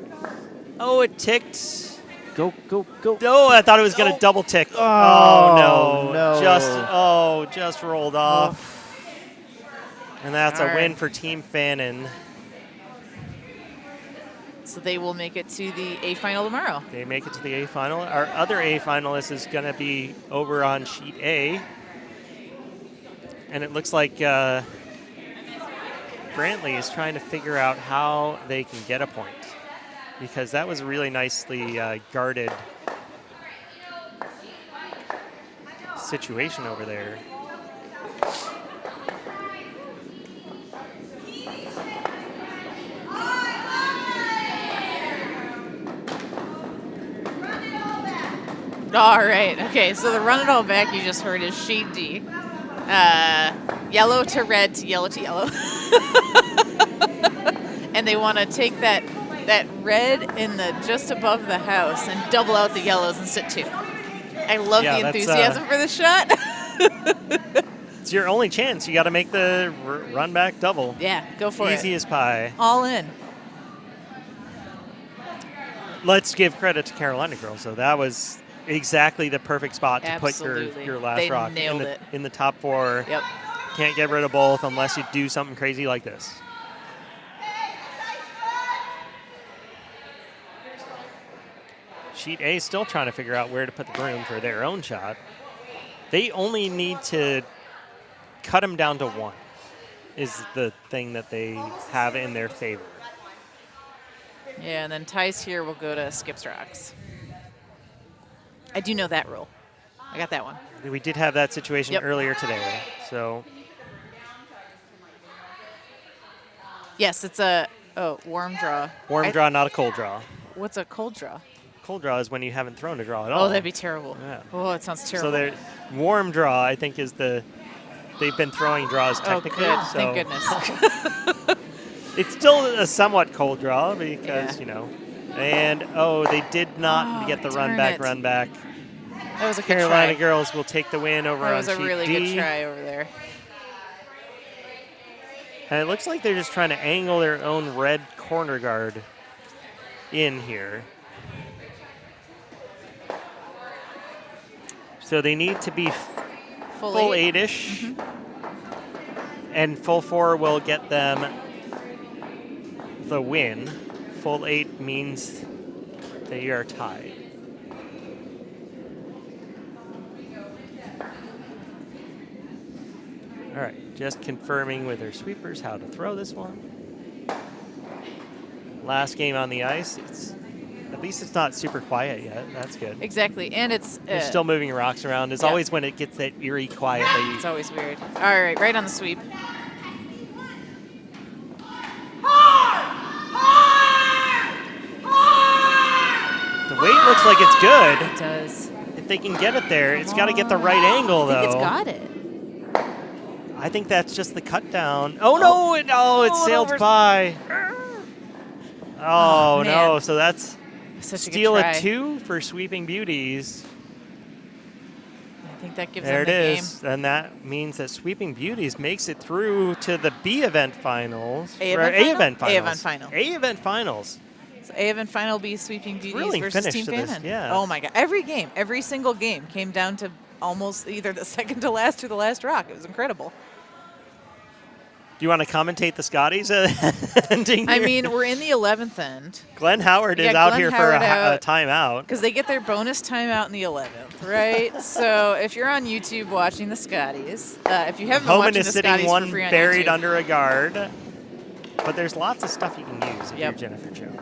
Oh, it ticked. Go, go, go. Oh, I thought it was going to double tick. Oh, no. Just rolled off. And that's All a win right. for Team Fannin. So they will make it to the A final tomorrow. They make it to the A final. Our other A finalist is going to be over on sheet A. And it looks like Brantley is trying to figure out how they can get a point, because that was really nicely guarded situation over there. All right. Okay. So the run it all back you just heard is sheet D. Yellow to red to yellow to yellow. And they want to take that red in the just above the house and double out the yellows and sit 2. I love the enthusiasm for this shot. It's your only chance. You got to make the run back double. Yeah, go for it. Easy as pie. All in. Let's give credit to Carolina girls, though. That was exactly the perfect spot to Absolutely. put your last They rock nailed it. in the top 4. Yep. Can't get rid of both unless you do something crazy like this. Sheet A is still trying to figure out where to put the broom for their own shot. They only need to cut them down to 1 is the thing that they have in their favor. Yeah, and then ties here will go to skips rocks. I do know that rule. I got that one. We did have that situation earlier today, so. Yes, it's a warm draw. Warm draw, not a cold draw. What's a cold draw? Cold draw is when you haven't thrown a draw at all. Oh, that'd be terrible. Yeah. Oh, it sounds terrible. So the warm draw, I think, is they've been throwing draws technically. Oh, good. So Thank goodness. it's still a somewhat cold draw because, and, they did not get the run back. That was a good Carolina try. girls will take the win over That on was a sheet really D. good try over there. And it looks like they're just trying to angle their own red corner guard in here. So they need to be full 8-ish. And full 4 will get them the win. Full 8 means they are tied. All right, just confirming with their sweepers how to throw this one. Last game on the ice. At least it's not super quiet yet. That's good. Exactly, and it's... They're still moving rocks around. It's always when it gets that eerie quiet. It's always weird. All right, right on the sweep. The weight looks like it's good. It does. If they can get it there, it's got to get the right angle, though. I think it's got it. I think that's just the cut down. Oh, no. It sailed by. Oh, no. Man. So that's Such steal a good a try. 2 for sweeping beauties. I think that gives There them it the is. And that means that sweeping beauties makes it through to the B event finals. A or event final? A event finals. A event final. A event finals. So A event final B sweeping beauties Thrilling versus finish Team to this, Fannin. yeah. Oh my God! Every single game came down to almost either the second to last or the last rock. It was incredible. Do you want to commentate the Scotties ending I here? mean, we're in the 11th end Glenn Howard is Yeah, out Glenn here for Howard a out. timeout. because they get their bonus timeout in the 11th, right? So if you're on YouTube watching the Scotties, if you haven't been Homan watching is the sitting Scotties one for free on buried YouTube, under a guard. But there's lots of stuff you can use if Yep. you're Jennifer Jones.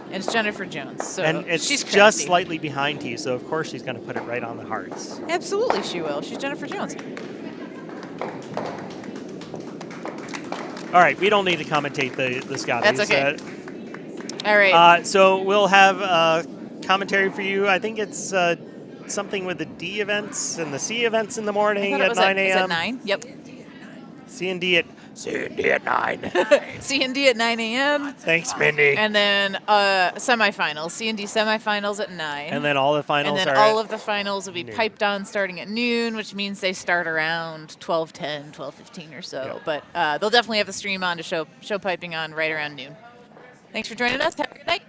and it's Jennifer Jones. So And it's she's just crafty. slightly behind you, so of course she's going to put it right on the hearts. Absolutely, she will. She's Jennifer Jones. All right, we don't need to commentate the Scotties. That's okay. All right. So we'll have commentary for you. I think it's something with the D events and the C events in the I morning thought it at was 9 Is a.m. it 9? Yep. C and D at 9. C&D at 9 a.m. Thanks, Mindy. And then semifinals. C&D semifinals at 9. And then all the finals And then are all at of the finals will be noon. piped on starting at noon, which means they start around 12:10, 12:15 or so. Yep. But they'll definitely have the stream on to show piping on right around noon. Thanks for joining us. Have a good night.